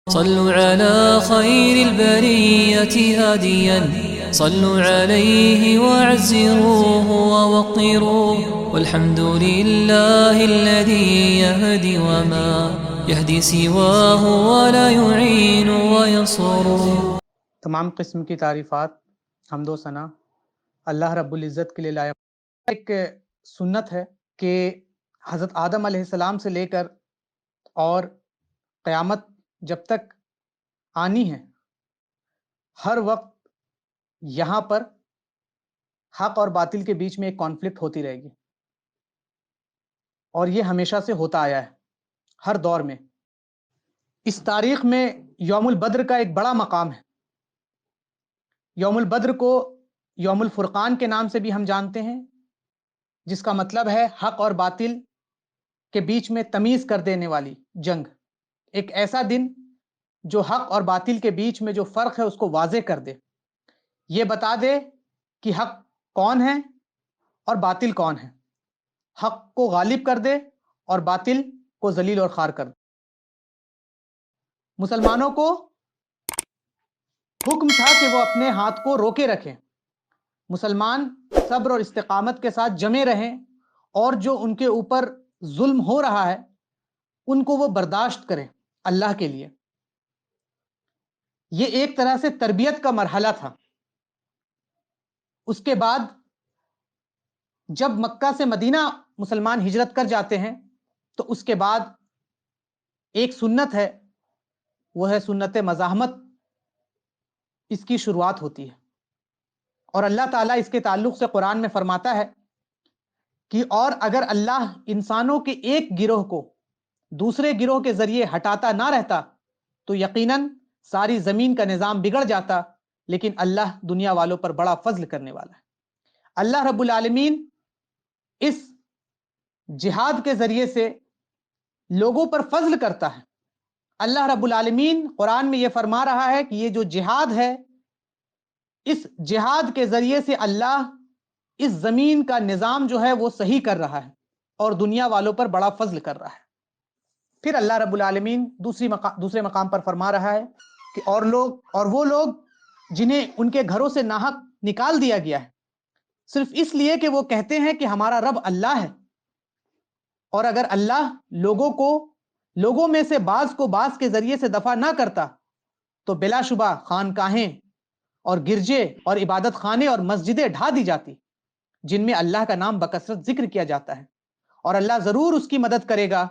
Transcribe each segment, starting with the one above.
صلوا على خير البرية هاديا صلوا عليه وعزروه ووقروه والحمد لله الذي يهدي وما يهدي سواه ولا يعين وينصر. تمام قسم کی تعریفات حمد و ثنا اللہ رب العزت کے لیے لائق. ایک سنت ہے کہ حضرت آدم علیہ السلام سے لے کر اور قیامت جب تک آنی ہے ہر وقت یہاں پر حق اور باطل کے بیچ میں ایک کانفلکٹ ہوتی رہے گی، اور یہ ہمیشہ سے ہوتا آیا ہے ہر دور میں. اس تاریخ میں یوم البدر کا ایک بڑا مقام ہے. یوم البدر کو یوم الفرقان کے نام سے بھی ہم جانتے ہیں، جس کا مطلب ہے حق اور باطل کے بیچ میں تمیز کر دینے والی جنگ. ایک ایسا دن جو حق اور باطل کے بیچ میں جو فرق ہے اس کو واضح کر دے، یہ بتا دے کہ حق کون ہے اور باطل کون ہے، حق کو غالب کر دے اور باطل کو ذلیل اور خوار کر دے. مسلمانوں کو حکم تھا کہ وہ اپنے ہاتھ کو روکے رکھیں، مسلمان صبر اور استقامت کے ساتھ جمے رہیں، اور جو ان کے اوپر ظلم ہو رہا ہے ان کو وہ برداشت کریں اللہ کے لیے. یہ ایک طرح سے تربیت کا مرحلہ تھا. اس کے بعد جب مکہ سے مدینہ مسلمان ہجرت کر جاتے ہیں تو اس کے بعد ایک سنت ہے، وہ ہے سنت مزاحمت. اس کی شروعات ہوتی ہے، اور اللہ تعالیٰ اس کے تعلق سے قرآن میں فرماتا ہے کہ اور اگر اللہ انسانوں کے ایک گروہ کو دوسرے گروہ کے ذریعے ہٹاتا نہ رہتا تو یقیناً ساری زمین کا نظام بگڑ جاتا، لیکن اللہ دنیا والوں پر بڑا فضل کرنے والا ہے. اللہ رب العالمین اس جہاد کے ذریعے سے لوگوں پر فضل کرتا ہے. اللہ رب العالمین قرآن میں یہ فرما رہا ہے کہ یہ جو جہاد ہے، اس جہاد کے ذریعے سے اللہ اس زمین کا نظام جو ہے وہ صحیح کر رہا ہے اور دنیا والوں پر بڑا فضل کر رہا ہے. پھر اللہ رب العالمین دوسرے مقام پر فرما رہا ہے کہ اور وہ لوگ جنہیں ان کے گھروں سے ناحق نکال دیا گیا ہے صرف اس لیے کہ وہ کہتے ہیں کہ ہمارا رب اللہ ہے، اور اگر اللہ لوگوں میں سے بعض کو بعض کے ذریعے سے دفع نہ کرتا تو بلا شبہ خانقاہیں اور گرجے اور عبادت خانے اور مسجدیں ڈھا دی جاتی جن میں اللہ کا نام بکثرت ذکر کیا جاتا ہے. اور اللہ ضرور اس کی مدد کرے گا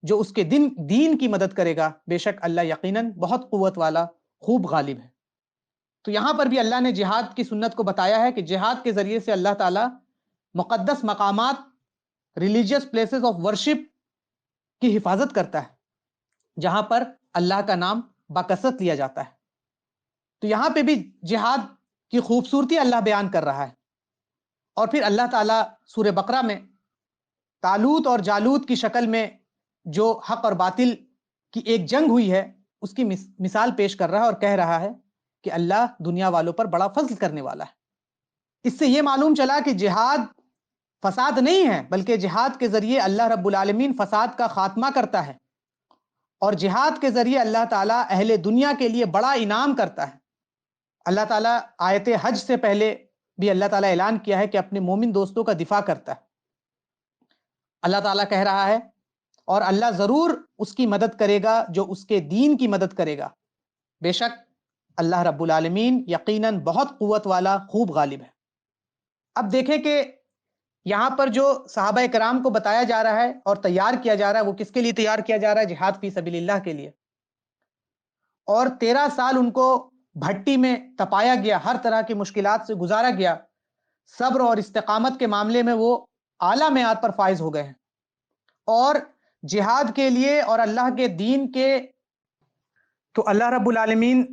جو اس کے دین کی مدد کرے گا، بے شک اللہ یقیناً بہت قوت والا خوب غالب ہے. تو یہاں پر بھی اللہ نے جہاد کی سنت کو بتایا ہے کہ جہاد کے ذریعے سے اللہ تعالیٰ مقدس مقامات، ریلیجیس پلیسز آف ورشپ کی حفاظت کرتا ہے جہاں پر اللہ کا نام بکثرت لیا جاتا ہے. تو یہاں پہ بھی جہاد کی خوبصورتی اللہ بیان کر رہا ہے. اور پھر اللہ تعالیٰ سورہ بقرہ میں طالوت اور جالوت کی شکل میں جو حق اور باطل کی ایک جنگ ہوئی ہے اس کی مثال پیش کر رہا ہے اور کہہ رہا ہے کہ اللہ دنیا والوں پر بڑا فضل کرنے والا ہے. اس سے یہ معلوم چلا کہ جہاد فساد نہیں ہے، بلکہ جہاد کے ذریعے اللہ رب العالمین فساد کا خاتمہ کرتا ہے، اور جہاد کے ذریعے اللہ تعالیٰ اہل دنیا کے لیے بڑا انعام کرتا ہے. اللہ تعالیٰ آیت حج سے پہلے بھی اللہ تعالیٰ اعلان کیا ہے کہ اپنے مومن دوستوں کا دفاع کرتا ہے. اللہ تعالیٰ کہہ رہا ہے اور اللہ ضرور اس کی مدد کرے گا جو اس کے دین کی مدد کرے گا، بے شک اللہ رب العالمین یقیناً بہت قوت والا خوب غالب ہے. اب دیکھیں کہ یہاں پر جو صحابہ کرام کو بتایا جا رہا ہے اور تیار کیا جا رہا ہے وہ کس کے لیے تیار کیا جا رہا ہے؟ جہاد فی سبیل اللہ کے لیے. اور 13 سال ان کو بھٹی میں تپایا گیا، ہر طرح کی مشکلات سے گزارا گیا. صبر اور استقامت کے معاملے میں وہ اعلیٰ معیار پر فائز ہو گئے ہیں، اور جہاد کے لیے اور اللہ کے دین کے تو اللہ رب العالمین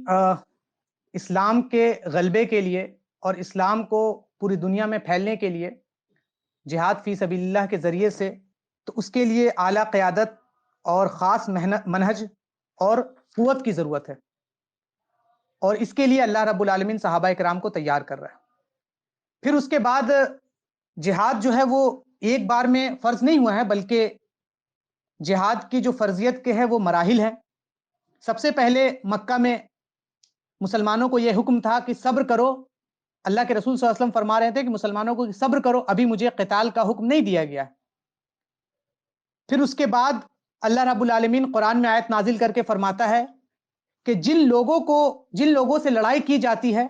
اسلام کے غلبے کے لیے اور اسلام کو پوری دنیا میں پھیلنے کے لیے جہاد فی سبیل اللہ کے ذریعے سے، تو اس کے لیے اعلیٰ قیادت اور خاص منہج اور قوت کی ضرورت ہے، اور اس کے لیے اللہ رب العالمین صحابہ کرام کو تیار کر رہا ہے. پھر اس کے بعد جہاد جو ہے وہ ایک بار میں فرض نہیں ہوا ہے، بلکہ جہاد کی جو فرضیت کے ہے وہ مراحل ہیں. سب سے پہلے مکہ میں مسلمانوں کو یہ حکم تھا کہ صبر کرو. اللہ کے رسول صلی اللہ علیہ وسلم فرما رہے تھے کہ مسلمانوں کو صبر کرو، ابھی مجھے قتال کا حکم نہیں دیا گیا. پھر اس کے بعد اللہ رب العالمین قرآن میں آیت نازل کر کے فرماتا ہے کہ جن لوگوں سے لڑائی کی جاتی ہے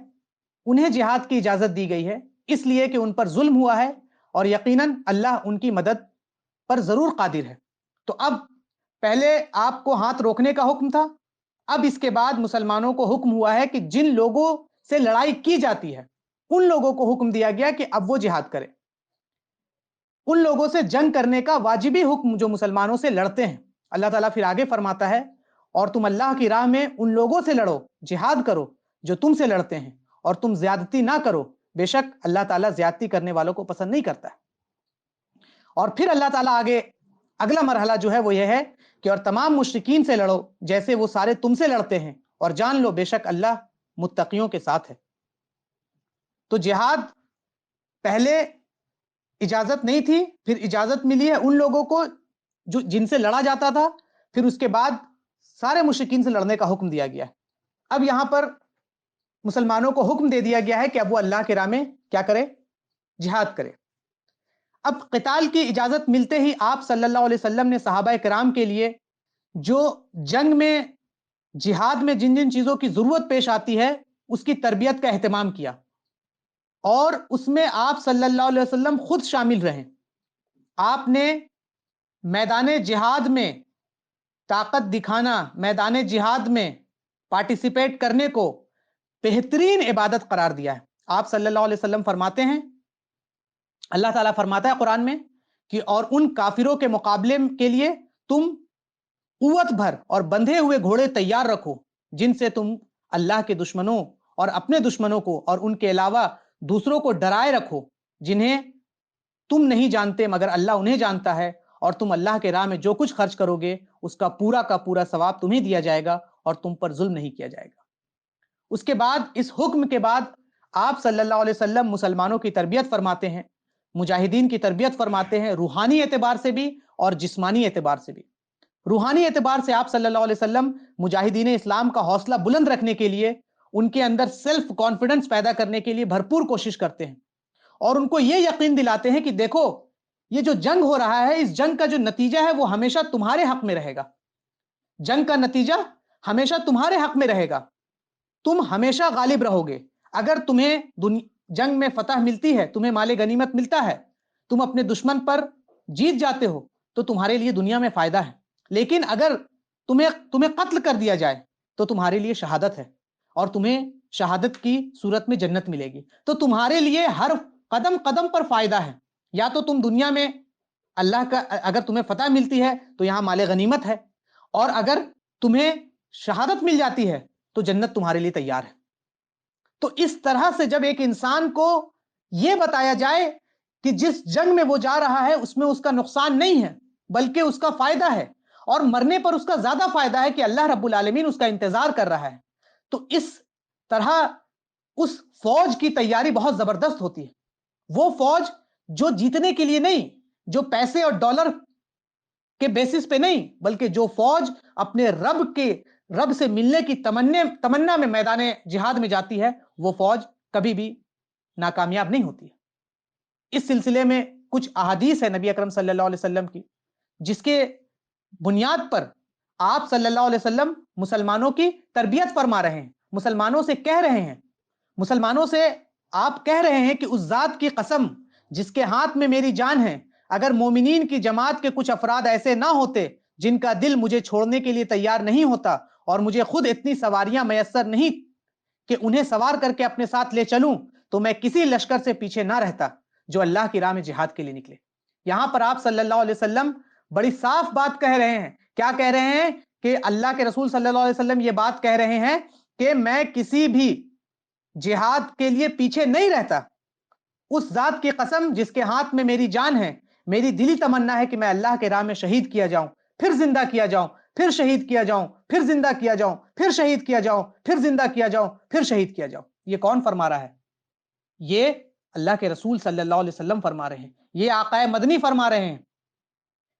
انہیں جہاد کی اجازت دی گئی ہے، اس لیے کہ ان پر ظلم ہوا ہے اور یقیناً اللہ ان کی مدد پر ضرور قادر ہے. تو اب پہلے آپ کو ہاتھ روکنے کا حکم تھا، اب اس کے بعد مسلمانوں کو حکم ہوا ہے کہ جن لوگوں سے لڑائی کی جاتی ہے ان لوگوں کو حکم دیا گیا کہ اب وہ جہاد کرے. ان لوگوں سے جنگ کرنے کا واجبی حکم جو مسلمانوں سے لڑتے ہیں. اللہ تعالیٰ پھر آگے فرماتا ہے اور تم اللہ کی راہ میں ان لوگوں سے لڑو، جہاد کرو جو تم سے لڑتے ہیں، اور تم زیادتی نہ کرو، بے شک اللہ تعالیٰ زیادتی کرنے والوں کو پسند نہیں کرتا ہے. اور پھر اللہ تعالیٰ آگے اگلا مرحلہ جو ہے وہ یہ ہے کہ اور تمام مشرکین سے لڑو جیسے وہ سارے تم سے لڑتے ہیں، اور جان لو بے شک اللہ متقیوں کے ساتھ ہے. تو جہاد پہلے اجازت نہیں تھی، پھر اجازت ملی ہے ان لوگوں کو جن سے لڑا جاتا تھا، پھر اس کے بعد سارے مشرکین سے لڑنے کا حکم دیا گیا ہے. اب یہاں پر مسلمانوں کو حکم دے دیا گیا ہے کہ اب وہ اللہ کے راہ میں کیا کرے؟ جہاد کرے. اب قتال کی اجازت ملتے ہی آپ صلی اللہ علیہ وسلم نے صحابہ کرام کے لیے جو جنگ میں جہاد میں جن جن چیزوں کی ضرورت پیش آتی ہے اس کی تربیت کا اہتمام کیا، اور اس میں آپ صلی اللہ علیہ وسلم خود شامل رہیں. آپ نے میدان جہاد میں طاقت دکھانا، میدان جہاد میں پارٹیسپیٹ کرنے کو بہترین عبادت قرار دیا ہے. آپ صلی اللہ علیہ وسلم فرماتے ہیں، اللہ تعالیٰ فرماتا ہے قرآن میں کہ اور ان کافروں کے مقابلے کے لیے تم قوت بھر اور بندھے ہوئے گھوڑے تیار رکھو جن سے تم اللہ کے دشمنوں اور اپنے دشمنوں کو اور ان کے علاوہ دوسروں کو ڈرائے رکھو جنہیں تم نہیں جانتے مگر اللہ انہیں جانتا ہے، اور تم اللہ کے راہ میں جو کچھ خرچ کرو گے اس کا پورا ثواب تمہیں دیا جائے گا اور تم پر ظلم نہیں کیا جائے گا. اس کے بعد اس حکم کے بعد آپ صلی اللہ علیہ وسلم مسلمانوں کی تربیت فرماتے ہیں، مجاہدین کی تربیت فرماتے ہیں، روحانی اعتبار سے بھی اور جسمانی اعتبار سے بھی. روحانی اعتبار سے آپ صلی اللہ علیہ وسلم مجاہدین اسلام کا حوصلہ بلند رکھنے کے لیے، ان کے اندر سیلف کانفیڈنس پیدا کرنے کے لیے بھرپور کوشش کرتے ہیں، اور ان کو یہ یقین دلاتے ہیں کہ دیکھو یہ جو جنگ ہو رہا ہے اس جنگ کا جو نتیجہ ہے وہ ہمیشہ تمہارے حق میں رہے گا. جنگ کا نتیجہ ہمیشہ تمہارے حق میں رہے گا، تم ہمیشہ غالب رہو گے. اگر تمہیں جنگ میں فتح ملتی ہے، تمہیں مال غنیمت ملتا ہے، تم اپنے دشمن پر جیت جاتے ہو تو تمہارے لیے دنیا میں فائدہ ہے، لیکن اگر تمہیں قتل کر دیا جائے تو تمہارے لیے شہادت ہے، اور تمہیں شہادت کی صورت میں جنت ملے گی. تو تمہارے لیے ہر قدم قدم پر فائدہ ہے. یا تو تم دنیا میں اللہ کا اگر تمہیں فتح ملتی ہے تو یہاں مال غنیمت ہے، اور اگر تمہیں شہادت مل جاتی ہے تو جنت تمہارے لیے تیار ہے. تو اس طرح سے جب ایک انسان کو یہ بتایا جائے کہ جس جنگ میں وہ جا رہا ہے اس میں اس کا نقصان نہیں ہے بلکہ اس کا فائدہ ہے، اور مرنے پر اس کا زیادہ فائدہ ہے کہ اللہ رب العالمین اس کا انتظار کر رہا ہے، تو اس طرح اس فوج کی تیاری بہت زبردست ہوتی ہے. وہ فوج جو جیتنے کے لیے نہیں، جو پیسے اور ڈالر کے بیسس پہ نہیں، بلکہ جو فوج اپنے رب سے ملنے کی تمنا میں میدان جہاد میں جاتی ہے، وہ فوج کبھی بھی ناکامیاب نہیں ہوتی ہے. اس سلسلے میں کچھ احادیث ہے نبی اکرم صلی اللہ علیہ وسلم کی، جس کے بنیاد پر آپ صلی اللہ علیہ وسلم مسلمانوں کی تربیت فرما رہے ہیں، مسلمانوں سے کہہ رہے ہیں، مسلمانوں سے آپ کہہ رہے ہیں کہ اس ذات کی قسم جس کے ہاتھ میں میری جان ہے، اگر مومنین کی جماعت کے کچھ افراد ایسے نہ ہوتے جن کا دل مجھے چھوڑنے کے لیے تیار نہیں ہوتا، اور مجھے خود اتنی سواریاں میسر نہیں کہ انہیں سوار کر کے اپنے ساتھ لے چلوں، تو میں کسی لشکر سے پیچھے نہ رہتا جو اللہ کی راہ میں جہاد کے لیے نکلے. یہاں پر آپ صلی اللہ علیہ وسلم بڑی صاف بات کہہ رہے ہیں. کیا کہہ رہے ہیں؟ کہ اللہ کے رسول صلی اللہ علیہ وسلم یہ بات کہہ رہے ہیں کہ میں کسی بھی جہاد کے لیے پیچھے نہیں رہتا. اس ذات کی قسم جس کے ہاتھ میں میری جان ہے، میری دلی تمنا ہے کہ میں اللہ کے راہ میں شہید کیا جاؤں، پھر زندہ کیا جاؤں، پھر شہید کیا جاؤں، پھر زندہ کیا جاؤں، پھر شہید کیا جاؤں، پھر زندہ کیا جاؤں، پھر شہید کیا جاؤں. یہ کون فرما رہا ہے؟ یہ اللہ کے رسول صلی اللہ علیہ وسلم فرما رہے ہیں، یہ آقا مدنی فرما رہے ہیں.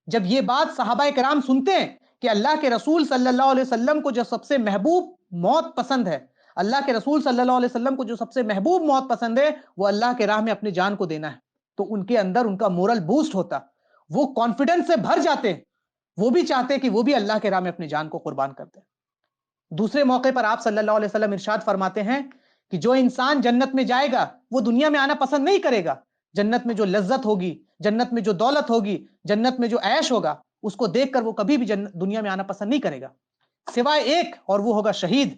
جب یہ بات صحابہ کرام سنتے ہیں کہ اللہ کے رسول صلی اللہ علیہ وسلم کو جو سب سے محبوب موت پسند ہے، اللہ کے رسول صلی اللہ علیہ وسلم کو جو سب سے محبوب موت پسند ہے، وہ اللہ کے راہ میں اپنی جان کو دینا ہے، تو ان کے اندر ان کا مورل بوسٹ ہوتا، وہ کانفیڈنس سے بھر جاتے، وہ بھی چاہتے کہ وہ بھی اللہ کے راہ میں اپنی جان کو قربان کرتے۔ دوسرے موقع پر آپ صلی اللہ علیہ وسلم ارشاد فرماتے ہیں کہ جو انسان جنت میں جائے گا وہ دنیا میں آنا پسند نہیں کرے گا، جنت میں جو لذت ہوگی، جنت میں جو دولت ہوگی، جنت میں جو عیش ہوگا، اس کو دیکھ کر وہ کبھی بھی دنیا میں آنا پسند نہیں کرے گا، سوائے ایک، اور وہ ہوگا شہید،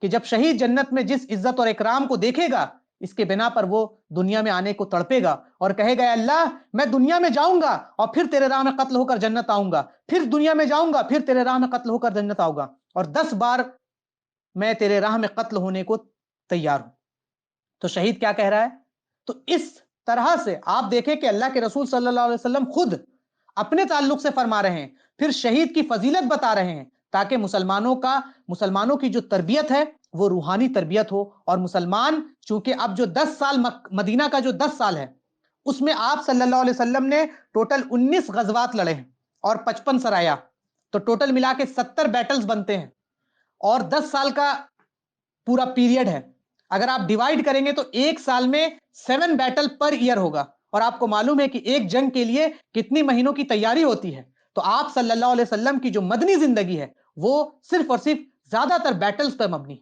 کہ جب شہید جنت میں جس عزت اور اکرام کو دیکھے گا، اس کے بنا پر وہ دنیا میں آنے کو تڑپے گا اور کہے گا اے اللہ میں دنیا میں جاؤں گا اور پھر تیرے راہ میں قتل ہو کر جنت آؤں گا، پھر دنیا میں جاؤں گا، پھر تیرے راہ میں قتل ہو کر جنت آؤں گا، اور 10 بار میں تیرے راہ میں قتل ہونے کو تیار ہوں۔ تو شہید کیا کہہ رہا ہے؟ تو اس طرح سے آپ دیکھیں کہ اللہ کے رسول صلی اللہ علیہ وسلم خود اپنے تعلق سے فرما رہے ہیں، پھر شہید کی فضیلت بتا رہے ہیں، تاکہ مسلمانوں کی جو تربیت ہے وہ روحانی تربیت ہو، اور مسلمان چونکہ اب جو 10 سال مدینہ کا جو 10 سال ہے اس میں آپ صلی اللہ علیہ وسلم نے ٹوٹل 19 غزوات لڑے ہیں اور 55 سرایا، تو ٹوٹل ملا کے 70 بیٹلز بنتے ہیں، اور 10 سال کا پورا پیریڈ ہے، اگر آپ ڈیوائیڈ کریں گے تو ایک سال میں 7 بیٹل پر ایئر ہوگا، اور آپ کو معلوم ہے کہ ایک جنگ کے لیے کتنی مہینوں کی تیاری ہوتی ہے، تو آپ صلی اللہ علیہ وسلم کی جو مدنی زندگی ہے وہ صرف اور صرف زیادہ تر بیٹلز پر مبنی۔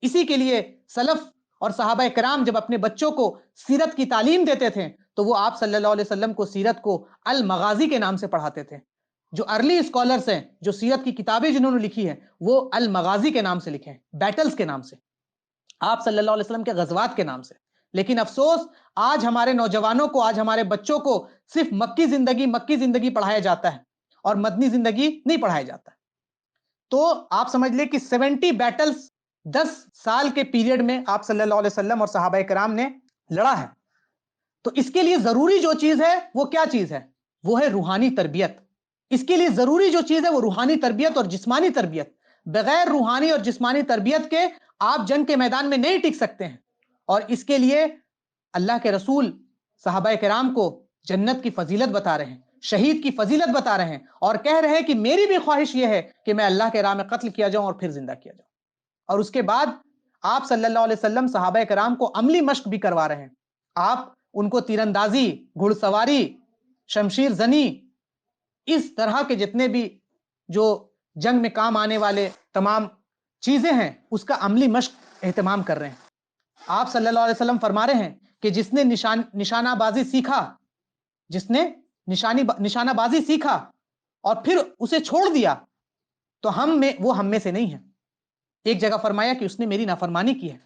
اسی کے لیے سلف اور صحابہ کرام جب اپنے بچوں کو سیرت کی تعلیم دیتے تھے تو وہ آپ صلی اللہ علیہ وسلم کو سیرت کو المغازی کے نام سے پڑھاتے تھے۔ جو ارلی اسکالرز ہیں، جو سیرت کی کتابیں جنہوں نے لکھی ہیں، وہ المغازی کے نام سے لکھے ہیں، بیٹلز کے نام سے، آپ صلی اللہ علیہ وسلم کے غزوات کے نام سے۔ لیکن افسوس آج ہمارے نوجوانوں کو، آج ہمارے بچوں کو صرف مکی زندگی پڑھایا جاتا ہے اور مدنی زندگی نہیں پڑھایا جاتا ہے۔ تو آپ سمجھ لیں کہ 70 بیٹلز 10 سال کے پیریڈ میں آپ صلی اللہ علیہ وسلم اور صحابہ کرام نے لڑا ہے۔ تو اس کے لیے ضروری جو چیز ہے وہ کیا چیز ہے؟ وہ ہے روحانی تربیت۔ اس کے لیے ضروری جو چیز ہے وہ روحانی تربیت اور جسمانی تربیت۔ بغیر روحانی اور جسمانی تربیت کے آپ جنگ کے میدان میں نہیں ٹک سکتے ہیں، اور اس کے لیے اللہ کے رسول صحابہ کرام کو جنت کی فضیلت بتا رہے ہیں، شہید کی فضیلت بتا رہے ہیں، اور کہہ رہے ہیں کہ میری بھی خواہش یہ ہے کہ میں اللہ کے راہ میں قتل کیا جاؤں اور پھر زندہ کیا جاؤں۔ اور اس کے بعد آپ صلی اللہ علیہ وسلم صحابہ کرام کو عملی مشق بھی کروا رہے ہیں، آپ ان کو تیر اندازی، گھڑ سواری، شمشیر زنی، اس طرح کے جتنے بھی جو جنگ میں کام آنے والے تمام چیزیں ہیں اس کا عملی مشق اہتمام کر رہے ہیں۔ آپ صلی اللہ علیہ وسلم فرما رہے ہیں کہ جس نے نشانہ بازی سیکھا، جس نے نشانہ بازی سیکھا اور پھر اسے چھوڑ دیا تو وہ ہم میں سے نہیں ہے۔ ایک جگہ فرمایا کہ اس نے میری نافرمانی کی ہے۔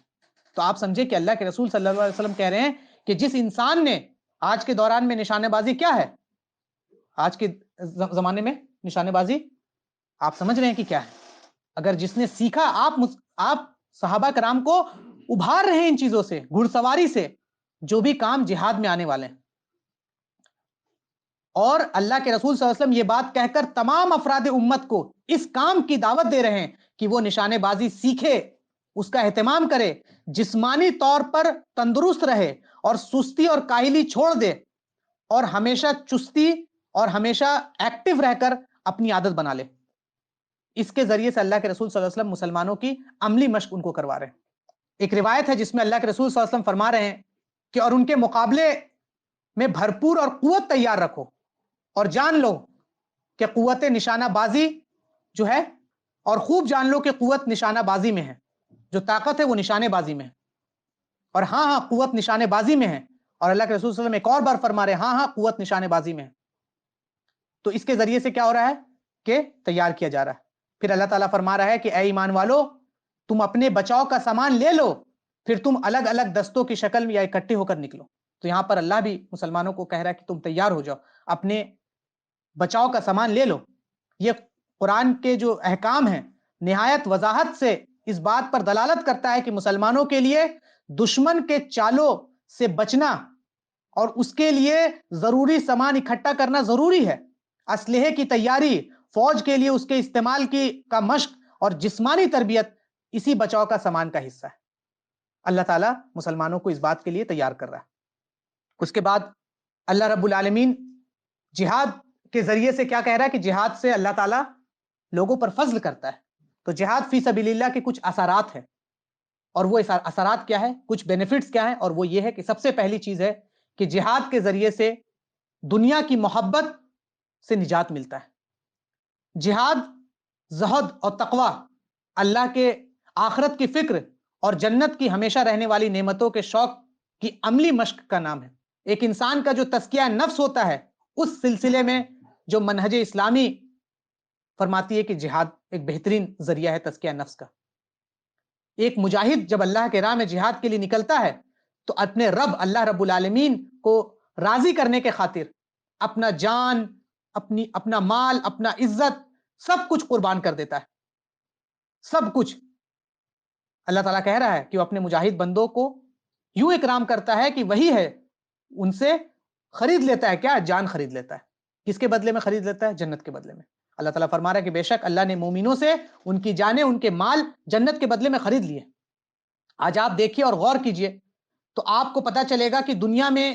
تو آپ سمجھے کہ اللہ کے رسول صلی اللہ علیہ وسلم کہہ رہے ہیں کہ جس انسان نے آج کے دوران میں نشانہ بازی کیا ہے، آج کے زمانے میں نشانہ بازی آپ سمجھ رہے ہیں کہ کیا ہے؟ اگر جس نے سیکھا، آپ صحابہ کرام کو ابھار رہے ہیں ان چیزوں سے، گھڑ سواری سے، جو بھی کام جہاد میں آنے والے ہیں، اور اللہ کے رسول صلی اللہ علیہ وسلم یہ بات کہہ کر تمام افراد امت کو اس کام کی دعوت دے رہے ہیں کہ وہ نشانے بازی سیکھے، اس کا اہتمام کرے، جسمانی طور پر تندرست رہے اور سستی اور کاہلی چھوڑ دے، اور ہمیشہ چستی اور ہمیشہ ایکٹیو رہ کر اپنی عادت بنا لے۔ اس کے ذریعے سے اللہ کے رسول صلی اللہ علیہ وسلم مسلمانوں کی عملی مشق ان کو کروا رہے ہیں۔ ایک روایت ہے جس میں اللہ کے رسول صلی اللہ علیہ وسلم فرما رہے ہیں کہ اور ان کے مقابلے میں بھرپور اور قوت تیار رکھو، اور جان لو کہ قوت نشانہ بازی جو ہے، اور خوب جان لو کہ قوت نشانہ بازی میں ہے، جو طاقت ہے وہ نشانے بازی میں ہے، اور ہاں قوت نشانے بازی میں ہے، اور اللہ کے رسول صلی اللہ علیہ وسلم ایک اور بار فرما رہے ہیں ہاں قوت نشانے بازی میں ہے۔ تو اس کے ذریعے سے کیا ہو رہا ہے کہ تیار کیا جا رہا ہے۔ پھر اللہ تعالیٰ فرما رہا ہے کہ اے ایمان والو، تم اپنے بچاؤ کا سامان لے لو، پھر تم الگ الگ دستوں کی شکل میں یا اکٹھے ہو کر نکلو۔ تو یہاں پر اللہ بھی مسلمانوں کو کہہ رہا ہے کہ تم تیار ہو جاؤ، اپنے بچاؤ کا سامان لے لو۔ یہ قرآن کے جو احکام ہیں نہایت وضاحت سے اس بات پر دلالت کرتا ہے کہ مسلمانوں کے لیے دشمن کے چالوں سے بچنا اور اس کے لیے ضروری سامان اکٹھا کرنا ضروری ہے۔ اسلحے کی تیاری، فوج کے لیے اس کے استعمال کا مشق اور جسمانی تربیت اسی بچاؤ کا سامان کا حصہ ہے۔ اللہ تعالیٰ مسلمانوں کو اس بات کے لیے تیار کر رہا ہے۔ اس کے بعد اللہ رب العالمین جہاد کے ذریعے سے کیا کہہ رہا ہے کہ جہاد سے اللہ تعالیٰ لوگوں پر فضل کرتا ہے. تو جہاد فی سبیل اللہ کے کچھ اثرات ہیں، اور وہ اثرات کیا ہے، کچھ بینیفٹس کیا ہیں، اور وہ یہ ہے کہ سب سے پہلی چیز ہے کہ جہاد کے ذریعے سے دنیا کی محبت سے نجات ملتا ہے. جہاد زہد اور تقوی، اللہ کے آخرت کی فکر اور جنت کی ہمیشہ رہنے والی نعمتوں کے شوق کی عملی مشق کا نام ہے. ایک انسان کا جو تزکیہ نفس ہوتا ہے، اس سلسلے میں جو منہج اسلامی فرماتی ہے کہ جہاد ایک بہترین ذریعہ ہے تزکیہ نفس کا. ایک مجاہد جب اللہ کے راہ میں جہاد کے لیے نکلتا ہے تو اپنے رب اللہ رب العالمین کو راضی کرنے کے خاطر اپنا جان، اپنا مال، اپنا عزت سب کچھ قربان کر دیتا ہے. سب کچھ اللہ تعالیٰ کہہ رہا ہے کہ وہ اپنے مجاہد بندوں کو یوں اکرام کرتا ہے کہ وہی ہے ان سے خرید لیتا ہے. کیا؟ جان خرید لیتا ہے. کس کے بدلے میں خرید لیتا ہے؟ جنت کے بدلے میں. اللہ تعالیٰ فرما رہا ہے کہ بے شک اللہ نے مومنوں سے ان کی جانیں، ان کے مال جنت کے بدلے میں خرید لیے. آج آپ دیکھیے اور غور کیجئے تو آپ کو پتا چلے گا کہ دنیا میں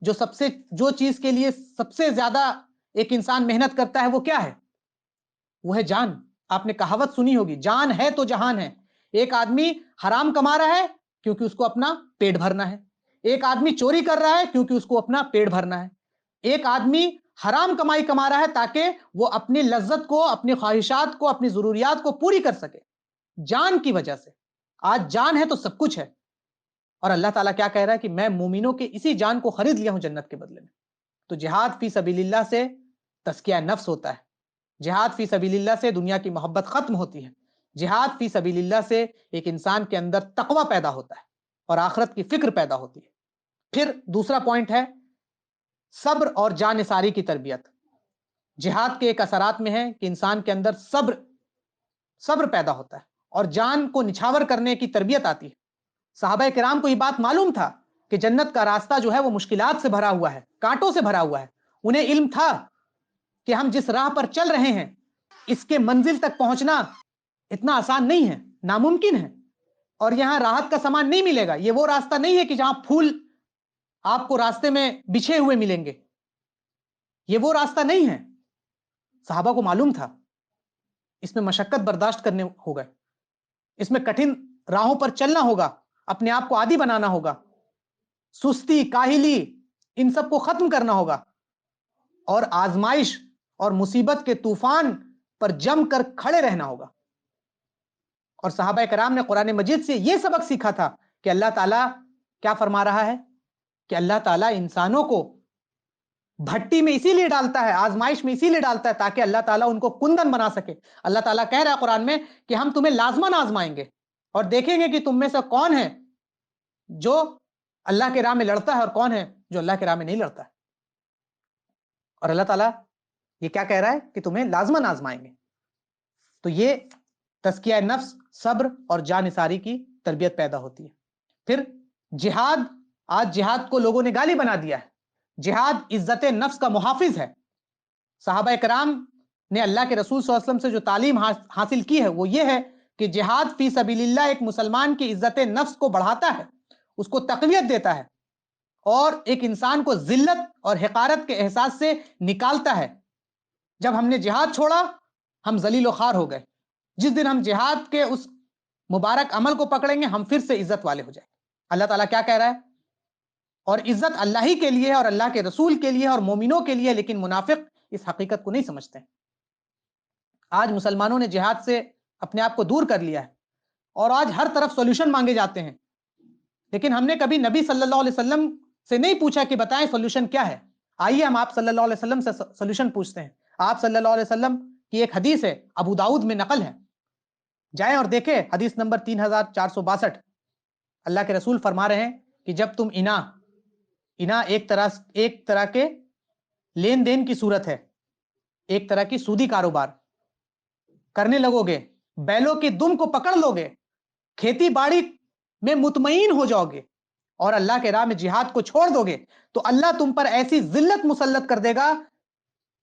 جو چیز کے لیے سب سے زیادہ ایک انسان محنت کرتا ہے وہ کیا ہے؟ وہ ہے جان. آپ نے کہاوت سنی ہوگی، جان ہے تو جہان ہے. ایک آدمی حرام کما رہا ہے کیونکہ اس کو اپنا پیٹ بھرنا ہے. ایک آدمی چوری کر رہا ہے کیونکہ اس کو اپنا پیٹ بھرنا ہے. ایک آدمی حرام کمائی کما رہا ہے تاکہ وہ اپنی لذت کو، اپنی خواہشات کو، اپنی ضروریات کو پوری کر سکے. جان کی وجہ سے. آج جان ہے تو سب کچھ ہے. اور اللہ تعالیٰ کیا کہہ رہا ہے کہ میں مومنوں کے اسی جان کو خرید لیا ہوں جنت کے بدلے میں. تو جہاد فی سبیل اللہ سے تزکیہ نفس ہوتا ہے. جہاد فی سبیل اللہ سے دنیا کی محبت ختم ہوتی ہے. جہاد فی سبیل اللہ سے ایک انسان کے اندر تقوی پیدا ہوتا ہے اور آخرت کی فکر پیدا ہوتی ہے. پھر دوسرا پوائنٹ ہے صبر اور جانثاری کی تربیت. جہاد کے ایک اثرات میں ہے کہ انسان کے اندر صبر پیدا ہوتا ہے اور جان کو نچھاور کرنے کی تربیت آتی ہے. صحابہ کرام کو یہ بات معلوم تھا کہ جنت کا راستہ جو ہے وہ مشکلات سے بھرا ہوا ہے، کانٹوں سے بھرا ہوا ہے. انہیں علم تھا کہ ہم جس راہ پر چل رہے ہیں اس کے منزل تک پہنچنا اتنا آسان نہیں ہے، ناممکن ہے. اور یہاں راحت کا سامان نہیں ملے گا. یہ وہ راستہ نہیں ہے کہ جہاں پھول آپ کو راستے میں بچھے ہوئے ملیں گے. یہ وہ راستہ نہیں ہے. صحابہ کو معلوم تھا اس میں مشقت برداشت کرنے ہوگا، اس میں کٹھن راہوں پر چلنا ہوگا، اپنے آپ کو عادی بنانا ہوگا، سستی، کاہلی، ان سب کو ختم کرنا ہوگا، اور آزمائش اور مصیبت کے طوفان پر جم کر کھڑے رہنا ہوگا. اور صحابہ کرام نے قرآن مجید سے یہ سبق سیکھا تھا کہ اللہ تعالیٰ کیا فرما رہا ہے کہ اللہ تعالیٰ انسانوں کو بھٹی میں اسی لیے ڈالتا ہے، آزمائش میں اسی لیے ڈالتا ہے تاکہ اللہ تعالیٰ ان کو کندن بنا سکے. اللہ تعالیٰ کہہ رہا ہے قرآن میں کہ ہم تمہیں لازماً آزمائیں گے اور دیکھیں گے کہ تم میں سے کون ہے جو اللہ کے راہ میں لڑتا ہے اور کون ہے جو اللہ کے راہ میں نہیں لڑتا ہے. اور اللہ تعالیٰ یہ کیا کہہ رہا ہے کہ تمہیں لازماً آزمائیں گے. تو یہ تزکیہ نفس، صبر اور جانثاری کی تربیت پیدا ہوتی ہے. پھر جہاد، آج جہاد کو لوگوں نے گالی بنا دیا ہے. جہاد عزت نفس کا محافظ ہے. صحابہ کرام نے اللہ کے رسول صلی اللہ علیہ وسلم سے جو تعلیم حاصل کی ہے وہ یہ ہے کہ جہاد فی سبیل اللہ ایک مسلمان کی عزت نفس کو بڑھاتا ہے، اس کو تقویت دیتا ہے اور ایک انسان کو ذلت اور حقارت کے احساس سے نکالتا ہے. جب ہم نے جہاد چھوڑا ہم ذلیل و خوار ہو گئے. جس دن ہم جہاد کے اس مبارک عمل کو پکڑیں گے ہم پھر سے عزت والے ہو جائیں. اللہ تعالیٰ کیا کہہ رہا ہے؟ اور عزت اللہ ہی کے لیے ہے اور اللہ کے رسول کے لیے اور مومنوں کے لیے، لیکن منافق اس حقیقت کو نہیں سمجھتے. آج مسلمانوں نے جہاد سے اپنے آپ کو دور کر لیا ہے اور آج ہر طرف سولوشن مانگے جاتے ہیں، لیکن ہم نے کبھی نبی صلی اللہ علیہ وسلم سے نہیں پوچھا کہ بتائیں سولوشن کیا ہے. آئیے ہم آپ صلی اللہ علیہ وسلم سے سولوشن پوچھتے ہیں. آپ صلی اللہ علیہ وسلم کی ایک حدیث ہے، ابو داؤد میں نقل ہے، جائیں اور دیکھیں حدیث نمبر 3462. اللہ کے رسول فرما رہے ہیں کہ جب تم انا ایک طرح کے لین دین کی صورت ہے، ایک طرح کی سودی کاروبار کرنے لگو گے، بیلوں کی دم کو پکڑ لو گے، کھیتی باڑی میں مطمئن ہو جاؤ گے اور اللہ کے راہ میں جہاد کو چھوڑ دو گے تو اللہ تم پر ایسی ذلت مسلط کر دے گا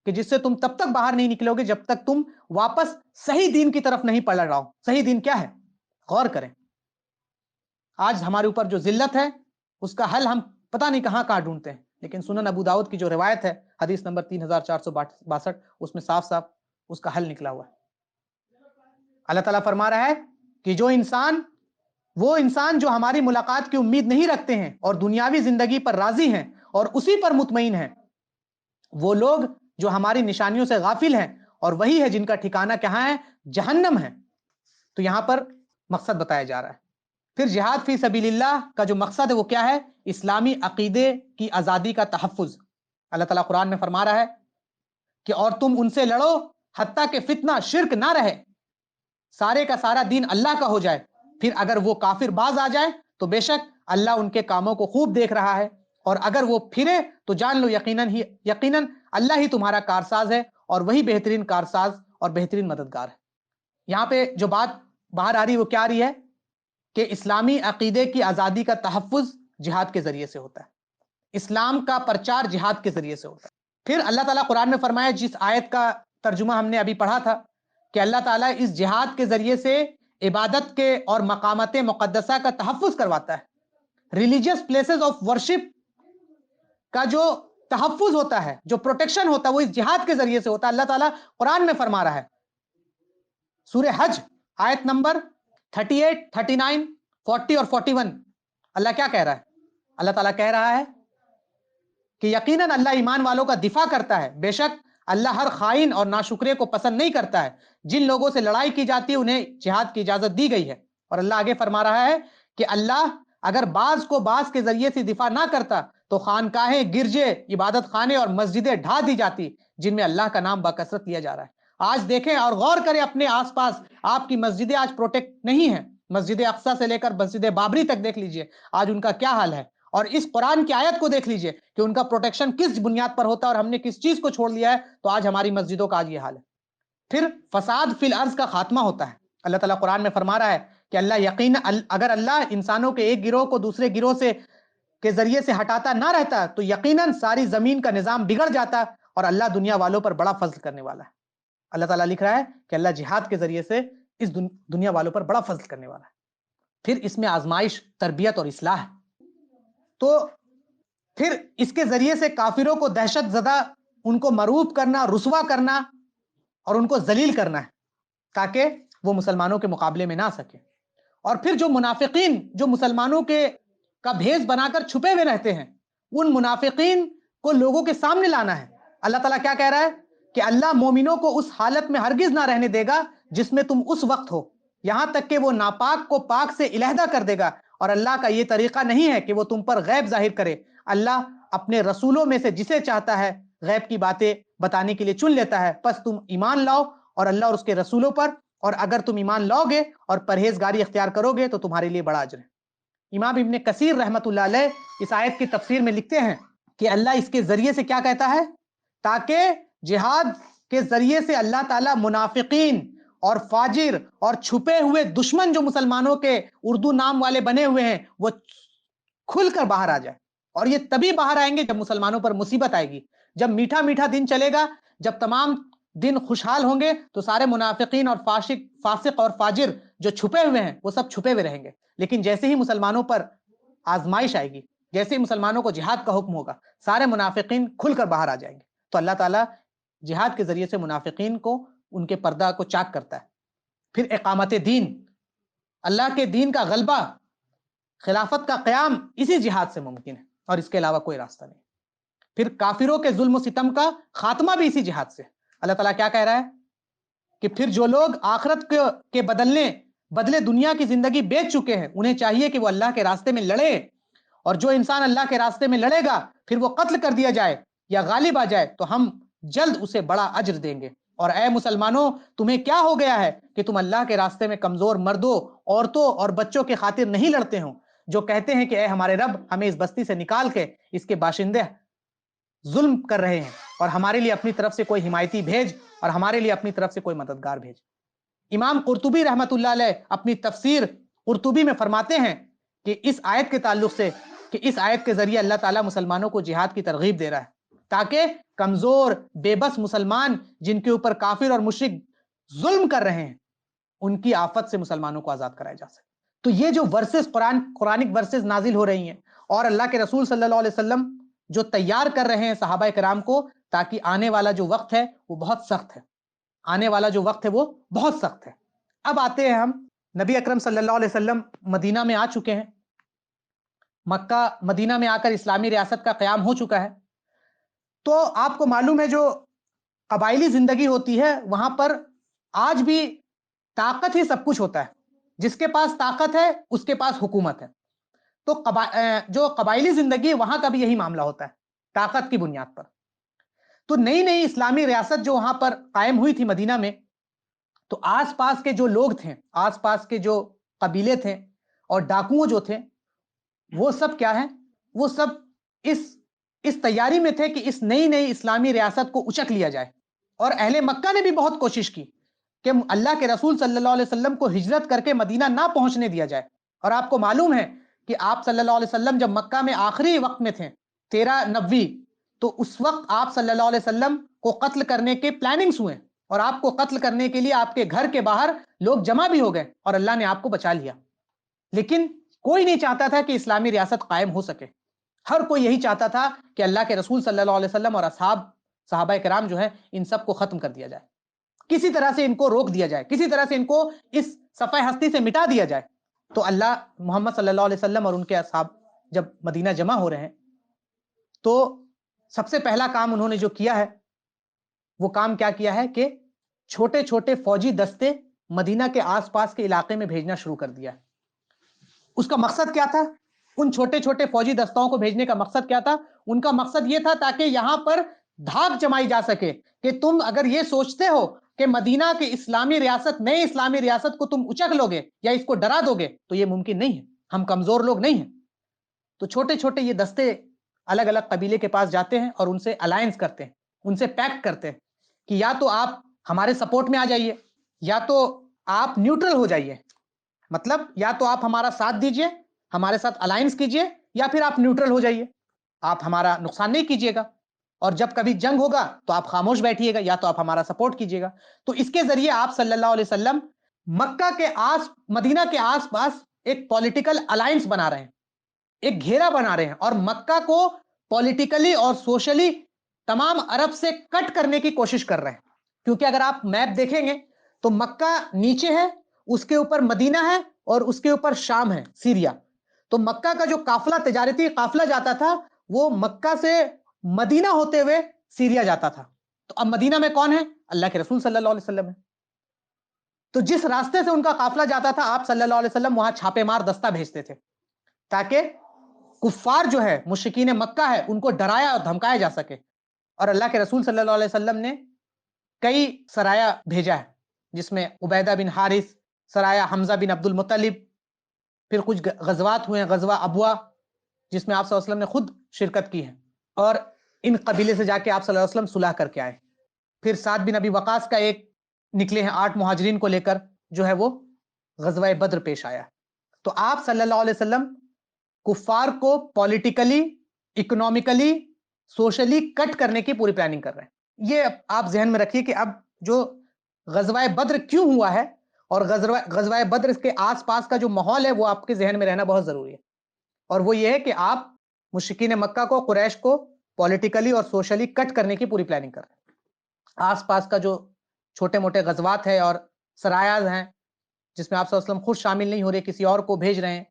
کہ جس سے تم تب تک باہر نہیں نکلو گے جب تک تم واپس صحیح دین کی طرف نہیں پلٹ رہو. صحیح دین کیا ہے؟ غور کریں. آج ہمارے اوپر جو ذلت ہے اس کا حل ہم پتہ نہیں کہاں ڈھونڈتے ہیں، لیکن سنن ابو داؤد کی جو روایت ہے حدیث نمبر 3462 اس میں صاف صاف اس کا حل نکلا ہوا ہے. اللہ تعالیٰ فرما رہا ہے کہ وہ انسان جو ہماری ملاقات کی امید نہیں رکھتے ہیں اور دنیاوی زندگی پر راضی ہیں اور اسی پر مطمئن ہیں، وہ لوگ جو ہماری نشانیوں سے غافل ہیں، اور وہی ہے جن کا ٹھکانہ کہاں ہے؟ جہنم ہے۔ تو یہاں پر مقصد بتایا جا رہا ہے۔ پھر جہاد فی سبیل اللہ کا جو مقصد ہے وہ کیا ہے؟ اسلامی عقیدے کی آزادی کا تحفظ۔ اللہ تعالیٰ قرآن میں فرما رہا ہے کہ اور تم ان سے لڑو حتیٰ کہ فتنہ شرک نہ رہے، سارے کا سارا دین اللہ کا ہو جائے۔ پھر اگر وہ کافر باز آ جائے تو بے شک اللہ ان کے کاموں کو خوب دیکھ رہا ہے، اور اگر وہ پھرے تو جان لو یقیناً اللہ ہی تمہارا کارساز ہے، اور وہی بہترین کارساز اور بہترین مددگار ہے۔ یہاں پہ جو بات باہر آ رہی وہ کیا آ رہی ہے؟ کہ اسلامی عقیدے کی آزادی کا تحفظ جہاد کے ذریعے سے ہوتا ہے، اسلام کا پرچار جہاد کے ذریعے سے ہوتا ہے۔ پھر اللہ تعالیٰ قرآن میں فرمایا، جس آیت کا ترجمہ ہم نے ابھی پڑھا تھا، کہ اللہ تعالیٰ اس جہاد کے ذریعے سے عبادت کے اور مقامات مقدسہ کا تحفظ کرواتا ہے۔ ریلیجیس پلیسز آف ورشپ کا جو تحفظ ہوتا ہے، جو پروٹیکشن ہوتا ہے، وہ اس جہاد کے ذریعے سے ہوتا ہے۔ اللہ تعالیٰ قرآن میں فرما رہا ہے، سورہ حج آیت نمبر 38، 39، 40 اور 41، اللہ کیا کہہ رہا ہے؟ اللہ تعالیٰ کہہ رہا ہے کہ یقیناً اللہ ایمان والوں کا دفاع کرتا ہے، بے شک اللہ ہر خائن اور ناشکرے کو پسند نہیں کرتا ہے۔ جن لوگوں سے لڑائی کی جاتی ہے انہیں جہاد کی اجازت دی گئی ہے۔ اور اللہ آگے فرما رہا ہے کہ اللہ اگر بعض کو بعض کے ذریعے سے دفاع نہ کرتا تو خانقاہیں، گرجے، عبادت خانے اور مسجدیں ڈھا دی جاتی جن میں اللہ کا نام بکثرت لیا جا رہا ہے۔ آج دیکھیں اور غور کریں اپنے آس پاس، آپ کی مسجدیں آج پروٹیکٹ نہیں ہیں۔ مسجد اقصی سے لے کر مسجد بابری تک دیکھ لیجئے آج ان کا کیا حال ہے، اور اس قرآن کی آیت کو دیکھ لیجئے کہ ان کا پروٹیکشن کس بنیاد پر ہوتا ہے، اور ہم نے کس چیز کو چھوڑ لیا ہے تو آج ہماری مسجدوں کا آج یہ حال ہے۔ پھر فساد فی الارض کا خاتمہ ہوتا ہے۔ اللہ تعالیٰ قرآن میں فرما رہا ہے کہ اگر اللہ انسانوں کے ایک گروہ کو دوسرے گروہ سے کے ذریعے سے ہٹاتا نہ رہتا تو یقیناً ساری زمین کا نظام بگڑ جاتا، اور اللہ دنیا والوں پر بڑا فضل کرنے والا ہے۔ اللہ تعالیٰ لکھ رہا ہے کہ اللہ جہاد کے ذریعے سے اس دنیا والوں پر بڑا فضل کرنے والا ہے۔ پھر اس میں آزمائش، تربیت اور اصلاح ہے۔ تو پھر اس کے ذریعے سے کافروں کو دہشت زدہ، ان کو مروب کرنا، رسوا کرنا اور ان کو ذلیل کرنا ہے تاکہ وہ مسلمانوں کے مقابلے میں نہ آ سکے۔ اور پھر جو منافقین جو مسلمانوں کے کا بھیس بنا کر چھپے ہوئے رہتے ہیں، ان منافقین کو لوگوں کے سامنے لانا ہے۔ اللہ تعالیٰ کیا کہہ رہا ہے کہ اللہ مومنوں کو اس حالت میں ہرگز نہ رہنے دے گا جس میں تم اس وقت ہو، یہاں تک کہ وہ ناپاک کو پاک سے علیحدہ کر دے گا۔ اور اللہ کا یہ طریقہ نہیں ہے کہ وہ تم پر غیب ظاہر کرے، اللہ اپنے رسولوں میں سے جسے چاہتا ہے غیب کی باتیں بتانے کے لیے چن لیتا ہے۔ پس تم ایمان لاؤ اور اللہ اور اس کے رسولوں پر، اور اگر تم ایمان لاؤ گے اور پرہیزگاری اختیار کرو گے تو تمہارے لیے بڑا اجر ہے۔ امام ابن کثیر رحمۃ اللہ علیہ اس آیت کی تفسیر میں لکھتے ہیں کہ اللہ اس کے ذریعے سے کیا کہتا ہے؟ تاکہ جہاد کے ذریعے سے اللہ تعالیٰ منافقین اور فاجر اور چھپے ہوئے دشمن جو مسلمانوں کے اردو نام والے بنے ہوئے ہیں وہ کھل کر باہر آ جائے۔ اور یہ تبھی باہر آئیں گے جب مسلمانوں پر مصیبت آئے گی، جب میٹھا میٹھا دن چلے گا، جب تمام دن خوشحال ہوں گے تو سارے منافقین اور فاسق اور فاجر جو چھپے ہوئے ہیں وہ سب چھپے ہوئے رہیں گے۔ لیکن جیسے ہی مسلمانوں پر آزمائش آئے گی، جیسے ہی مسلمانوں کو جہاد کا حکم ہوگا، سارے منافقین کھل کر باہر آ جائیں گے۔ تو اللہ تعالیٰ جہاد کے ذریعے سے منافقین کو، ان کے پردہ کو چاک کرتا ہے۔ پھر اقامت دین، اللہ کے دین کا غلبہ، خلافت کا قیام اسی جہاد سے ممکن ہے، اور اس کے علاوہ کوئی راستہ نہیں۔ پھر کافروں کے ظلم و ستم کا خاتمہ بھی اسی جہاد سے۔ اللہ تعالیٰ کیا کہہ رہا ہے کہ پھر جو لوگ آخرت کے بدلے دنیا کی زندگی بیچ چکے ہیں، انہیں چاہیے کہ وہ اللہ کے راستے میں لڑے، اور جو انسان اللہ کے راستے میں لڑے گا پھر وہ قتل کر دیا جائے یا غالب آ جائے تو ہم جلد اسے بڑا اجر دیں گے۔ اور اے مسلمانوں، تمہیں کیا ہو گیا ہے کہ تم اللہ کے راستے میں کمزور مردوں، عورتوں اور بچوں کے خاطر نہیں لڑتے ہو، جو کہتے ہیں کہ اے ہمارے رب، ہمیں اس بستی سے نکال کے اس کے باشندے ظلم کر رہے ہیں، اور ہمارے لیے اپنی طرف سے کوئی حمایتی بھیج، اور ہمارے لیے اپنی طرف سے کوئی مددگار بھیج۔ امام قرطبی رحمۃ اللہ علیہ اپنی تفسیر قرطبی میں فرماتے ہیں کہ اس آیت کے تعلق سے، کہ اس آیت کے ذریعے اللہ تعالیٰ مسلمانوں کو جہاد کی ترغیب دے رہا ہے تاکہ کمزور بے بس مسلمان جن کے اوپر کافر اور مشرک ظلم کر رہے ہیں، ان کی آفت سے مسلمانوں کو آزاد کرایا جا سکے۔ تو یہ جو ورسز قرآنک ورسز نازل ہو رہی ہیں، اور اللہ کے رسول صلی اللہ علیہ وسلم جو تیار کر رہے ہیں صحابہ کرام کو، تاکہ آنے والا جو وقت ہے وہ بہت سخت ہے، آنے والا جو وقت ہے وہ بہت سخت ہے، اب آتے ہیں ہم، نبی اکرم صلی اللہ علیہ وسلم مدینہ میں آ چکے ہیں، مکہ مدینہ میں آ کر اسلامی ریاست کا قیام ہو چکا ہے۔ تو آپ کو معلوم ہے جو قبائلی زندگی ہوتی ہے وہاں پر آج بھی طاقت ہی سب کچھ ہوتا ہے، جس کے پاس طاقت ہے اس کے پاس حکومت ہے۔ تو جو قبائلی زندگی وہاں کا بھی یہی معاملہ ہوتا ہے، طاقت کی بنیاد پر۔ تو نئی نئی اسلامی ریاست جو وہاں پر قائم ہوئی تھی مدینہ میں، تو آس پاس کے جو لوگ تھے، آس پاس کے جو قبیلے تھے اور ڈاکو جو تھے، وہ سب کیا ہیں، وہ سب اس تیاری میں تھے کہ اس نئی نئی اسلامی ریاست کو اچک لیا جائے۔ اور اہل مکہ نے بھی بہت کوشش کی کہ اللہ کے رسول صلی اللہ علیہ وسلم کو ہجرت کر کے مدینہ نہ پہنچنے دیا جائے۔ اور آپ کو معلوم ہے کہ آپ صلی اللہ علیہ وسلم جب مکہ میں آخری وقت میں تھے 1390، تو اس وقت آپ صلی اللہ علیہ وسلم کو قتل کرنے کے پلاننگز ہوئے، اور آپ کو قتل کرنے کے لیے آپ کے گھر کے باہر لوگ جمع بھی ہو گئے، اور اللہ نے آپ کو بچا لیا۔ لیکن کوئی نہیں چاہتا تھا کہ اسلامی ریاست قائم ہو سکے، ہر کوئی یہی چاہتا تھا کہ اللہ کے رسول صلی اللہ علیہ وسلم اور صحابہ کرام جو ہیں ان سب کو ختم کر دیا جائے، کسی طرح سے ان کو روک دیا جائے، کسی طرح سے ان کو اس صفحہ ہستی سے مٹا دیا جائے۔ تو اللہ محمد صلی اللہ علیہ وسلم اور ان کے اصحاب جب مدینہ جمع ہو رہے ہیں، تو سب سے پہلا کام انہوں نے جو کیا ہے، وہ کام کیا کیا ہے کہ چھوٹے چھوٹے فوجی دستے مدینہ کے آس پاس کے علاقے میں بھیجنا شروع کر دیا۔ اس کا مقصد کیا تھا؟ ان چھوٹے چھوٹے فوجی دستوں کو بھیجنے کا مقصد کیا تھا؟ ان کا مقصد یہ تھا تاکہ یہاں پر دھاک جمائی جا سکے کہ تم اگر یہ سوچتے ہو کہ مدینہ کی اسلامی ریاست، نئے اسلامی ریاست کو تم اچک لو گے یا اس کو ڈرا دو گے، تو یہ ممکن نہیں ہے، ہم کمزور لوگ نہیں ہیں۔ تو چھوٹے چھوٹے یہ دستے الگ الگ قبیلے کے پاس جاتے ہیں اور ان سے الائنس کرتے ہیں، ان سے پیکٹ کرتے ہیں کہ یا تو آپ ہمارے سپورٹ میں آ جائیے، یا تو آپ نیوٹرل ہو جائیے، مطلب یا تو آپ ہمارا ساتھ دیجئے، ہمارے ساتھ الائنس کیجئے، یا پھر آپ نیوٹرل ہو جائیے، آپ ہمارا نقصان نہیں کیجئے گا، اور جب کبھی جنگ ہوگا تو آپ خاموش بیٹھیے گا، یا تو آپ ہمارا سپورٹ کیجئے گا۔ تو اس کے ذریعے آپ صلی اللہ علیہ وسلم مکہ کے مدینہ کے آس پاس ایک پولیٹیکل الائنس بنا رہے ہیں، ایک گھیرا بنا رہے ہیں، اور مکہ کو پولیٹیکلی اور سوشلی تمام عرب سے کٹ کرنے کی کوشش کر رہے ہیں۔ کیونکہ اگر آپ میپ دیکھیں گے تو مکہ نیچے ہے، اس کے اوپر مدینہ ہے، اور اس کے اوپر شام ہے، سیریا۔ تو مکہ کا جو قافلہ، تجارتی قافلہ جاتا تھا، وہ مکہ سے مدینہ ہوتے ہوئے سیریا جاتا تھا۔ تو اب مدینہ میں کون ہے؟ اللہ کے رسول صلی اللہ علیہ وسلم ہے۔ تو جس راستے سے ان کا قافلہ جاتا تھا، آپ صلی اللہ علیہ وسلم وہاں چھاپے مار دستہ بھیجتے تھے تاکہ کفار جو ہے، مشرکین مکہ ہے، ان کو ڈرایا اور دھمکایا جا سکے۔ اور اللہ کے رسول صلی اللہ علیہ وسلم نے کئی سرایا بھیجا ہے، جس میں عبیدہ بن حارث سرایا، حمزہ بن عبد المطلب، پھر کچھ غزوات ہوئے ہیں، غزوہ ابوا جس میں آپ صلی اللہ علیہ وسلم نے خود شرکت کی ہے، اور ان قبیلے سے جا کے آپ صلی اللہ علیہ وسلم صلح کر کے آئے۔ پھر سعد بن ابی وقاص کا ایک نکلے ہیں 8 مہاجرین کو لے کر، جو ہے وہ غزوہ بدر پیش آیا۔ تو آپ صلی اللہ علیہ وسلم کفار کو پولیٹیکلی، اکنومیکلی، سوشلی کٹ کرنے کی پوری پلاننگ کر رہے ہیں۔ یہ آپ ذہن میں رکھیے کہ اب جو غزوہ بدر کیوں ہوا ہے، اور غزوہ بدر کے آس پاس کا جو ماحول ہے، وہ آپ کے ذہن میں رہنا بہت ضروری ہے۔ اور وہ یہ ہے کہ آپ مشرکین مکہ کو، قریش کو پولیٹیکلی اور سوشلی کٹ کرنے کی پوری پلاننگ کر رہے ہیں۔ آس پاس کا جو چھوٹے موٹے غزوات ہے اور سرایاز ہیں، جس میں آپ صلی اللہ علیہ وسلم خود شامل نہیں ہو رہے، کسی اور کو بھیج رہے ہیں،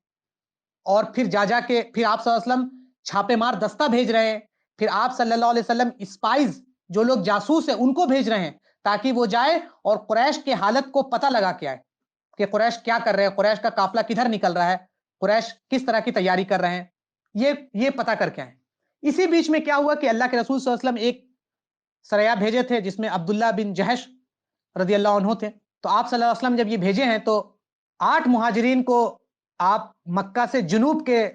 اور پھر جا کے پھر آپ صلی اللہ علیہ وسلم چھاپے مار دستہ بھیج رہے ہیں، پھر آپ صلی اللہ علیہ وسلم اسپائز، جو لوگ جاسوس ہیں، ان کو بھیج رہے ہیں تاکہ وہ جائے اور قریش کے حالت کو پتہ لگا کے آئے کہ قریش کیا کر رہے ہیں، قریش کا قافلہ کدھر نکل رہا ہے، قریش کس طرح کی تیاری کر رہے ہیں، یہ پتہ کر کے آئے۔ اسی بیچ میں کیا ہوا کہ اللہ کے رسول صلی اللہ علیہ وسلم ایک سریا بھیجے تھے جس میں عبداللہ بن جہش رضی اللہ عنہ تھے۔ تو آپ صلی اللہ علیہ وسلم جب یہ بھیجے ہیں تو 8 مہاجرین کو آپ مکہ سے جنوب کے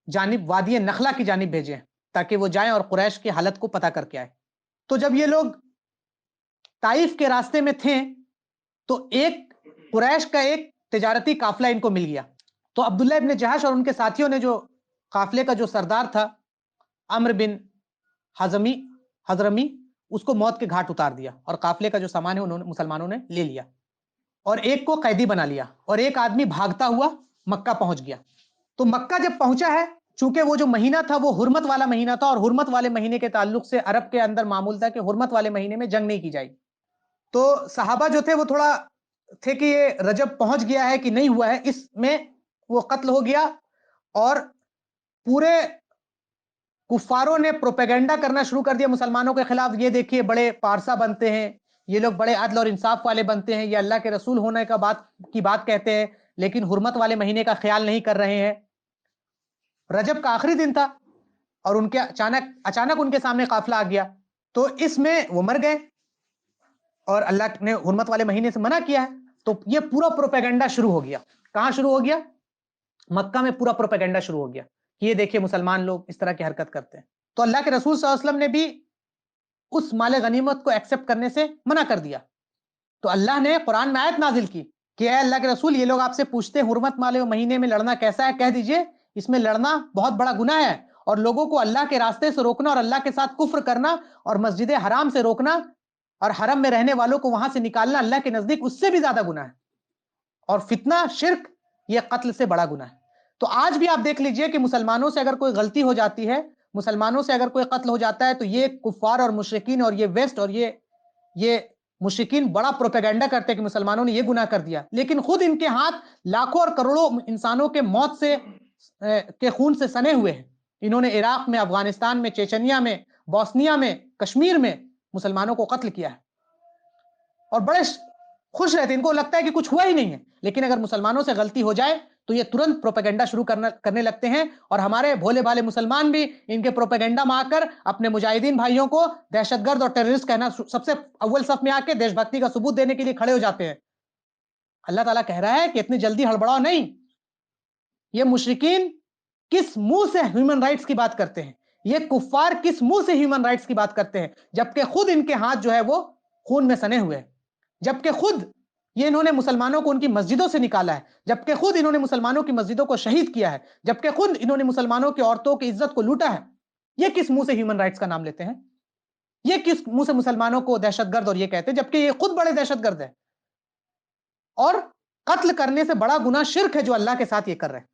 جانب وادی نخلہ کی جانب بھیجے ہیں تاکہ وہ جائیں اور قریش کی حالت کو پتہ کر کے آئے۔ تو جب یہ لوگ طائف کے راستے میں تھے تو ایک قریش کا ایک تجارتی قافلہ ان کو مل گیا۔ تو عبداللہ ابن جہش اور ان کے ساتھیوں نے جو قافلے کا جو سردار تھا عمرو بن حضرمی، اس کو موت کے گھاٹ اتار دیا، اور قافلے کا جو سامان ہے انہوں نے، مسلمانوں نے لے لیا، اور ایک کو قیدی بنا لیا، اور ایک آدمی بھاگتا ہوا مکہ پہنچ گیا۔ تو مکہ جب پہنچا ہے، چونکہ وہ جو مہینہ تھا وہ حرمت والا مہینہ تھا، اور حرمت والے مہینے کے تعلق سے عرب کے اندر معمول تھا کہ حرمت والے مہینے میں جنگ نہیں کی جائے گی۔ تو صحابہ جو تھے وہ تھوڑا تھے کہ یہ رجب پہنچ گیا ہے کہ نہیں ہوا ہے، اس میں وہ قتل ہو گیا، اور پورے کفاروں نے پروپیگنڈا کرنا شروع کر دیا مسلمانوں کے خلاف، یہ دیکھیے بڑے پارسا بنتے ہیں، یہ لوگ بڑے عدل اور انصاف والے بنتے ہیں، یہ اللہ کے رسول ہونے کی بات کہتے ہیں لیکن حرمت والے مہینے کا خیال نہیں کر رہے ہیں۔ رجب کا آخری دن تھا اور ان کے اچانک ان کے سامنے قافلہ آ گیا، تو اس میں وہ مر گئے اور اللہ نے حرمت والے مہینے سے منع کیا ہے، تو یہ پورا پروپیگنڈا شروع ہو گیا۔ کہاں شروع ہو گیا؟ مکہ میں پورا پروپیگنڈا شروع ہو گیا کہ یہ دیکھیے مسلمان لوگ اس طرح کی حرکت کرتے ہیں۔ تو اللہ کے رسول صلی اللہ علیہ وسلم نے بھی اس مال غنیمت کو ایکسپٹ کرنے سے منع کر دیا۔ تو اللہ نے قرآن میں آیت نازل کی کہ اے اللہ کے رسول، یہ لوگ آپ سے پوچھتے ہیں حرمت والے مہینے میں لڑنا کیسا ہے، کہہ دیجئے اس میں لڑنا بہت بڑا گناہ ہے، اور لوگوں کو اللہ کے راستے سے روکنا اور اللہ کے ساتھ کفر کرنا اور مسجد حرام سے روکنا اور حرم میں رہنے والوں کو وہاں سے نکالنا اللہ کے نزدیک اس سے بھی زیادہ گناہ ہے، اور فتنہ، شرک، یہ قتل سے بڑا گناہ ہے۔ تو آج بھی آپ دیکھ لیجئے کہ مسلمانوں سے اگر کوئی غلطی ہو جاتی ہے، مسلمانوں سے اگر کوئی قتل ہو جاتا ہے، تو یہ کفار اور مشرکین اور یہ ویسٹ اور یہ مشرکین بڑا پروپیگنڈا کرتے ہیں کہ مسلمانوں نے یہ گناہ کر دیا، لیکن خود ان کے ہاتھ لاکھوں اور کروڑوں انسانوں کے موت سے کے خون سے سنے ہوئے ہیں۔ انہوں نے عراق میں، افغانستان میں، چیچنیا میں، بوسنیا میں، کشمیر میں مسلمانوں کو قتل کیا ہے، اور بڑے خوش رہتے ہیں، ان کو لگتا ہے کہ کچھ ہوا ہی نہیں ہے، لیکن اگر مسلمانوں سے غلطی ہو جائے تو یہ ترنت پروپیگنڈا شروع کرنے لگتے ہیں، اور ہمارے بھولے بھالے مسلمان بھی ان کے پروپیگنڈا میں آ کر اپنے مجاہدین بھائیوں کو دہشت گرد اور ٹیررسٹ کہنا سب سے اول صف میں آ کے دیش بھکتی کا ثبوت دینے کے لیے کھڑے ہو جاتے ہیں۔ اللہ تعالیٰ کہہ رہا ہے کہ اتنی جلدی ہڑبڑاؤ نہیں۔ یہ مشرکین کس منہ سے ہیومن رائٹس کی بات کرتے ہیں، یہ کفار کس منہ سے ہیومن رائٹس کی بات کرتے ہیں، جبکہ خود ان کے ہاتھ جو ہے وہ خون میں سنے ہوئے ہیں، جبکہ خود یہ انہوں نے مسلمانوں کو ان کی مسجدوں سے نکالا ہے، جبکہ خود انہوں نے مسلمانوں کی مسجدوں کو شہید کیا ہے، جبکہ خود انہوں نے مسلمانوں کی عورتوں کی عزت کو لوٹا ہے۔ یہ کس منہ سے ہیومن رائٹس کا نام لیتے ہیں؟ یہ کس منہ سے مسلمانوں کو دہشت گرد اور یہ کہتے ہیں، جبکہ یہ خود بڑے دہشت گرد ہیں، اور قتل کرنے سے بڑا گناہ شرک ہے جو اللہ کے ساتھ یہ کر رہے ہیں۔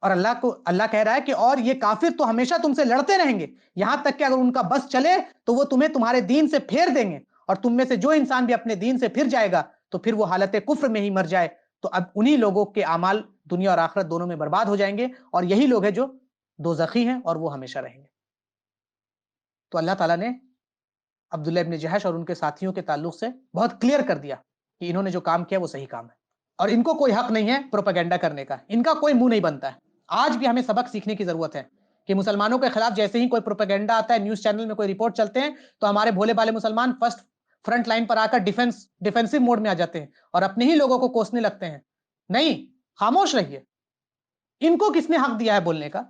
اور اللہ کہہ رہا ہے کہ اور یہ کافر تو ہمیشہ تم سے لڑتے رہیں گے، یہاں تک کہ اگر ان کا بس چلے تو وہ تمہیں تمہارے دین سے پھیر دیں گے، اور تم میں سے جو انسان بھی اپنے دین سے پھر جائے گا تو پھر وہ حالت کفر میں ہی مر جائے، تو اب انہی لوگوں کے اعمال دنیا اور آخرت دونوں میں برباد ہو جائیں گے، اور یہی لوگ ہیں جو دوزخی ہیں اور وہ ہمیشہ رہیں گے۔ تو اللہ تعالیٰ نے عبداللہ ابن جہش اور ان کے ساتھیوں کے تعلق سے بہت کلیئر کر دیا کہ انہوں نے جو کام کیا وہ صحیح کام ہے، اور ان کو کوئی حق نہیں ہے پروپیگنڈا کرنے کا، ان کا کوئی منہ نہیں بنتا ہے۔ آج بھی ہمیں سبق سیکھنے کی ضرورت ہے کہ مسلمانوں کے خلاف جیسے ہی کوئی پروپیگنڈا آتا ہے، نیوز چینل میں کوئی رپورٹ چلتے ہیں، تو ہمارے بھولے بالے مسلمان فرنٹ لائن پر آ کر ڈیفینسو موڈ میں آ جاتے ہیں اور اپنے ہی لوگوں کو کوسنے لگتے ہیں۔ نہیں، خاموش رہیے، ان کو کس نے حق دیا ہے بولنے کا؟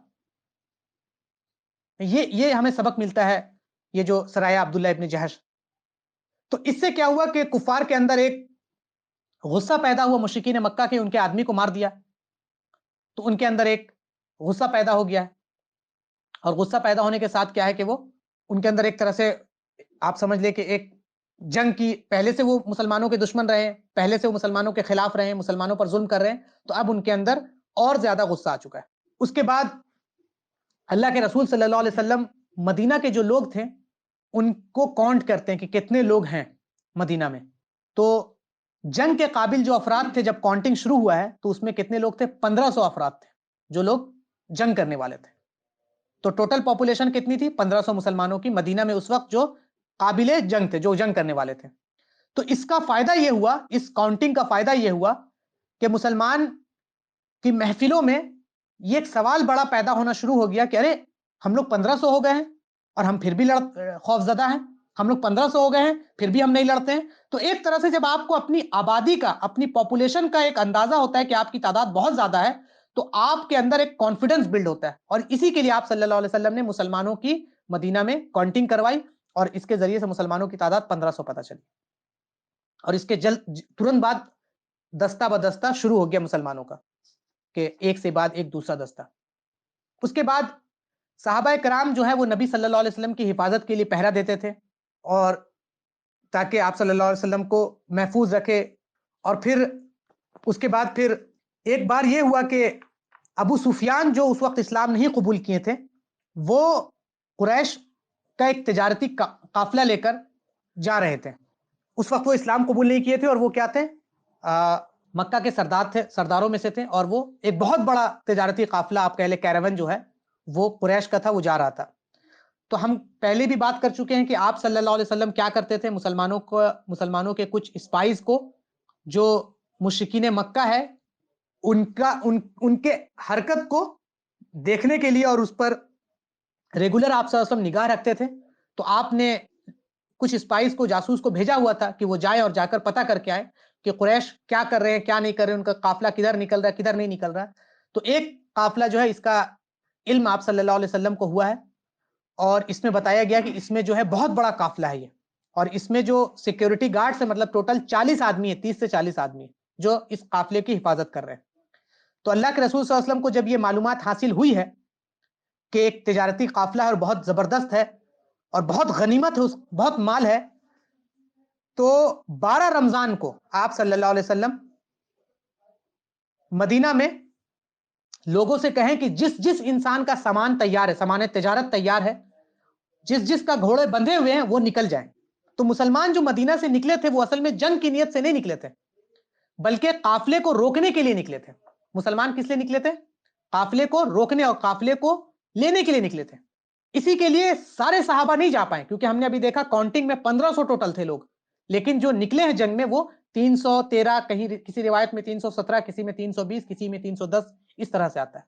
یہ ہمیں سبق ملتا ہے، یہ جو سرایا عبداللہ ابن جہش۔ تو اس سے کیا ہوا کہ کفار کے اندر ایک غصہ پیدا ہوا، مشرکین مکہ کے ان کے آدمی کو مار دیا، تو ان کے اندر ایک غصہ پیدا ہو گیا ہے، اور غصہ پیدا ہونے کے ساتھ کیا ہے کہ وہ ان کے اندر ایک طرح سے آپ سمجھ لیں کہ ایک جنگ کی، پہلے سے وہ مسلمانوں کے دشمن رہے ہیں، پہلے سے وہ مسلمانوں کے خلاف رہے ہیں، مسلمانوں پر ظلم کر رہے ہیں، تو اب ان کے اندر اور زیادہ غصہ آ چکا ہے۔ اس کے بعد اللہ کے رسول صلی اللہ علیہ وسلم مدینہ کے جو لوگ تھے ان کو کاؤنٹ کرتے ہیں کہ کتنے لوگ ہیں مدینہ میں، تو جنگ کے قابل جو افراد تھے جب کاؤنٹنگ شروع ہوا ہے تو اس میں کتنے لوگ تھے؟ 1500 افراد تھے جو لوگ جنگ کرنے والے تھے۔ تو ٹوٹل پاپولیشن کتنی تھی؟ 1500 مسلمانوں کی مدینہ میں اس وقت جو قابل جنگ تھے، جو جنگ کرنے والے تھے۔ تو اس کا فائدہ یہ ہوا، اس کاؤنٹنگ کا فائدہ یہ ہوا کہ مسلمان کی محفلوں میں یہ ایک سوال بڑا پیدا ہونا شروع ہو گیا کہ ارے ہم لوگ 1500 ہو گئے ہیں اور ہم پھر بھی خوف زدہ ہیں، ہم لوگ 1500 ہو گئے ہیں پھر بھی ہم نہیں لڑتے ہیں۔ تو ایک طرح سے جب آپ کو اپنی آبادی کا، اپنی پاپولیشن کا ایک اندازہ ہوتا ہے کہ آپ کی تعداد بہت زیادہ ہے، تو آپ کے اندر ایک کانفیڈنس بلڈ ہوتا ہے، اور اسی کے لیے آپ صلی اللہ علیہ وسلم نے مسلمانوں کی مدینہ میں کاؤنٹنگ کروائی، اور اس کے ذریعے سے مسلمانوں کی تعداد 1500 پتہ چلی، اور اس کے ترنت بعد دستہ بدستہ شروع ہو گیا مسلمانوں کا کہ ایک سے بعد ایک دوسرا دستہ۔ اس کے بعد صحابہ کرام جو ہے وہ نبی صلی اللہ علیہ وسلم کی حفاظت کے لیے پہرا دیتے تھے، اور تاکہ آپ صلی اللہ علیہ وسلم کو محفوظ رکھے۔ اور پھر اس کے بعد پھر ایک بار یہ ہوا کہ ابو سفیان جو اس وقت اسلام نہیں قبول کیے تھے، وہ قریش کا ایک تجارتی قافلہ لے کر جا رہے تھے۔ اس وقت وہ اسلام قبول نہیں کیے تھے، اور وہ کیا تھے؟ مکہ کے سرداروں میں سے تھے، اور وہ ایک بہت بڑا تجارتی قافلہ آپ کہہ لیں کیراون جو ہے وہ قریش کا تھا، وہ جا رہا تھا۔ تو ہم پہلے بھی بات کر چکے ہیں کہ آپ صلی اللہ علیہ وسلم کیا کرتے تھے، مسلمانوں کے کچھ اسپائز کو جو مشرکین مکہ ہے ان کے حرکت کو دیکھنے کے لیے اور اس پر ریگولر آپ صلی اللہ علیہ وسلم نگاہ رکھتے تھے۔ تو آپ نے کچھ اسپائز کو، جاسوس کو بھیجا ہوا تھا کہ وہ جائے اور جا کر پتہ کر کے آئے کہ قریش کیا کر رہے ہیں، کیا نہیں کر رہے ہیں، ان کا قافلہ کدھر نکل رہا ہے، کدھر نہیں نکل رہا ہے۔ تو ایک قافلہ جو ہے اس کا علم آپ صلی اللہ علیہ وسلم کو ہوا ہے، اور اس میں بتایا گیا کہ اس میں جو ہے بہت بڑا قافلہ ہے یہ، اور اس میں جو سیکیورٹی گارڈ سے مطلب ٹوٹل 40 آدمی ہے، 30 سے 40 آدمی ہے جو اس قافلے کی حفاظت کر رہے ہیں۔ تو اللہ کے رسول صلی اللہ علیہ وسلم کو جب یہ معلومات حاصل ہوئی ہے کہ ایک تجارتی قافلہ ہے اور بہت زبردست ہے اور بہت غنیمت ہے، بہت مال ہے، تو 12 رمضان کو آپ صلی اللہ علیہ وسلم مدینہ میں لوگوں سے کہیں کہ جس جس انسان کا سامان تیار ہے، سامان تجارت تیار ہے، جس جس کا گھوڑے بندھے ہوئے ہیں وہ نکل جائیں۔ تو مسلمان جو مدینہ سے نکلے تھے وہ اصل میں جنگ کی نیت سے نہیں نکلے تھے، بلکہ قافلے کو روکنے کے لیے نکلے تھے۔ مسلمان کس لیے نکلے تھے؟ قافلے کو روکنے اور قافلے کو لینے کے لیے نکلے تھے۔ اسی کے لیے سارے صحابہ نہیں جا پائے، کیونکہ ہم نے ابھی دیکھا کاؤنٹنگ میں 1500 ٹوٹل تھے لوگ، لیکن جو نکلے ہیں جنگ میں وہ 313، کہیں کسی روایت میں 317، کسی میں 320، کسی میں 310، اس طرح سے آتا ہے۔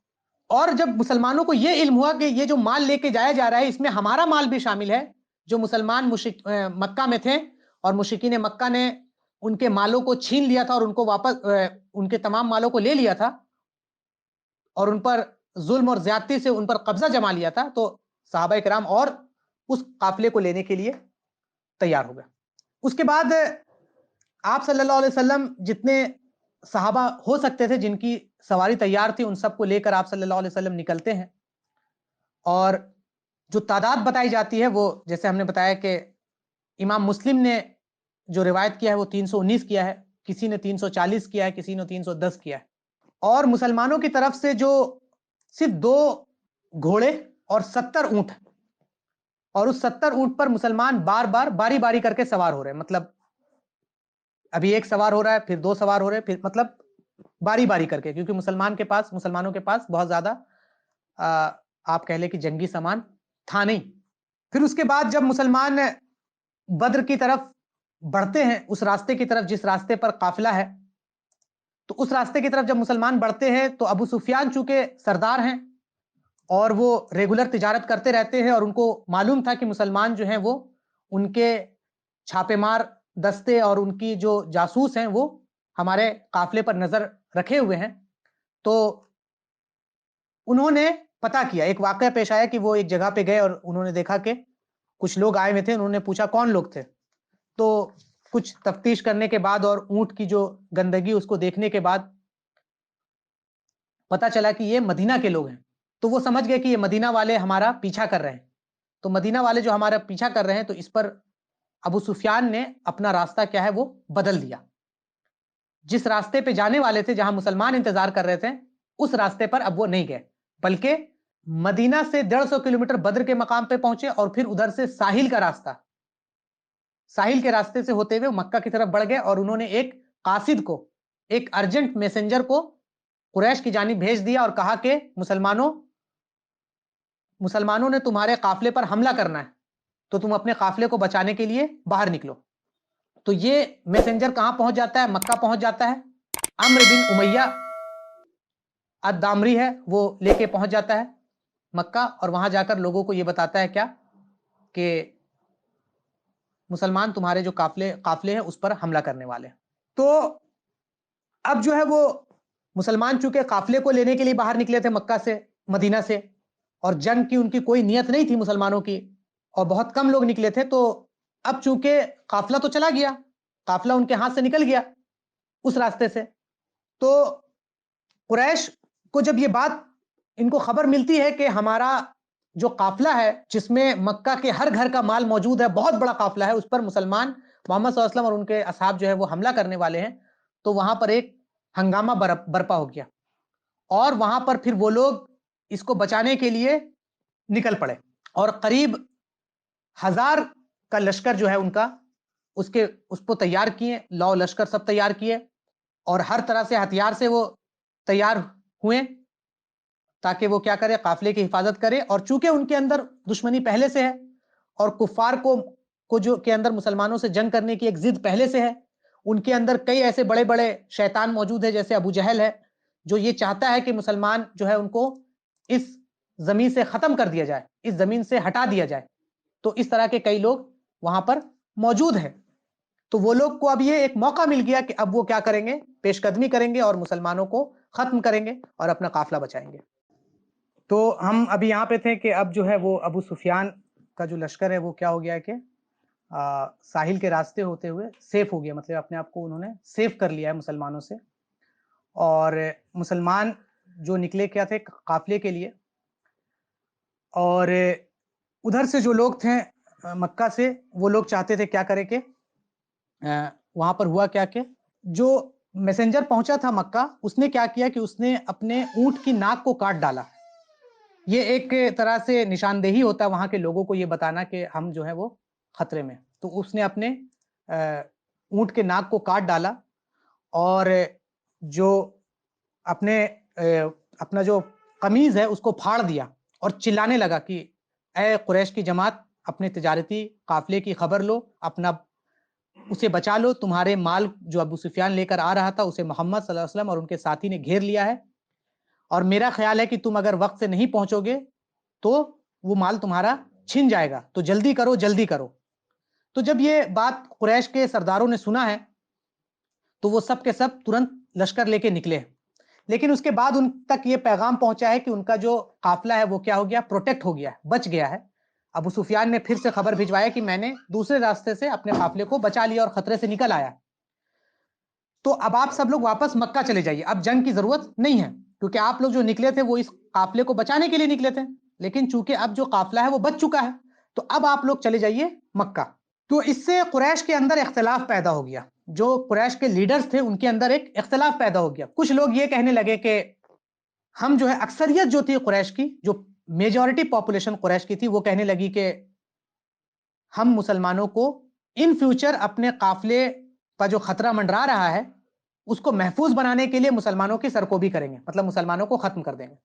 اور جب مسلمانوں کو یہ علم ہوا کہ یہ جو مال لے کے جایا جا رہا ہے اس میں ہمارا مال بھی شامل ہے، جو مسلمان مکہ میں تھے اور مشرکین مکہ نے ان کے مالوں کو چھین لیا تھا اور ان کو واپس ان کے تمام مالوں کو لے لیا تھا اور ان پر ظلم اور زیادتی سے ان پر قبضہ جما لیا تھا، تو صحابہ کرام اور اس قافلے کو لینے کے لیے تیار ہو گئے۔ اس کے بعد آپ صلی اللہ علیہ وسلم جتنے صحابہ ہو سکتے تھے جن کی سواری تیار تھی ان سب کو لے کر آپ صلی اللہ علیہ وسلم نکلتے ہیں، اور جو تعداد بتائی جاتی ہے وہ جیسے ہم نے بتایا کہ امام مسلم نے جو روایت کیا ہے وہ 319 کیا ہے، کسی نے 340 کیا ہے، کسی نے 310 کیا ہے۔ اور مسلمانوں کی طرف سے جو صرف 2 گھوڑے اور 70 اونٹ، اور اس 70 اونٹ پر مسلمان بار بار باری باری کر کے سوار ہو رہے ہیں، مطلب ابھی ایک سوار ہو رہا ہے، پھر 2 سوار ہو رہے ہیں، پھر مطلب باری باری کر کے، کیونکہ مسلمانوں کے پاس بہت زیادہ آپ کہہ لیں کہ جنگی سامان تھا نہیں۔ پھر اس کے بعد جب مسلمان بدر کی طرف بڑھتے ہیں، اس راستے کی طرف جس راستے پر قافلہ ہے، تو اس راستے کی طرف جب مسلمان بڑھتے ہیں تو ابو سفیان چونکہ سردار ہیں اور وہ ریگولر تجارت کرتے رہتے ہیں، اور ان کو معلوم تھا کہ مسلمان جو ہیں وہ ان کے چھاپے مار دستے اور ان کی جو جاسوس ہیں وہ ہمارے قافلے پر نظر رکھے ہوئے ہیں، تو انہوں نے پتا کیا، ایک واقعہ پیش آیا کہ وہ ایک جگہ پہ گئے اور انہوں نے دیکھا کہ کچھ لوگ آئے ہوئے تھے، انہوں نے پوچھا کون لوگ تھے، تو کچھ تفتیش کرنے کے بعد اور اونٹ کی جو گندگی اس کو دیکھنے کے بعد پتا چلا کہ یہ مدینہ کے لوگ ہیں، تو وہ سمجھ گئے کہ یہ مدینہ والے ہمارا پیچھا کر رہے ہیں۔ تو مدینہ والے جو ہمارا پیچھا کر رہے ہیں، تو اس پر ابو سفیان نے اپنا راستہ کیا ہے وہ بدل دیا، جس راستے پہ جانے والے تھے جہاں مسلمان انتظار کر رہے تھے اس راستے پر اب وہ نہیں گئے، بلکہ مدینہ سے 150 کلومیٹر بدر کے مقام پہ پہنچے اور پھر ادھر سے ساحل کے راستے سے ہوتے ہوئے مکہ کی طرف بڑھ گئے، اور انہوں نے ایک قاصد کو، ایک ارجنٹ میسنجر کو قریش کی جانب بھیج دیا اور کہا کہ مسلمانوں نے تمہارے قافلے پر حملہ کرنا ہے، تو تم اپنے قافلے کو بچانے کے لیے باہر نکلو۔ تو یہ میسنجر کہاں پہنچ جاتا ہے؟ مکہ پہنچ جاتا ہے، عمرو بن امیہ الدامری ہے وہ لے کے پہنچ جاتا ہے مکہ، اور وہاں جا کر لوگوں کو یہ بتاتا ہے کیا کہ مسلمان تمہارے جو قافلے ہیں اس پر حملہ کرنے والے ہیں۔ تو اب جو ہے وہ مسلمان چونکہ قافلے کو لینے کے لیے باہر نکلے تھے مکہ سے، مدینہ سے، اور جنگ کی ان کی کوئی نیت نہیں تھی مسلمانوں کی، اور بہت کم لوگ نکلے تھے، تو اب چونکہ قافلہ تو چلا گیا، قافلہ ان کے ہاتھ سے نکل گیا اس راستے سے، تو قریش کو جب یہ بات ان کو خبر ملتی ہے کہ ہمارا جو قافلہ ہے جس میں مکہ کے ہر گھر کا مال موجود ہے، بہت بڑا قافلہ ہے، اس پر مسلمان محمد صلی اللہ علیہ وسلم اور ان کے اصحاب جو ہے وہ حملہ کرنے والے ہیں، تو وہاں پر ایک ہنگامہ برپا ہو گیا، اور وہاں پر پھر وہ لوگ اس کو بچانے کے لیے نکل پڑے، اور قریب 1000 کا لشکر جو ہے ان کا اس کو تیار کیے، لو لشکر سب تیار کیے، اور ہر طرح سے ہتھیار سے وہ تیار ہوئے تاکہ وہ کیا کرے، قافلے کی حفاظت کرے. اور چونکہ ان کے اندر دشمنی پہلے سے ہے اور کفار کو جو کے اندر مسلمانوں سے جنگ کرنے کی ایک ضد پہلے سے ہے، ان کے اندر کئی ایسے بڑے بڑے شیطان موجود ہے جیسے ابو جہل ہے جو یہ چاہتا ہے کہ مسلمان جو ہے ان کو اس زمین سے ختم کر دیا جائے، اس زمین سے ہٹا دیا جائے. تو اس طرح کے کئی لوگ وہاں پر موجود ہیں. تو وہ لوگ کو اب یہ ایک موقع مل گیا کہ اب وہ کیا کریں گے، پیش قدمی کریں گے اور مسلمانوں کو ختم کریں گے اور اپنا قافلہ بچائیں گے. تو ہم ابھی یہاں پہ تھے کہ اب جو ہے وہ ابو سفیان کا جو لشکر ہے وہ کیا ہو گیا ہے کہ ساحل کے راستے ہوتے ہوئے سیف ہو گیا، مطلب اپنے آپ کو انہوں نے سیف کر لیا ہے مسلمانوں سے. اور مسلمان جو نکلے کیا تھے قافلے کے لیے، اور ادھر سے جو لوگ تھے مکہ سے، وہ لوگ چاہتے تھے کیا کرے کہ وہاں پر ہوا کیا کہ جو میسنجر پہنچا تھا مکہ، اس نے کیا کیا کہ اس نے اپنے اونٹ کی ناک کو کاٹ ڈالا. یہ ایک طرح سے نشاندہی ہوتا ہے وہاں کے لوگوں کو یہ بتانا کہ ہم جو ہے وہ خطرے میں. تو اس نے اپنے اونٹ کے ناک کو کاٹ ڈالا اور جو اپنا جو قمیض ہے اس کو پھاڑ دیا اور چلانے لگا کہ اے قریش کی جماعت، اپنے تجارتی قافلے کی خبر لو، اپنا اسے بچا لو. تمہارے مال جو ابو سفیان لے کر آ رہا تھا اسے محمد صلی اللہ علیہ وسلم اور ان کے ساتھی نے گھیر لیا ہے، اور میرا خیال ہے کہ تم اگر وقت سے نہیں پہنچو گے تو وہ مال تمہارا چھن جائے گا، تو جلدی کرو جلدی کرو. تو جب یہ بات قریش کے سرداروں نے سنا ہے تو وہ سب کے سب ترنت لشکر لے کے نکلے. لیکن اس کے بعد ان تک یہ پیغام پہنچا ہے کہ ان کا جو قافلہ ہے وہ کیا ہو گیا، پروٹیکٹ ہو گیا ہے، بچ گیا ہے. ابو سفیان نے پھر سے خبر بھجوایا کہ میں نے دوسرے راستے سے اپنے قافلے کو بچا لیا اور خطرے سے نکل آیا. تو اب آپ سب لوگ واپس مکہ چلے جائیے، اب جنگ کی ضرورت نہیں ہے، کیونکہ آپ لوگ جو نکلے تھے وہ اس قافلے کو بچانے کے لیے نکلے تھے. لیکن چونکہ اب جو قافلہ ہے وہ بچ چکا ہے تو اب آپ لوگ چلے جائیے مکہ. تو اس سے قریش کے اندر اختلاف پیدا ہو گیا. جو قریش کے لیڈرز تھے ان کے اندر ایک اختلاف پیدا ہو گیا. کچھ لوگ یہ کہنے لگے کہ ہم جو ہے، اکثریت جو تھی قریش کی، جو میجورٹی پاپولیشن قریش کی تھی، وہ کہنے لگی کہ ہم مسلمانوں کو ان فیوچر اپنے قافلے کا جو خطرہ منڈرا رہا ہے اس کو محفوظ بنانے کے لیے مسلمانوں کی سرکوبی کریں گے، مطلب مسلمانوں کو ختم کر دیں گے.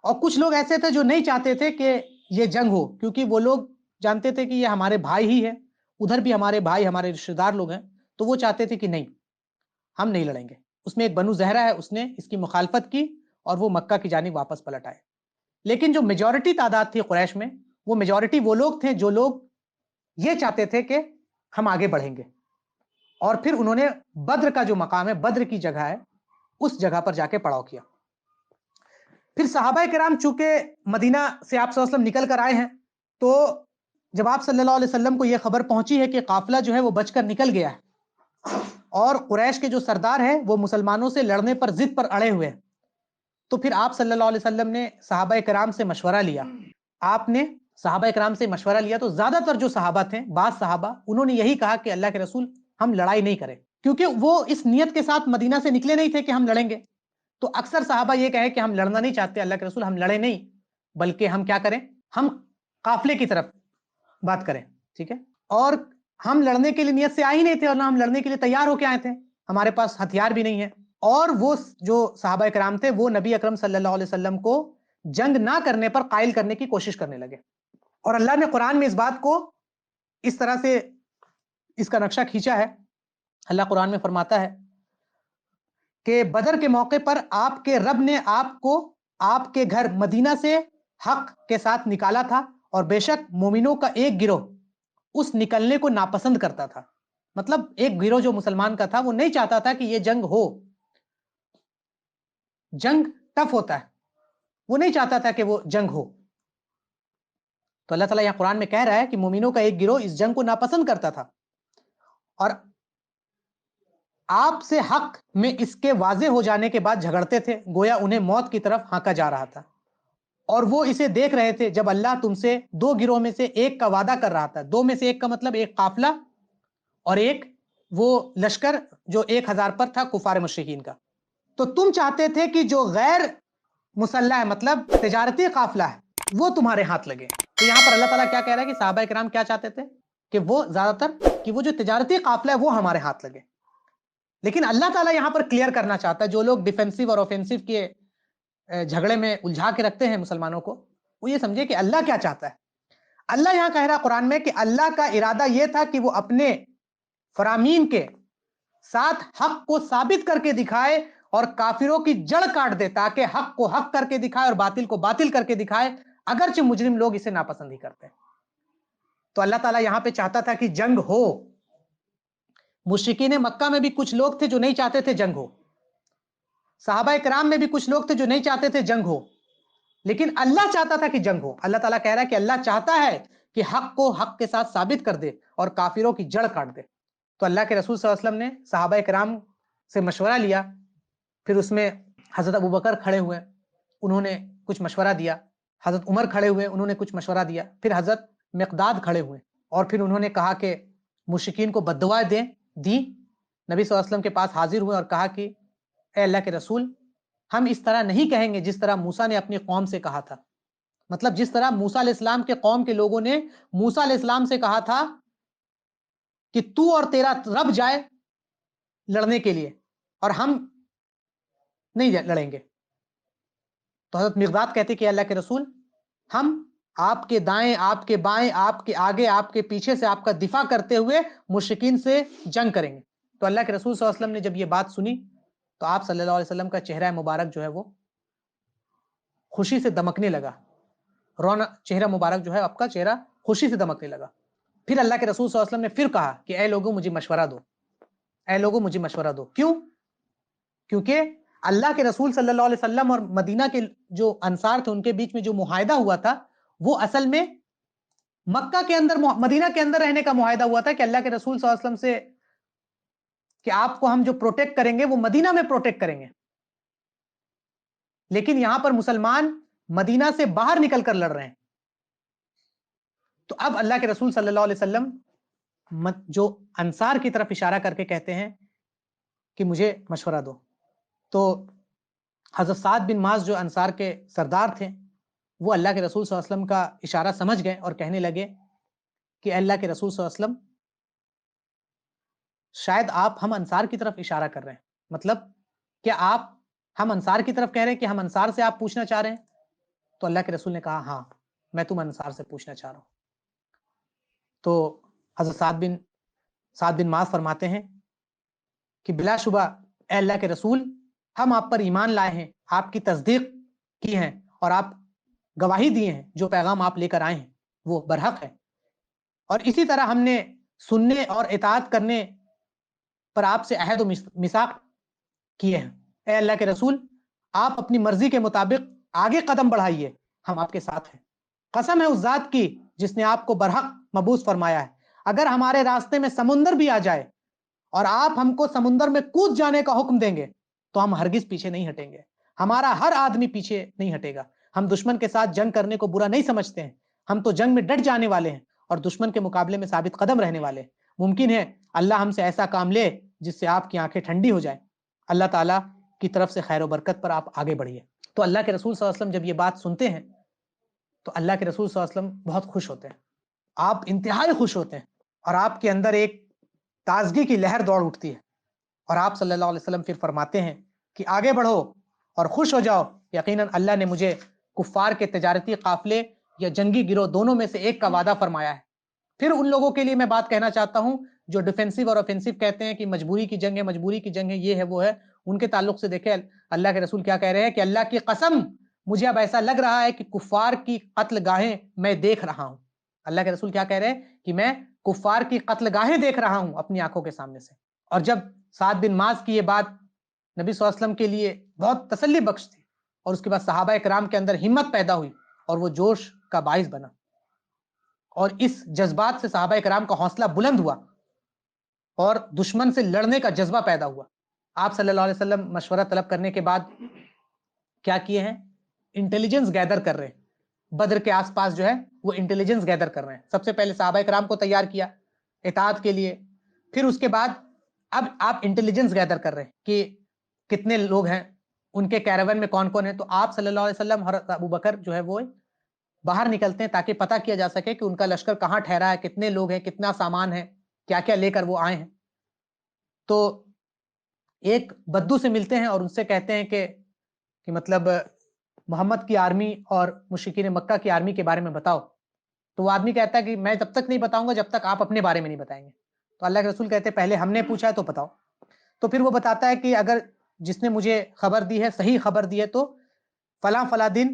اور کچھ لوگ ایسے تھے جو نہیں چاہتے تھے کہ یہ جنگ ہو، کیونکہ وہ لوگ جانتے تھے کہ یہ ہمارے بھائی ہی ہیں، ادھر بھی ہمارے بھائی، ہمارے رشتہ دار لوگ ہیں، تو وہ چاہتے تھے کہ نہیں، ہم نہیں لڑیں گے. اس میں ایک بنو زہرہ ہے، اس نے اس کی مخالفت کی اور وہ مکہ کی جانب واپس پلٹ آئے. لیکن جو میجورٹی تعداد تھی قریش میں، وہ میجورٹی وہ لوگ تھے جو لوگ یہ چاہتے تھے کہ ہم آگے بڑھیں گے. اور پھر انہوں نے بدر کا جو مقام ہے، بدر کی جگہ ہے، اس جگہ پر جا کے پڑاؤ کیا. پھر صحابہ کرام چونکہ مدینہ سے آپ صلی اللہ علیہ وسلم نکل کر آئے ہیں، تو جب آپ صلی اللہ علیہ وسلم کو یہ خبر پہنچی ہے کہ قافلہ جو ہے وہ بچ کر نکل گیا ہے اور قریش کے جو سردار ہیں وہ مسلمانوں سے لڑنے پر ضد پر اڑے ہوئے ہیں، تو پھر آپ صلی اللہ علیہ وسلم نے صحابہ کرام سے مشورہ لیا. آپ نے صحابہ کرام سے مشورہ لیا تو زیادہ تر جو صحابہ تھے، بعض صحابہ، انہوں نے یہی کہا کہ اللہ کے رسول ہم لڑائی نہیں کریں، کیونکہ وہ اس نیت کے ساتھ مدینہ سے نکلے نہیں تھے کہ ہم لڑیں گے. تو اکثر صحابہ یہ کہے کہ ہم لڑنا نہیں چاہتے، اللہ کے رسول ہم لڑے نہیں، بلکہ ہم کیا کریں، ہم قافلے کی طرف بات کریں. ٹھیک ہے، اور ہم لڑنے کے لیے نیت سے آئے ہی نہیں تھے اور نہ ہم لڑنے کے لیے تیار ہو کے آئے تھے، ہمارے پاس ہتھیار بھی نہیں ہے. اور وہ جو صحابہ کرام تھے وہ نبی اکرم صلی اللہ علیہ وسلم کو جنگ نہ کرنے پر قائل کرنے کی کوشش کرنے لگے. اور اللہ نے قرآن میں اس بات کو اس طرح سے اس کا نقشہ کھینچا ہے. اللہ قرآن میں فرماتا ہے کہ بدر کے موقع پر آپ کے رب نے آپ کو آپ کے گھر مدینہ سے حق کے ساتھ نکالا تھا، اور بے شک مومنوں کا ایک گروہ اس نکلنے کو ناپسند کرتا تھا. مطلب ایک گروہ جو مسلمان کا تھا وہ نہیں چاہتا تھا کہ یہ جنگ ہو، جنگ ٹف ہوتا ہے، وہ نہیں چاہتا تھا کہ وہ جنگ ہو. تو اللہ تعالیٰ یہاں قرآن میں کہہ رہا ہے کہ مومنوں کا ایک گروہ اس جنگ کو ناپسند کرتا تھا، اور آپ سے حق میں اس کے واضح ہو جانے کے بعد جھگڑتے تھے، گویا انہیں موت کی طرف ہانکا جا رہا تھا. اور وہ اسے دیکھ رہے تھے جب اللہ تم سے دو گروہ میں سے ایک کا وعدہ کر رہا تھا. دو میں سے ایک کا مطلب ایک قافلہ اور ایک وہ لشکر جو 1000 پر تھا کفار مشرکین کا. تو تم چاہتے تھے کہ جو غیر مسلح ہے، مطلب تجارتی قافلہ ہے، وہ تمہارے ہاتھ لگے. تو یہاں پر اللہ تعالیٰ کیا کہہ رہا ہے کہ صحابہ کرام کیا چاہتے تھے کہ وہ زیادہ تر کہ وہ جو تجارتی قافلہ ہے وہ ہمارے ہاتھ لگے. لیکن اللہ تعالیٰ یہاں پر کلیئر کرنا چاہتا ہے، جو لوگ ڈیفینسو اور اوفینسو کے جھگڑے میں الجھا کے رکھتے ہیں مسلمانوں کو، وہ یہ سمجھے کہ اللہ کیا چاہتا ہے۔ اللہ یہاں کہہ رہا قرآن میں کہ اللہ کا ارادہ یہ تھا کہ وہ اپنے فرامین کے ساتھ حق کو ثابت کر کے دکھائے اور کافروں کی جڑ کاٹ دے، تاکہ حق کو حق کر کے دکھائے اور باطل کو باطل کر کے دکھائے، اگرچہ مجرم لوگ اسے ناپسند ہی کرتے ہیں۔ تو اللہ تعالیٰ یہاں پہ چاہتا تھا کہ جنگ ہو۔ مشرکین مکہ میں بھی کچھ لوگ تھے جو نہیں چاہتے تھے جنگ ہو، صحابہ کرام میں بھی کچھ لوگ تھے جو نہیں چاہتے تھے جنگ ہو، لیکن اللہ چاہتا تھا کہ جنگ ہو۔ اللہ تعالیٰ کہہ رہا ہے کہ اللہ چاہتا ہے کہ حق کو حق کے ساتھ ثابت کر دے اور کافروں کی جڑ کاٹ دے۔ تو اللہ کے رسول صلی اللہ علیہ وسلم نے صحابہ کرام سے مشورہ لیا، پھر اس میں حضرت ابوبکر کھڑے ہوئے، انہوں نے کچھ مشورہ دیا، حضرت عمر کھڑے ہوئے، انہوں نے کچھ مشورہ دیا، پھر حضرت مقداد کھڑے ہوئے اور پھر انہوں نے کہا کہ مشرکین کو بد دعائیں دی۔ نبی صلی اللہ علیہ وسلم کے پاس حاضر ہوئے اور کہا کہ اے اللہ کے رسول، ہم اس طرح نہیں کہیں گے جس طرح موسیٰ نے اپنی قوم سے کہا تھا، مطلب جس طرح موسیٰ علیہ السلام کے قوم کے لوگوں نے موسیٰ علیہ السلام سے کہا تھا کہ تو اور تیرا رب جائے لڑنے کے لیے اور ہم نہیں لڑیں گے۔ تو حضرت مقداد کہتے کہ اللہ کے رسول، ہم آپ کے دائیں، آپ کے بائیں، آپ کے آگے، آپ کے پیچھے سے آپ کا دفاع کرتے ہوئے مشرکین سے جنگ کریں گے۔ تو اللہ کے رسول صلی اللہ علیہ وسلم نے جب یہ بات سنی تو آپ صلی اللہ علیہ وسلم کا چہرہ مبارک جو ہے وہ خوشی سے دمکنے لگا، چہرہ مبارک جو ہے آپ کا چہرہ خوشی سے دمکنے لگا۔ پھر اللہ کے رسول صلی اللہ علیہ وسلم نے پھر کہا کہ اے لوگوں مجھے مشورہ دو، اے لوگوں مجھے مشورہ دو۔ کیوں؟ کیونکہ اللہ کے رسول صلی اللہ علیہ وسلم اور مدینہ کے جو انصار تھے ان کے بیچ میں جو معاہدہ ہوا تھا وہ اصل میں مکہ کے اندر، مدینہ کے اندر رہنے کا معاہدہ ہوا تھا کہ اللہ کے رسول صلی اللہ علیہ وسلم سے کہ آپ کو ہم جو پروٹیکٹ کریں گے وہ مدینہ میں پروٹیکٹ کریں گے، لیکن یہاں پر مسلمان مدینہ سے باہر نکل کر لڑ رہے ہیں۔ تو اب اللہ کے رسول صلی اللہ علیہ وسلم جو انصار کی طرف اشارہ کر کے کہتے ہیں کہ مجھے مشورہ دو۔ تو حضرت سعد بن معاذ جو انصار کے سردار تھے وہ اللہ کے رسول صلی اللہ علیہ وسلم کا اشارہ سمجھ گئے اور کہنے لگے کہ اللہ کے رسول صلی اللہ علیہ وسلم، شاید آپ ہم انصار کی طرف اشارہ کر رہے ہیں، مطلب کیا آپ ہم انصار کی طرف کہہ رہے ہیں کہ ہم انصار سے آپ پوچھنا چاہ رہے ہیں؟ تو اللہ کے رسول نے کہا ہاں، میں تم انصار سے پوچھنا چاہ رہا ہوں۔ تو حضرت سعد بن معاذ فرماتے ہیں کہ بلا شبہ اے اللہ کے رسول، ہم آپ پر ایمان لائے ہیں، آپ کی تصدیق کی ہیں اور آپ گواہی دیے ہیں، جو پیغام آپ لے کر آئے ہیں وہ برحق ہے، اور اسی طرح ہم نے سننے اور اطاعت کرنے پر آپ سے عہد و میثاق کیے ہیں۔ اے اللہ کے رسول، آپ اپنی مرضی کے مطابق آگے قدم بڑھائیے، ہم آپ کے ساتھ ہیں۔ قسم ہے اس ذات کی جس نے آپ کو برحق مبعوث فرمایا ہے، اگر ہمارے راستے میں سمندر بھی آ جائے اور آپ ہم کو سمندر میں کود جانے کا حکم دیں گے تو ہم ہرگز پیچھے نہیں ہٹیں گے، ہمارا ہر آدمی پیچھے نہیں ہٹے گا۔ ہم دشمن کے ساتھ جنگ کرنے کو برا نہیں سمجھتے ہیں، ہم تو جنگ میں ڈٹ جانے والے ہیں اور دشمن کے مقابلے میں ثابت قدم رہنے والے ہیں۔ ممکن ہے اللہ ہم سے ایسا کام لے جس سے آپ کی آنکھیں ٹھنڈی ہو جائیں۔ اللہ تعالیٰ کی طرف سے خیر و برکت پر آپ آگے بڑھیے۔ تو اللہ کے رسول صلی اللہ علیہ وسلم جب یہ بات سنتے ہیں تو اللہ کے رسول صلی اللہ علیہ وسلم بہت خوش ہوتے ہیں، آپ انتہائی خوش ہوتے ہیں اور آپ کے اندر ایک تازگی کی لہر دوڑ اٹھتی ہے، اور آپ صلی اللہ علیہ وسلم پھر فرماتے ہیں کہ آگے بڑھو اور خوش ہو جاؤ، یقیناً اللہ نے مجھے کفار کے تجارتی قافلے یا جنگی گروہ دونوں میں سے ایک کا وعدہ فرمایا ہے۔ پھر ان لوگوں کے لیے میں بات کہنا چاہتا ہوں جو ڈیفینسو اور اوفینسو کہتے ہیں کہ مجبوری کی جنگ ہے، مجبوری کی جنگ ہے، یہ ہے وہ ہے، ان کے تعلق سے دیکھیں اللہ کے رسول کیا کہہ رہے ہیں کہ اللہ کی قسم مجھے اب ایسا لگ رہا ہے کہ کفار کی قتل گاہیں میں دیکھ رہا ہوں۔ اللہ کے رسول کیا کہہ رہے ہیں کہ میں کفار کی قتل گاہیں دیکھ رہا ہوں اپنی آنکھوں کے سامنے سے۔ اور جب سعد بن معاذ کی یہ بات نبی صلی اللہ علیہ وسلم کے لیے بہت تسلی بخش تھی اور اس کے بعد صحابہ کرام کے اندر ہمت پیدا ہوئی اور وہ جوش کا باعث بنا، اور اس جذبات سے صحابہ کرام کا حوصلہ بلند ہوا اور دشمن سے لڑنے کا جذبہ پیدا ہوا۔ آپ صلی اللہ علیہ وسلم مشورہ طلب کرنے کے بعد کیا کیے ہیں؟ انٹیلیجنس گیدر کر رہے ہیں، بدر کے آس پاس جو ہے وہ انٹیلیجنس گیدر کر رہے ہیں۔ سب سے پہلے صحابہ کرام کو تیار کیا اطاعت کے لیے، پھر اس کے بعد اب آپ انٹیلیجنس گیدر کر رہے ہیں کہ کتنے لوگ ہیں، ان کے کیراون میں کون کون ہیں۔ تو آپ صلی اللہ علیہ وسلم اور ابوبکر جو ہے وہ باہر نکلتے ہیں تاکہ پتہ کیا جا سکے کہ ان کا لشکر کہاں ٹھہرا ہے، کتنے لوگ ہیں، کتنا سامان ہے، کیا کیا لے کر وہ آئے ہیں۔ تو ایک بدو سے ملتے ہیں اور ان سے کہتے ہیں کہ مطلب محمد کی آرمی اور مشرکین مکہ کی آرمی کے بارے میں بتاؤ. تو وہ آدمی کہتا ہے کہ میں تب تک نہیں بتاؤں گا جب تک آپ اپنے بارے میں نہیں بتائیں گے. تو اللہ کے رسول کہتے ہیں پہلے ہم نے پوچھا ہے تو بتاؤ. تو پھر وہ بتاتا ہے کہ اگر جس نے مجھے خبر دی ہے صحیح خبر دی ہے تو فلاں فلاں دن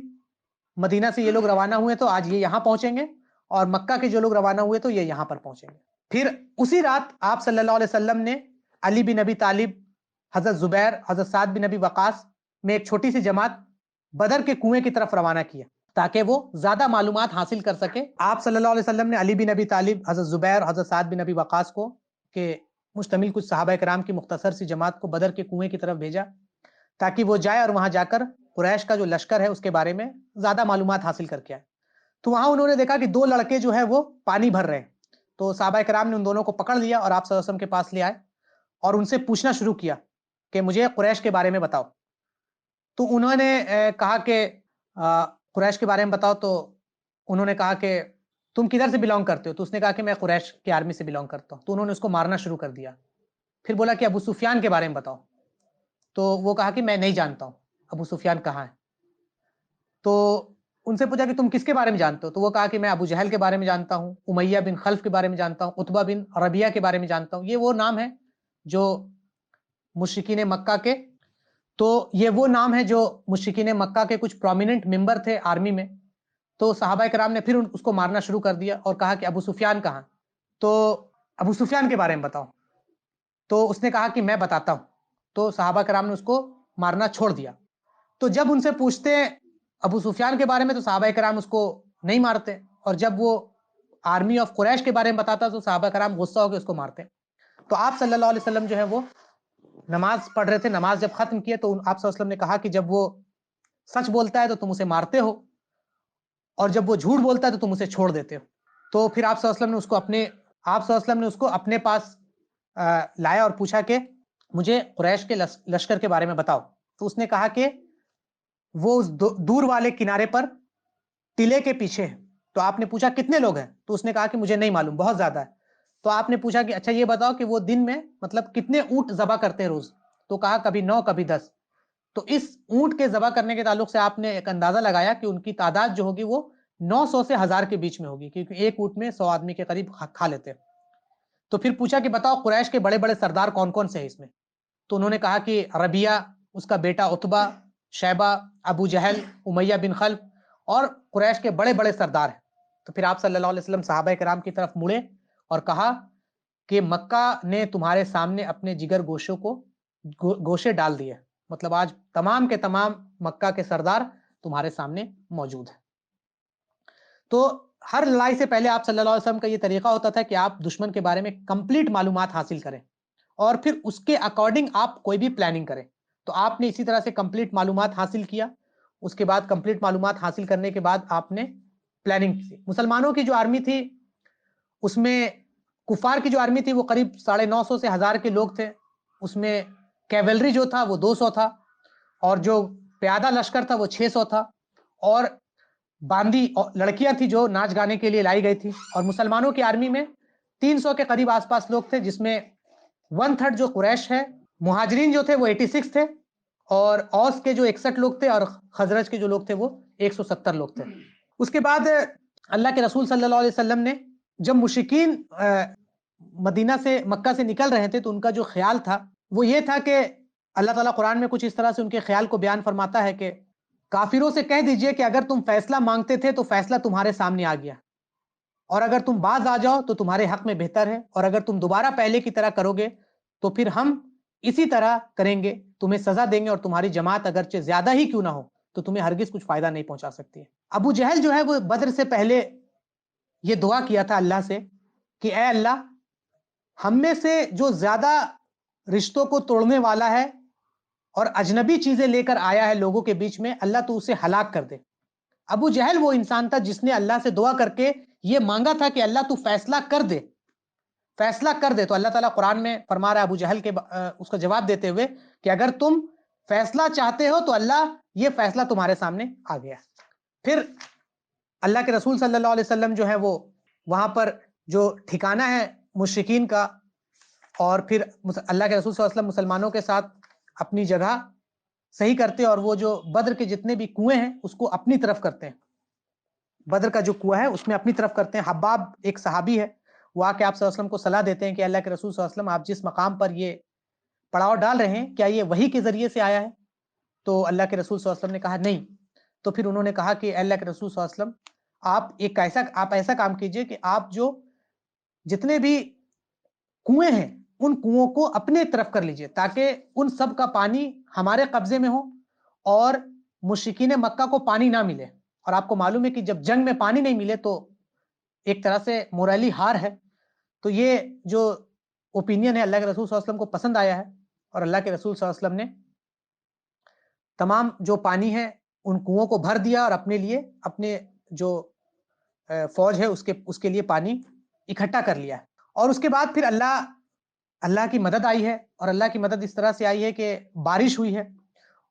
مدینہ سے یہ لوگ روانہ ہوئے تو آج یہ یہاں پہنچیں گے، اور مکہ کے جو لوگ روانہ ہوئے تو یہ یہاں پر پہنچیں گے. پھر اسی رات آپ صلی اللہ علیہ وسلم نے علی بن ابی طالب، حضرت زبیر، حضرت سعد بن ابی وقاص میں ایک چھوٹی سی جماعت بدر کے کنویں کی طرف روانہ کیا تاکہ وہ زیادہ معلومات حاصل کر سکے. آپ صلی اللہ علیہ وسلم نے علی بن ابی طالب، حضرت زبیر، حضرت سعد بن ابی وقاص کو کہ مشتمل کچھ صحابہ کرام کی مختصر سی جماعت کو بدر کے کنویں کی طرف بھیجا تاکہ وہ جائے اور وہاں جا کر قریش کا جو لشکر ہے اس کے بارے میں زیادہ معلومات حاصل کر کے آئے. تو وہاں انہوں نے دیکھا کہ دو لڑکے جو ہے وہ پانی بھر رہے ہیں. تو صحابہ کرام نے ان دونوں کو پکڑ لیا اور آپ صلی اللہ علیہ وسلم کے پاس لے آئے اور ان سے پوچھنا شروع کیا کہ مجھے قریش کے بارے میں بتاؤ. تو انہوں نے کہا کہ قریش کے بارے میں بتاؤ. تو انہوں نے کہا کہ تم کدھر سے بلانگ کرتے ہو؟ تو اس نے کہا کہ میں قریش کی آرمی سے بلانگ کرتا ہوں. تو انہوں نے اس کو مارنا شروع کر دیا. پھر بولا کہ ابو سفیان کے بارے میں بتاؤ. تو وہ کہا کہ میں نہیں جانتا ہوں ابو سفیان کہاں ہے. تو ان سے پوچھا کہ تم کس کے بارے میں جانتے ہو؟ تو وہ کہا کہ میں ابو جہل کے بارے میں جانتا ہوں، امیہ بن خلف کے بارے میں جانتا ہوں، عتبہ بن ربیعہ کے بارے میں جانتا ہوں. یہ وہ نام ہے جو مشرکین مکہ کے مکہ کے کچھ پرومیننٹ ممبر تھے آرمی میں. تو صحابہ کرام نے پھر اس کو مارنا شروع کر دیا اور کہا کہ ابو سفیان کہاں؟ تو ابو سفیان کے بارے میں بتاؤ. تو اس نے کہا کہ میں بتاتا ہوں. تو صحابہ کرام نے اس کو مارنا چھوڑ دیا. تو جب ان سے پوچھتے ابو سفیان کے بارے میں تو صحابہ کرام اس کو نہیں مارتے، اور جب وہ آرمی آف قریش کے بارے میں بتاتا تو صحابہ کرام غصہ ہو کے اس کو مارتے. تو آپ صلی اللہ علیہ وسلم جو ہے وہ نماز پڑھ رہے تھے. نماز جب ختم کیے تو آپ صلی اللہ علیہ وسلم نے کہا کہ جب وہ سچ بولتا ہے تو تم اسے مارتے ہو، اور جب وہ جھوٹ بولتا ہے تو تم اسے چھوڑ دیتے ہو. تو پھر آپ صلی اللہ علیہ وسلم نے اس کو اپنے پاس لایا اور پوچھا کہ مجھے قریش کے لشکر کے بارے میں بتاؤ. تو اس نے کہا کہ وہ اس دور والے کنارے پر ٹلے کے پیچھے ہے. تو آپ نے پوچھا کتنے لوگ ہیں؟ تو اس نے کہا کہ مجھے نہیں معلوم، بہت زیادہ ہے. تو آپ نے پوچھا کہ اچھا یہ بتاؤ کہ وہ دن میں مطلب کتنے اونٹ ذبح کرتے ہیں روز؟ تو کہا کبھی 9 کبھی 10. تو اس اونٹ کے ذبح کرنے کے تعلق سے آپ نے ایک اندازہ لگایا کہ ان کی تعداد جو ہوگی وہ 900 سے 1000 کے بیچ میں ہوگی، کیونکہ ایک اونٹ میں 100 آدمی کے قریب کھا لیتے ہیں. تو پھر پوچھا کہ بتاؤ قریش کے بڑے بڑے سردار کون کون سے ہیں اس میں؟ تو انہوں نے کہا کہ ربیعہ، اس کا بیٹا عتبہ، شیبہ، ابو جہل، امیہ بن خلف، اور قریش کے بڑے بڑے سردار ہیں. تو پھر آپ صلی اللہ علیہ وسلم صحابہ کرام کی طرف مڑے اور کہا کہ مکہ نے تمہارے سامنے اپنے جگر گوشوں کو گوشے ڈال دیے، مطلب آج تمام کے تمام مکہ کے سردار تمہارے سامنے موجود ہیں. تو ہر لڑائی سے پہلے آپ صلی اللہ علیہ وسلم کا یہ طریقہ ہوتا تھا کہ آپ دشمن کے بارے میں کمپلیٹ معلومات حاصل کریں اور پھر اس کے اکارڈنگ آپ کوئی بھی پلاننگ کریں. تو آپ نے اسی طرح سے کمپلیٹ معلومات حاصل کیا. اس کے بعد کمپلیٹ معلومات حاصل کرنے کے بعد آپ نے پلاننگ کی. مسلمانوں کی جو آرمی تھی اس میں کفار کی جو آرمی تھی وہ قریب 950 سے 1000 کے لوگ تھے. اس میں کیولری جو تھا وہ 200 تھا، اور جو پیادہ لشکر تھا وہ 600 تھا، اور باندی لڑکیاں تھی جو ناچ گانے کے لیے لائی گئی تھی. اور مسلمانوں کی آرمی میں 300 کے قریب آس پاس لوگ تھے، جس میں 1/3 جو قریش ہے. مہاجرین جو تھے وہ 86 تھے، اور اوس کے جو 61 لوگ تھے، اور خزرج کے جو لوگ تھے وہ 170 لوگ تھے. اس کے بعد اللہ کے رسول صلی اللہ علیہ وسلم نے جب مشرکین مدینہ سے مکہ سے نکل رہے تھے تو ان کا جو خیال تھا وہ یہ تھا کہ اللہ تعالیٰ قرآن میں کچھ اس طرح سے ان کے خیال کو بیان فرماتا ہے کہ کافروں سے کہہ دیجئے کہ اگر تم فیصلہ مانگتے تھے تو فیصلہ تمہارے سامنے آ گیا، اور اگر تم باز آ جاؤ تو تمہارے حق میں بہتر ہے، اور اگر تم دوبارہ پہلے کی طرح کرو گے تو پھر ہم اسی طرح کریں گے، تمہیں سزا دیں گے، اور تمہاری جماعت اگرچہ زیادہ ہی کیوں نہ ہو تو تمہیں ہرگز کچھ فائدہ نہیں پہنچا سکتی ہے. ابو جہل جو ہے وہ بدر سے پہلے یہ دعا کیا تھا اللہ سے کہ اے اللہ، ہم میں سے جو زیادہ رشتوں کو توڑنے والا ہے اور اجنبی چیزیں لے کر آیا ہے لوگوں کے بیچ میں، اللہ تو اسے ہلاک کر دے. ابو جہل وہ انسان تھا جس نے اللہ سے دعا کر کے یہ مانگا تھا کہ اللہ تو فیصلہ کر دے، فیصلہ کر دے. تو اللہ تعالیٰ قرآن میں فرما رہا ہے ابو جہل کے اس کا جواب دیتے ہوئے کہ اگر تم فیصلہ چاہتے ہو تو اللہ یہ فیصلہ تمہارے سامنے آ گیا. پھر اللہ کے رسول صلی اللہ علیہ وسلم جو ہے وہ وہاں پر جو ٹھکانہ ہے مشرکین کا اور پھر اللہ کے رسول صلی اللہ علیہ وسلم مسلمانوں کے ساتھ اپنی جگہ صحیح کرتے اور وہ جو بدر کے جتنے بھی کنویں ہیں اس کو اپنی طرف کرتے ہیں. بدر کا جو کنواں ہے اس میں اپنی طرف کرتے ہیں. حباب ایک صحابی ہے، وہ آ کے آپ صلی اللہ علیہ وسلم کو صلاح دیتے ہیں کہ اللہ کے رسول صلی اللہ علیہ وسلم آپ جس مقام پر یہ پڑاؤ ڈال رہے ہیں کیا یہ وحی کے ذریعے سے آیا ہے؟ تو اللہ کے رسول صلی اللہ علیہ وسلم نے کہا نہیں. تو پھر انہوں نے کہا کہ اللہ کے رسول صلی اللہ علیہ وسلم آپ ایسا کام کیجئے کہ آپ جو جتنے بھی کنویں ہیں ان کنووں کو اپنے طرف کر لیجئے تاکہ ان سب کا پانی ہمارے قبضے میں ہو اور مشرکین مکہ کو پانی نہ ملے. اور آپ کو معلوم ہے کہ جب جنگ میں پانی نہیں ملے تو ایک طرح سے مورالی ہار ہے. تو یہ جو اوپینین ہے اللہ کے رسول صلی اللہ علیہ وسلم کو پسند آیا ہے اور اللہ کے رسول صلی اللہ علیہ وسلم نے تمام جو پانی ہے ان کنووں کو بھر دیا اور اپنے لیے اپنے جو فوج ہے اس کے لیے پانی اکٹھا کر لیا. اور اس کے بعد پھر اللہ کی مدد آئی ہے اور اللہ کی مدد اس طرح سے آئی ہے کہ بارش ہوئی ہے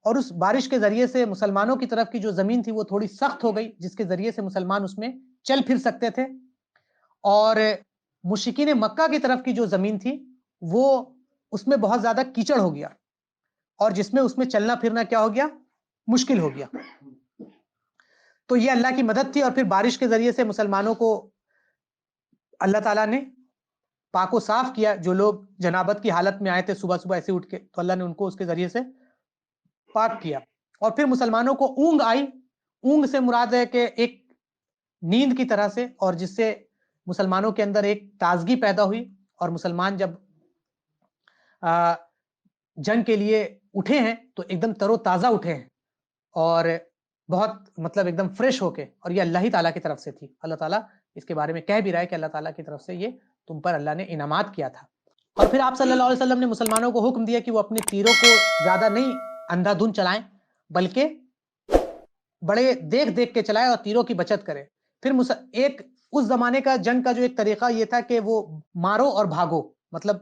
اور اس بارش کے ذریعے سے مسلمانوں کی طرف کی جو زمین تھی وہ تھوڑی سخت ہو گئی جس کے ذریعے سے مسلمان اس میں چل پھر سکتے تھے. اور مشرکین مکہ کی طرف کی جو زمین تھی وہ اس میں بہت زیادہ کیچڑ ہو گیا اور جس میں اس میں چلنا پھرنا کیا ہو گیا، مشکل ہو گیا. تو یہ اللہ کی مدد تھی اور پھر بارش کے ذریعے سے مسلمانوں کو اللہ تعالیٰ نے پاک و صاف کیا. جو لوگ جنابت کی حالت میں آئے تھے صبح صبح ایسے اٹھ کے تو اللہ نے ان کو اس کے ذریعے سے پاک کیا. اور پھر مسلمانوں کو اونگ آئی. اونگ سے مراد ہے کہ ایک نیند کی طرح سے، اور جس سے مسلمانوں کے اندر ایک تازگی پیدا ہوئی اور مسلمان جب جنگ کے لیے اٹھے ہیں تو ایک دم تر و تازہ اٹھے ہیں اور بہت مطلب ایک دم فریش ہو کے. اور یہ اللہ ہی تعالیٰ کی طرف سے تھی. اللہ تعالیٰ اس کے بارے میں کہہ بھی رہا ہے کہ اللہ تعالیٰ کی طرف سے یہ تم پر اللہ نے انعامات کیا تھا. اور پھر آپ صلی اللہ علیہ وسلم نے مسلمانوں کو حکم دیا کہ وہ اپنے تیروں کو زیادہ نہیں اندھا دھند چلائیں بلکہ بڑے دیکھ دیکھ کے چلائیں اور تیروں کی بچت کریں. پھر ایک اس زمانے کا جنگ کا جو ایک طریقہ یہ تھا کہ وہ مارو اور بھاگو، مطلب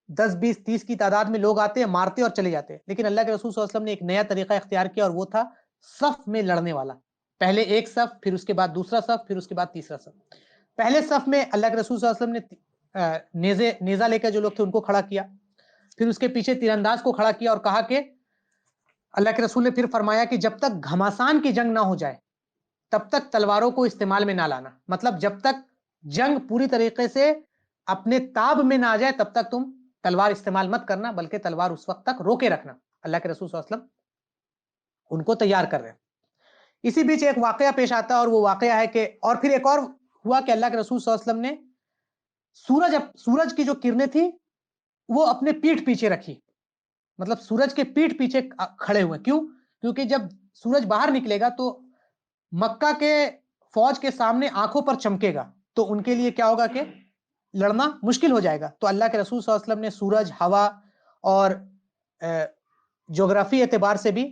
10 20 30 کی تعداد میں لوگ آتے ہیں مارتے اور چلے جاتے. لیکن اللہ کے رسول صلی اللہ علیہ وسلم نے ایک نیا طریقہ اختیار کیا اور وہ تھا صف میں لڑنے والا. پہلے ایک صف، پھر اس کے بعد دوسرا صف، پھر اس کے بعد تیسرا صف. پہلے صف میں اللہ کے رسول صلی اللہ علیہ وسلم نے نیزہ لے کر جو لوگ تھے ان کو کھڑا کیا. پھر اس کے پیچھے تیر انداز کو کھڑا کیا اور کہا کہ اللہ کے رسول نے پھر فرمایا کہ جب تک گھماسان کی جنگ نہ ہو جائے تب تک تلواروں کو استعمال میں نہ لانا. مطلب جب تک جنگ پوری طریقے سے اپنے تاب میں نہ آ جائے تب تک تم تلوار استعمال مت کرنا بلکہ تلوار اس وقت تک روکے رکھنا. اللہ کے رسول صلی اللہ علیہ وسلم ان کو تیار کر رہے ہیں. اسی بیچ ایک واقعہ پیش آتا ہے اور وہ واقعہ ہے کہ اور پھر ایک اور ہوا کہ اللہ کے رسول صلی اللہ علیہ وسلم نے سورج کی جو کرنیں تھی وہ اپنے پیٹھ پیچھے رکھی. مطلب سورج کے پیٹھ پیچھے کھڑے ہوئے. کیوں؟ کیونکہ جب سورج باہر نکلے گا تو مکہ کے فوج کے سامنے آنکھوں پر چمکے گا تو ان کے لیے کیا ہوگا کہ لڑنا مشکل ہو جائے گا. تو اللہ کے رسول صلی اللہ علیہ وسلم نے سورج، ہوا اور جغرافی اعتبار سے بھی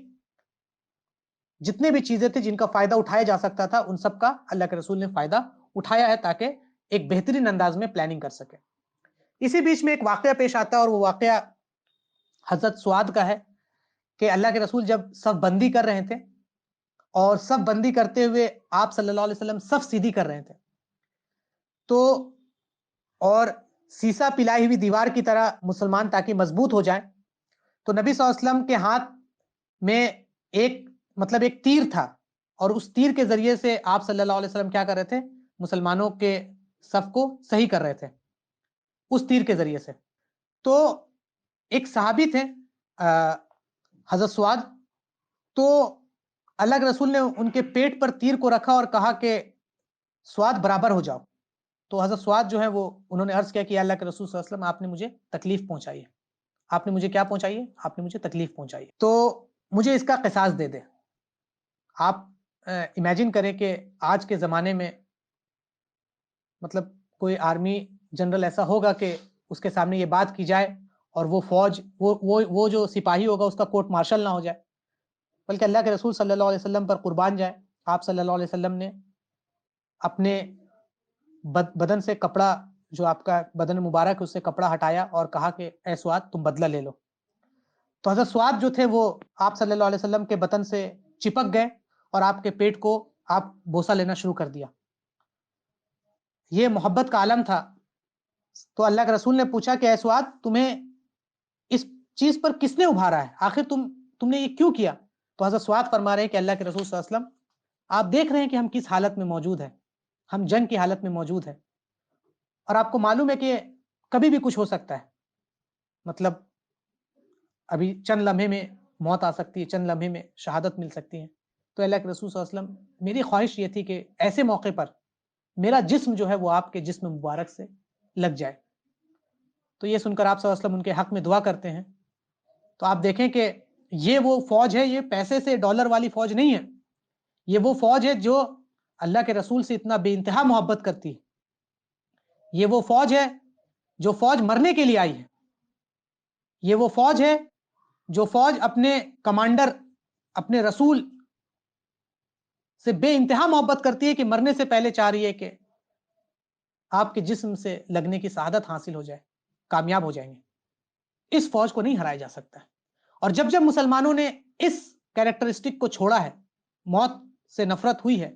جتنے بھی چیزیں تھیں جن کا فائدہ اٹھایا جا سکتا تھا ان سب کا اللہ کے رسول نے فائدہ اٹھایا ہے تاکہ ایک بہترین انداز میں پلاننگ کر سکے. اسی بیچ میں ایک واقعہ پیش آتا ہے اور وہ واقعہ حضرت سعد کا ہے کہ اللہ کے رسول جب صف بندی کر رہے تھے اور صف بندی کرتے ہوئے آپ صلی اللہ علیہ وسلم صف سیدھی کر رہے تھے تو اور سیسا پلائی ہوئی دیوار کی طرح مسلمان تاکہ مضبوط ہو جائے تو نبی صلی اللہ علیہ وسلم کے ہاتھ میں ایک تیر تھا اور اس تیر کے ذریعے سے آپ صلی اللہ علیہ وسلم کیا کر رہے تھے؟ مسلمانوں کے صف کو صحیح کر رہے تھے اس تیر کے ذریعے سے. تو ایک صحابی تھے حضرت سعد، تو اللہ کے رسول نے ان کے پیٹ پر تیر کو رکھا اور کہا کہ سعد برابر ہو جاؤ. تو حضرت سعد جو ہے وہ انہوں نے عرض کیا کہ اللہ کے رسول صلی اللہ علیہ وسلم آپ نے مجھے تکلیف پہنچائی ہے. آپ نے مجھے کیا پہنچائی ہے؟ آپ نے مجھے تکلیف پہنچائی ہے تو مجھے اس کا قصاص دے دے. آپ امیجن کریں کہ آج کے زمانے میں مطلب کوئی آرمی جنرل ایسا ہوگا کہ اس کے سامنے یہ بات کی جائے اور وہ فوج وہ جو سپاہی ہوگا اس کا کورٹ مارشل نہ ہو جائے، بلکہ اللہ کے رسول صلی اللہ علیہ وسلم پر قربان جائے. آپ صلی اللہ علیہ وسلم نے اپنے بدن سے کپڑا، جو آپ کا بدن مبارک ہے، اس سے کپڑا ہٹایا اور کہا کہ اے سعد تم بدلہ لے لو. تو حضرت سعد جو تھے وہ آپ صلی اللہ علیہ وسلم کے بدن سے چپک گئے اور آپ کے پیٹ کو آپ بوسہ لینا شروع کر دیا. یہ محبت کا عالم تھا تو اللہ کے رسول نے پوچھا کہ اے سعد تمہیں اس چیز پر کس نے ابھارا ہے، آخر تم نے یہ کیوں کیا؟ تو حضرت سعد فرما رہے ہیں کہ اللہ کے رسول صلی اللہ علیہ وسلم آپ دیکھ رہے ہیں کہ ہم کس حالت میں موجود ہیں، ہم جنگ کی حالت میں موجود ہیں، اور آپ کو معلوم ہے کہ کبھی بھی کچھ ہو سکتا ہے، مطلب ابھی چند لمحے میں موت آ سکتی ہے، چند لمحے میں شہادت مل سکتی ہے۔ تو اللہ کے رسول صلی اللہ علیہ وسلم میری خواہش یہ تھی کہ ایسے موقع پر میرا جسم جو ہے وہ آپ کے جسم مبارک سے لگ جائے۔ تو یہ سن کر آپ صلی اللہ علیہ وسلم ان کے حق میں دعا کرتے ہیں۔ تو آپ دیکھیں کہ یہ وہ فوج ہے، یہ پیسے سے ڈالر والی فوج نہیں ہے، یہ وہ فوج ہے جو اللہ کے رسول سے اتنا بے انتہا محبت کرتی ہے، یہ وہ فوج ہے جو فوج مرنے کے لیے آئی ہے، یہ وہ فوج ہے جو فوج اپنے کمانڈر، اپنے رسول سے بے انتہا محبت کرتی ہے کہ مرنے سے پہلے چاہ رہی ہے کہ آپ کے جسم سے لگنے کی سعادت حاصل ہو جائے، کامیاب ہو جائیں گے۔ اس فوج کو نہیں ہرایا جا سکتا ہے۔ اور جب جب مسلمانوں نے اس کیریکٹرسٹک کو چھوڑا ہے، موت سے نفرت ہوئی ہے،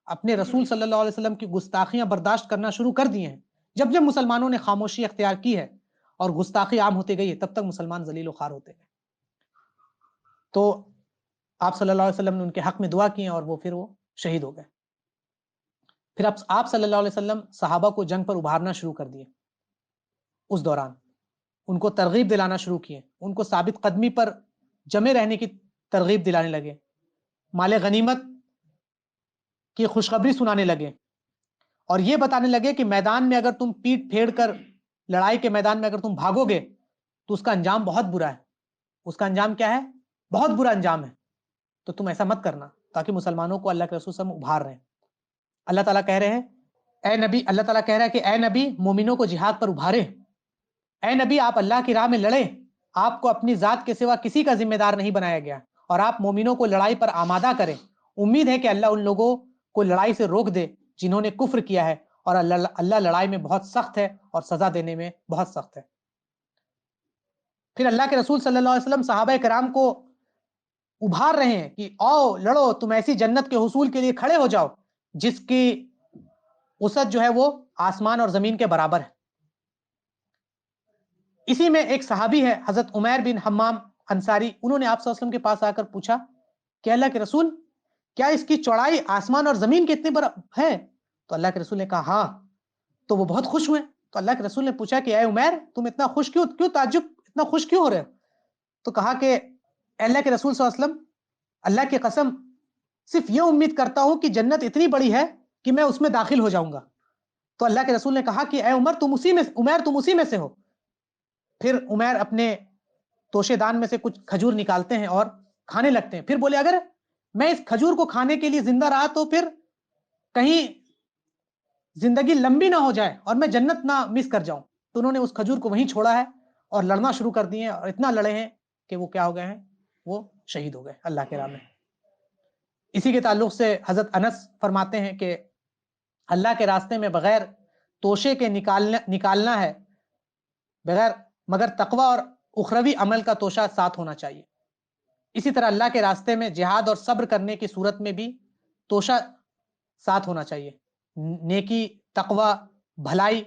اپنے رسول صلی اللہ علیہ وسلم کی گستاخیاں برداشت کرنا شروع کر دیے ہیں، جب جب مسلمانوں نے خاموشی اختیار کی ہے اور گستاخی عام ہوتے گئی ہے، تب تک مسلمان ذلیل و خوار ہوتے گئے۔ تو آپ صلی اللہ علیہ وسلم نے ان کے حق میں دعا کی ہیں اور پھر وہ شہید ہو گئے۔ پھر آپ صلی اللہ علیہ وسلم صحابہ کو جنگ پر ابھارنا شروع کر دیے۔ اس دوران ان کو ترغیب دلانا شروع کیے، ان کو ثابت قدمی پر جمے رہنے کی ترغیب دلانے لگے، مال غنیمت کی خوشخبری سنانے لگے، اور یہ بتانے لگے کہ میدان میں اگر تم پیٹ پھیڑ کر، لڑائی کے میدان میں اگر تم بھاگو گے تو اس کا انجام بہت برا ہے۔ اس کا انجام کیا ہے؟ بہت برا انجام ہے۔ تو تم ایسا مت کرنا، تاکہ مسلمانوں کو اللہ کے رسول صلی اللہ علیہ وسلم ابھار رہے ہیں۔ اللہ تعالیٰ کہہ رہے ہیں اے نبی، اللہ تعالیٰ کہہ رہا ہے کہ اے نبی مومنوں کو جہاد پر ابھارے، اے نبی آپ اللہ کی راہ میں لڑیں، آپ کو اپنی ذات کے سوا کسی کا ذمہ دار نہیں بنایا گیا، اور آپ مومنوں کو لڑائی پر آمادہ کریں۔ امید ہے کہ اللہ ان لوگوں کو لڑائی سے روک دے جنہوں نے کفر کیا ہے، اور اللہ لڑائی میں بہت سخت ہے اور سزا دینے میں بہت سخت ہے۔ پھر اللہ کے رسول صلی اللہ علیہ وسلم صحابہ کرام کو ابھار رہے ہیں کہ آؤ لڑو، تم ایسی جنت کے حصول کے لیے کھڑے ہو جاؤ جس کی وسعت جو ہے وہ آسمان اور زمین کے برابر ہے۔ اسی میں ایک صحابی ہے حضرت عمیر بن حمام انصاری، انہوں نے آپ صلی اللہ علیہ وسلم کے پاس آ کر پوچھا کہ اللہ کے رسول کیا اس کی چوڑائی آسمان اور زمین کے اتنے برابر ہے؟ تو اللہ کے رسول نے کہا ہاں۔ تو وہ بہت خوش ہوئے۔ تو اللہ کے رسول نے پوچھا کہ اے عمیر تم اتنا خوش کیوں تعجب، اتنا خوش کیوں ہو رہے ہو؟ تو کہا کہ اللہ کے رسول صلی اللہ علیہ وسلم اللہ کی قسم صرف یہ امید کرتا ہوں کہ جنت اتنی بڑی ہے کہ میں اس میں داخل ہو جاؤں گا۔ تو اللہ کے رسول نے کہا کہ اے عمر تم اسی میں سے ہو۔ پھر عمیر اپنے توشے دان میں سے کچھ کھجور نکالتے ہیں اور کھانے لگتے ہیں۔ پھر بولے اگر میں اس کھجور کو کھانے کے لیے زندہ رہا تو پھر کہیں زندگی لمبی نہ ہو جائے اور میں جنت نہ مس کر جاؤں۔ تو انہوں نے اس کھجور کو وہیں چھوڑا ہے اور لڑنا شروع کر دیے، اور اتنا لڑے ہیں کہ وہ کیا ہو گئے ہیں، وہ شہید ہو گئے اللہ کے راہ میں۔ اسی کے تعلق سے حضرت انس فرماتے ہیں کہ اللہ کے راستے میں بغیر توشے کے نکالنا ہے، بغیر مگر تقوی اور اخروی عمل کا توشہ ساتھ ہونا چاہیے۔ اسی طرح اللہ کے راستے میں جہاد اور صبر کرنے کی صورت میں بھی توشہ ساتھ ہونا چاہیے۔ نیکی، تقوی، بھلائی،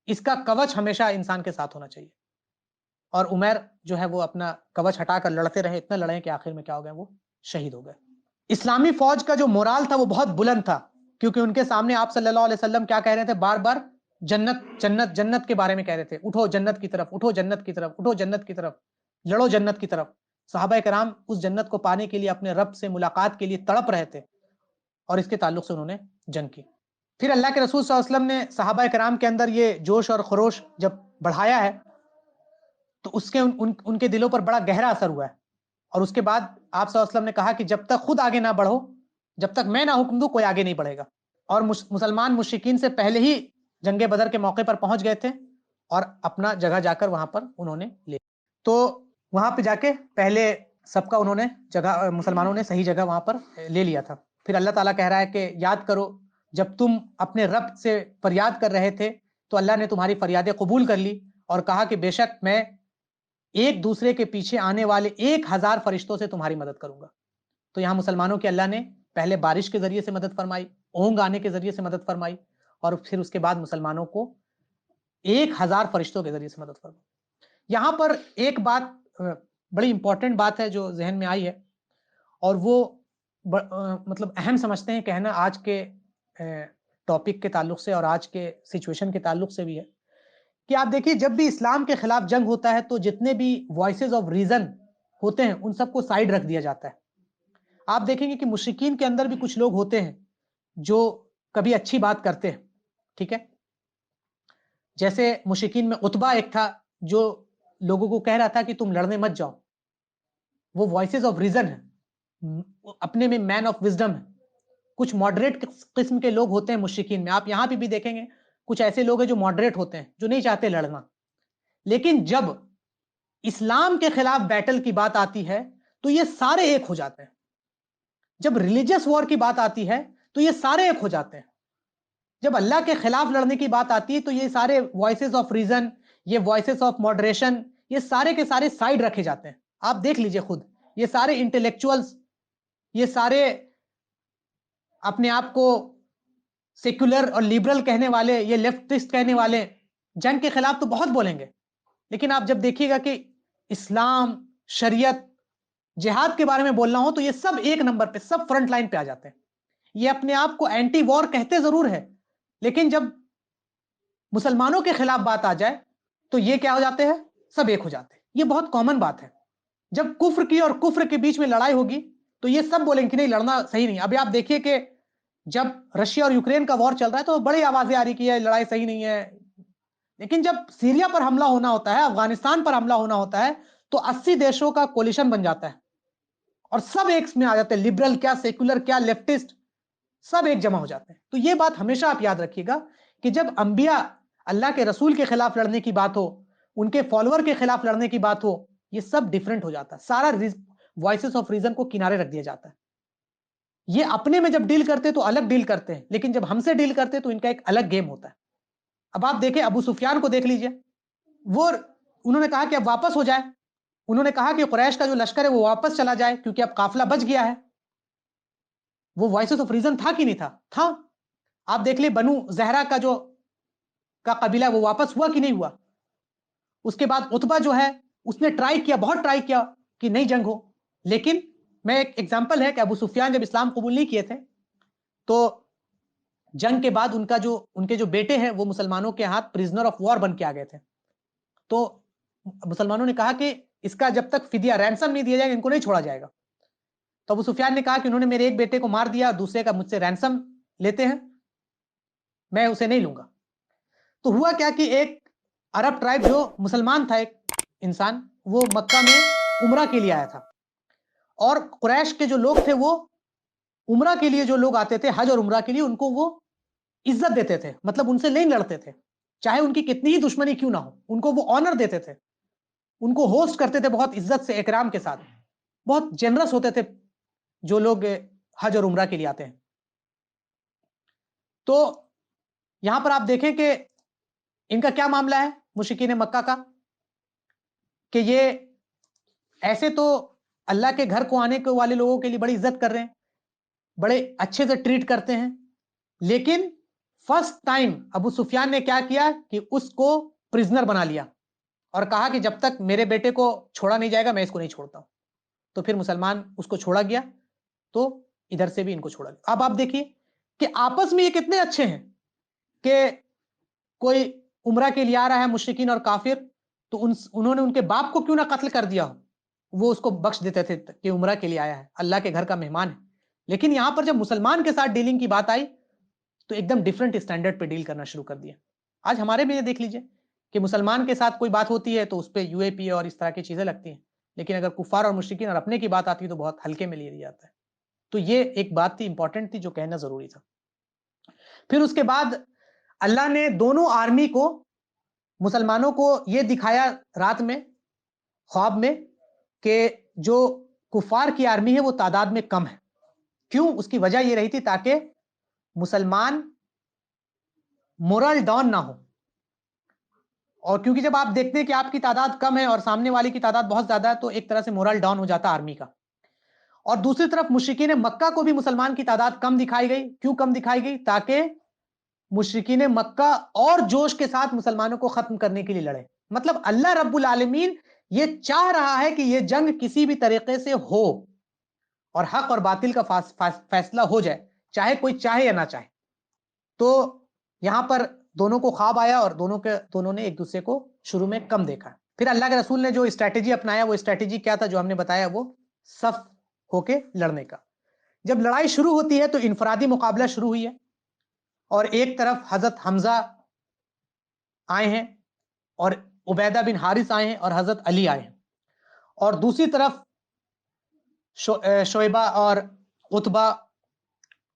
اس کا کوچ ہمیشہ انسان کے ساتھ ہونا چاہیے۔ اور عمیر جو ہے وہ اپنا کوچ ہٹا کر لڑتے رہے، اتنا لڑے کہ آخر میں کیا ہو گئے، وہ شہید ہو گئے۔ اسلامی فوج کا جو مورال تھا وہ بہت بلند تھا، کیونکہ ان کے سامنے آپ صلی اللہ علیہ وسلم کیا کہہ رہے تھے؟ بار بار جنت جنت جنت کے بارے میں کہہ رہے تھے، اٹھو جنت کی طرف، اٹھو جنت کی طرف، اٹھو جنت کی طرف، لڑو جنت کی طرف۔ صحابہ کرام اس جنت کو پانے کے لیے اپنے رب سے ملاقات کے لیے تڑپ رہے تھے، اور اس کے تعلق سے انہوں نے جنگ کی۔ پھر اللہ کے رسول صلی اللہ علیہ وسلم نے صحابہ کرام کے اندر یہ جوش اور خروش جب بڑھایا ہے تو اس کے ان کے دلوں پر بڑا گہرا اثر ہوا ہے، اور اس کے بعد آپ صلی اللہ علیہ وسلم نے کہا کہ جب تک خود آگے نہ بڑھو، جب تک میں نہ حکم دوں کوئی آگے نہیں بڑھے گا۔ اور مسلمان مشرکین سے پہلے ہی جنگ بدر کے موقع پر پہنچ گئے تھے، اور اپنا جگہ جا کر وہاں پر انہوں نے لے، تو وہاں پہ جا کے پہلے سب کا انہوں نے جگہ، مسلمانوں نے صحیح جگہ وہاں پر لے لیا تھا۔ پھر اللہ تعالیٰ کہہ رہا ہے کہ یاد کرو جب تم اپنے رب سے فریاد کر رہے تھے تو اللہ نے تمہاری فریادیں قبول کر لی، اور کہا کہ بے شک میں ایک دوسرے کے پیچھے آنے والے 1000 فرشتوں سے تمہاری مدد کروں گا۔ تو یہاں مسلمانوں کی اللہ نے پہلے بارش کے ذریعے سے مدد فرمائی، اونگ آنے کے ذریعے سے مدد فرمائی، اور پھر اس کے بعد مسلمانوں کو 1000 فرشتوں کے ذریعے سے مدد فرما۔ یہاں پر ایک بات بڑی امپورٹنٹ بات ہے جو ذہن میں آئی ہے، اور وہ مطلب اہم سمجھتے ہیں کہنا آج کے ٹاپک کے تعلق سے اور آج کے سچویشن کے تعلق سے بھی ہے، کہ آپ دیکھیے جب بھی اسلام کے خلاف جنگ ہوتا ہے تو جتنے بھی وائسز آف ریزن ہوتے ہیں ان سب کو سائیڈ رکھ دیا جاتا ہے۔ آپ دیکھیں گے کہ مشرکین کے اندر بھی کچھ لوگ ہوتے ہیں جو کبھی اچھی بات کرتے ہیں، ٹھیک ہے، جیسے مشرکین میں عتبہ ایک تھا جو لوگوں کو کہہ رہا تھا کہ تم لڑنے مت جاؤ، وہ وائسز آف ریزن ہے، اپنے میں مین آف وزڈم ہے۔ کچھ ماڈریٹ قسم کے لوگ ہوتے ہیں مشرکین میں، آپ یہاں پہ بھی دیکھیں گے کچھ ایسے لوگ ہیں جو ماڈریٹ ہوتے ہیں، جو نہیں چاہتے لڑنا، لیکن جب اسلام کے خلاف بیٹل کی بات آتی ہے تو یہ سارے ایک ہو جاتے ہیں۔ جب ریلیجس وار کی بات آتی ہے تو یہ سارے ایک ہو جاتے ہیں۔ جب اللہ کے خلاف لڑنے کی بات آتی ہے تو یہ سارے وائسز آف ریزن، یہ وائسز آف ماڈریشن، یہ سارے کے سارے سائیڈ رکھے جاتے ہیں۔ آپ دیکھ لیجئے خود، یہ سارے انٹلیکچوئلز، یہ سارے اپنے آپ کو سیکولر اور لیبرل کہنے والے، یہ لیفٹسٹ کہنے والے، جنگ کے خلاف تو بہت بولیں گے، لیکن آپ جب دیکھیے گا کہ اسلام، شریعت، جہاد کے بارے میں بولنا ہو تو یہ سب ایک نمبر پہ، سب فرنٹ لائن پہ آ جاتے ہیں۔ یہ اپنے آپ کو اینٹی وار کہتے ضرور ہے، لیکن جب مسلمانوں کے خلاف بات آ جائے تو یہ کیا ہو جاتے ہیں؟ سب ایک ہو جاتے ہیں۔ یہ بہت کامن بات ہے۔ جب کفر کی اور کفر کے بیچ میں لڑائی ہوگی تو یہ سب بولیں کہ نہیں، لڑنا صحیح نہیں۔ ابھی آپ دیکھیے کہ جب رشیا اور یوکرین کا وار چل رہا ہے تو بڑی آوازیں آ رہی کہ یہ لڑائی صحیح نہیں ہے، لیکن جب سیریا پر حملہ ہونا ہوتا ہے، افغانستان پر حملہ ہونا ہوتا ہے تو 80 دیشوں کا کولیشن بن جاتا ہے اور سب ایک میں آ جاتے ہیں، لبرل کیا، سیکولر کیا، لیفٹسٹ، سب ایک جمع ہو جاتے ہیں۔ تو یہ بات ہمیشہ آپ یاد رکھیے گا کہ جب انبیاء، اللہ کے رسول کے خلاف لڑنے کی بات ہو، ان کے فالوور کے خلاف لڑنے کی بات ہو، یہ سب ڈیفرنٹ ہو جاتا ہے، سارا وائسز آف ریزن کو کنارے رکھ دیا جاتا ہے۔ یہ اپنے میں جب ڈیل کرتے تو الگ ڈیل کرتے ہیں، لیکن جب ہم سے ڈیل کرتے تو ان کا ایک الگ گیم ہوتا ہے۔ اب آپ دیکھیں ابو سفیان کو دیکھ لیجئے، وہ انہوں نے کہا کہ اب واپس ہو جائے، انہوں نے کہا کہ قریش کا جو لشکر ہے وہ واپس چلا جائے کیونکہ اب قافلہ بچ گیا ہے۔ وہ وائسز آف ریزن تھا کہ نہیں تھا؟ تھا۔ آپ دیکھ لیں بنو زہرا کا قبیلہ وہ واپس ہوا کہ نہیں ہوا؟ اس کے بعد عتبہ جو ہے اس نے ٹرائی کیا، بہت ٹرائی کیا کہ نہیں جنگ ہو، لیکن میں ایک ایگزامپل ہے کہ ابو سفیان جب اسلام قبول نہیں کیے تھے تو جنگ کے بعد ان کے جو بیٹے ہیں وہ مسلمانوں کے ہاتھ پریزنر آف وار بن کے آ گئے تھے، تو مسلمانوں نے کہا کہ اس کا جب تک فدیہ، رینسم نہیں دیا جائے گا ان کو نہیں چھوڑا جائے گا۔ تو ابو سفیان نے کہا کہ انہوں نے میرے ایک بیٹے کو مار دیا، دوسرے کا مجھ سے رینسم لیتے ہیں، میں اسے نہیں لوں گا۔ تو ہوا کیا کہ ایک عرب ٹرائب جو مسلمان تھا، ایک انسان، وہ مکہ میں عمرہ کے لیے آیا تھا، اور قریش کے جو لوگ تھے وہ عمرہ کے لیے، جو لوگ آتے تھے حج اور عمرہ کے لیے، ان کو وہ عزت دیتے تھے، مطلب ان سے نہیں لڑتے تھے، چاہے ان کی کتنی ہی دشمنی کیوں نہ ہو، ان کو وہ آنر دیتے تھے، ان کو ہوسٹ کرتے تھے بہت عزت سے، اکرام کے ساتھ، بہت جنرس ہوتے تھے جو لوگ حج اور عمرہ کے لیے آتے ہیں۔ تو یہاں پر آپ دیکھیں کہ ان کا کیا معاملہ ہے مشرکین مکہ کا، کہ یہ ایسے تو اللہ کے گھر کو آنے والے لوگوں کے لیے بڑی عزت کر رہے ہیں، بڑے اچھے سے ٹریٹ کرتے ہیں، لیکن فرسٹ ٹائم ابو سفیان نے کیا کیا کہ اس کو پریزنر بنا لیا اور کہا کہ جب تک میرے بیٹے کو چھوڑا نہیں جائے گا میں اس کو نہیں چھوڑتا ہوں۔ تو پھر مسلمان اس کو چھوڑا گیا، تو ادھر سے بھی ان کو چھوڑا گیا۔ اب آپ دیکھیے کہ آپس میں یہ کتنے اچھے ہیں کہ کوئی عمرہ کے لیے آ رہا ہے مشرکین اور کافر، تو انہوں نے ان کے باپ کو کیوں نہ قتل کر دیا ہو، وہ اس کو بخش دیتے تھے کہ عمرہ کے لیے آیا ہے، اللہ کے گھر کا مہمان ہے۔ لیکن یہاں پر جب مسلمان کے ساتھ ڈیلنگ کی بات آئی تو ایک دم ڈیفرنٹ اسٹینڈرڈ پہ ڈیل کرنا شروع کر دیا۔ آج ہمارے بھی یہ دیکھ لیجئے کہ مسلمان کے ساتھ کوئی بات ہوتی ہے تو اس پہ یو اے پی اور اس طرح کی چیزیں لگتی ہیں، لیکن اگر کفار اور مشرکین اور اپنے کی بات آتی ہے تو بہت ہلکے میں لے لیا جاتا ہے۔ تو یہ ایک بات تھی، امپورٹنٹ تھی، جو کہنا ضروری تھا۔ پھر اس کے بعد اللہ نے دونوں آرمی کو، مسلمانوں کو یہ دکھایا رات میں خواب میں کہ جو کفار کی آرمی ہے وہ تعداد میں کم ہے۔ کیوں؟ اس کی وجہ یہ رہی تھی تاکہ مسلمان مورل ڈاؤن نہ ہو، اور کیونکہ جب آپ دیکھتے ہیں کہ آپ کی تعداد کم ہے اور سامنے والی کی تعداد بہت زیادہ ہے تو ایک طرح سے مورل ڈاؤن ہو جاتا آرمی کا۔ اور دوسری طرف مشرکین مکہ کو بھی مسلمان کی تعداد کم دکھائی گئی۔ کیوں کم دکھائی گئی؟ تاکہ مشرکین مکہ اور جوش کے ساتھ مسلمانوں کو ختم کرنے کے لیے لڑے. مطلب اللہ رب العالمین یہ چاہ رہا ہے کہ یہ جنگ کسی بھی طریقے سے ہو اور حق اور باطل کا فیصلہ ہو جائے، چاہے کوئی چاہے یا نہ چاہے. تو یہاں پر دونوں کو خواب آیا اور دونوں نے ایک دوسرے کو شروع میں کم دیکھا. پھر اللہ کے رسول نے جو اسٹریٹجی اپنایا وہ اسٹریٹجی کیا تھا جو ہم نے بتایا، وہ صف ہو کے لڑنے کا. جب لڑائی شروع ہوتی ہے تو انفرادی مقابلہ شروع ہوئی ہے، اور ایک طرف حضرت حمزہ آئے ہیں اور عبیدہ بن حارث آئے ہیں اور حضرت علی آئے ہیں، اور دوسری طرف شعیبہ اور عتبہ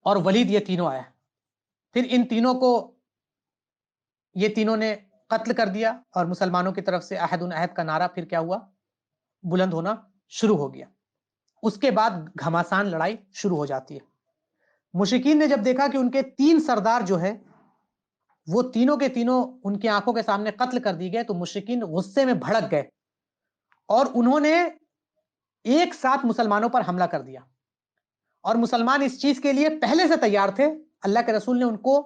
اور ولید یہ تینوں آئے. پھر ان تینوں کو یہ تینوں نے قتل کر دیا اور مسلمانوں کی طرف سے عہد العہد کا نعرہ پھر کیا ہوا، بلند ہونا شروع ہو گیا. اس کے بعد گھماسان لڑائی شروع ہو جاتی ہے. مشرکین نے جب دیکھا کہ ان کے 3 سردار جو ہے وہ تینوں کے تینوں ان کی آنکھوں کے سامنے قتل کر دی گئے تو مشرکین غصے میں بھڑک گئے اور انہوں نے ایک ساتھ مسلمانوں پر حملہ کر دیا. اور مسلمان اس چیز کے لیے پہلے سے تیار تھے. اللہ کے رسول نے ان کو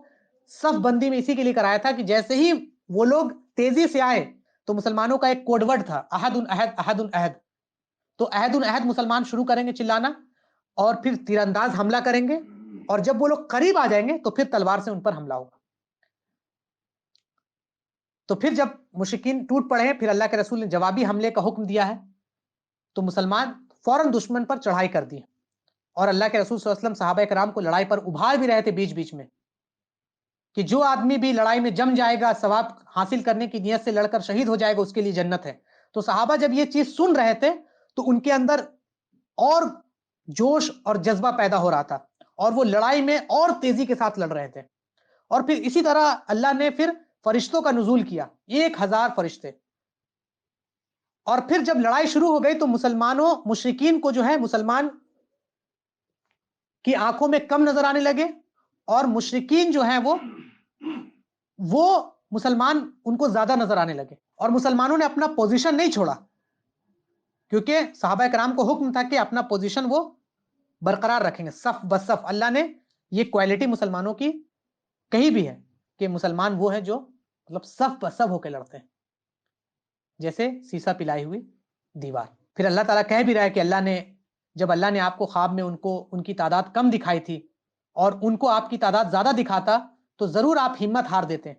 صف بندی میں اسی کے لیے کرایا تھا کہ جیسے ہی وہ لوگ تیزی سے آئے تو مسلمانوں کا ایک کوڈ ورڈ تھا، عہد العہد عہد العہد. تو عہد العہد مسلمان شروع کریں گے چلانا اور پھر تیر انداز حملہ کریں گے، اور جب وہ لوگ قریب آ جائیں گے تو پھر تلوار سے ان پر حملہ ہوگا. تو پھر جب مشرکین ٹوٹ پڑے ہیں، پھر اللہ کے رسول نے جوابی حملے کا حکم دیا ہے، تو مسلمان فوراً دشمن پر چڑھائی کر دی. اور اللہ کے رسول صلی اللہ علیہ وسلم صحابہ کرام کو لڑائی پر ابھار بھی رہے تھے بیچ بیچ میں کہ جو آدمی بھی لڑائی میں جم جائے گا، ثواب حاصل کرنے کی نیت سے لڑ کر شہید ہو جائے گا، اس کے لیے جنت ہے. تو صحابہ جب یہ چیز سن رہے تھے تو ان کے اندر اور جوش اور جذبہ پیدا ہو رہا تھا اور وہ لڑائی میں اور تیزی کے ساتھ لڑ رہے تھے. اور پھر اسی طرح اللہ نے پھر فرشتوں کا نزول کیا، 1000 فرشتے. اور پھر جب لڑائی شروع ہو گئی تو مشرکین کو جو ہے مسلمان کی آنکھوں میں کم نظر آنے لگے، اور مشرکین جو ہیں وہ مسلمان ان کو زیادہ نظر آنے لگے. اور مسلمانوں نے اپنا پوزیشن نہیں چھوڑا، کیونکہ صحابہ کرام کو حکم تھا کہ اپنا پوزیشن وہ برقرار رکھیں گے صف بصف. اللہ نے یہ کوالٹی مسلمانوں کی کہیں بھی ہے کہ مسلمان وہ ہے جو مطلب صف بصف ہو کے لڑتے ہیں، جیسے سیسا پلائی ہوئی دیوار. پھر اللہ تعالیٰ کہہ بھی رہا ہے کہ جب اللہ نے آپ کو خواب میں ان کی تعداد کم دکھائی تھی اور ان کو آپ کی تعداد زیادہ دکھاتا تو ضرور آپ ہمت ہار دیتے ہیں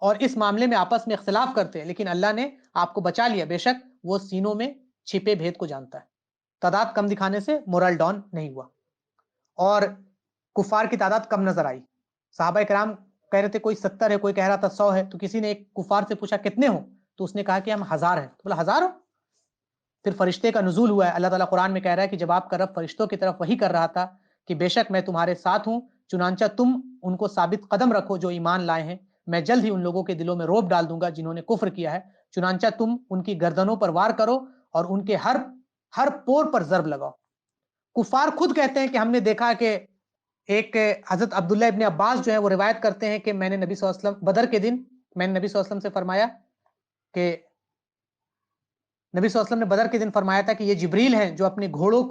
اور اس معاملے میں آپس میں اختلاف کرتے ہیں، لیکن اللہ نے آپ کو بچا لیا. بے شک وہ سینوں میں چھپے بھید کو جانتا ہے. تعداد کم دکھانے سے مورل ڈاؤن نہیں ہوا اور کفار کی تعداد کم نظر آئی. صحابہ کرام کہہ رہے تھے کوئی 70 ہے، کوئی کہہ رہا تھا 100 ہے. تو کسی نے ایک کفار سے پوچھا کتنے ہوں، تو اس نے کہا کہ ہم 1000 ہیں. تو بولا 1000 ہو؟ پھر فرشتے کا نزول ہوا ہے. اللہ تعالیٰ قرآن میں کہہ رہا ہے کہ جب آپ کا رب فرشتوں کی طرف وحی کر رہا تھا کہ بے شک میں تمہارے ساتھ ہوں، چنانچہ تم ان کو ثابت قدم رکھو جو ایمان لائے ہیں، میں جلد ہی ان لوگوں کے دلوں میں روب ڈال دوں گا جنہوں نے کفر کیا ہے. چنانچہ تم ان کی گردنوں پر وار کرو اور ان کے ہر پور پر ضرب لگاؤ. کفار خود کہتے ہیں کہ ہم نے دیکھا کہ ایک حضرت عبداللہ ابن عباس جو ہے وہ روایت کرتے ہیں کہ میں نے نبی صلی اللہ علیہ وسلم بدر کے دن میں نے نبی صلی اللہ علیہ وسلم سے فرمایا کہ نبی صلی اللہ علیہ وسلم نے بدر کے دن فرمایا تھا کہ یہ جبریل ہیں جو اپنے گھوڑوں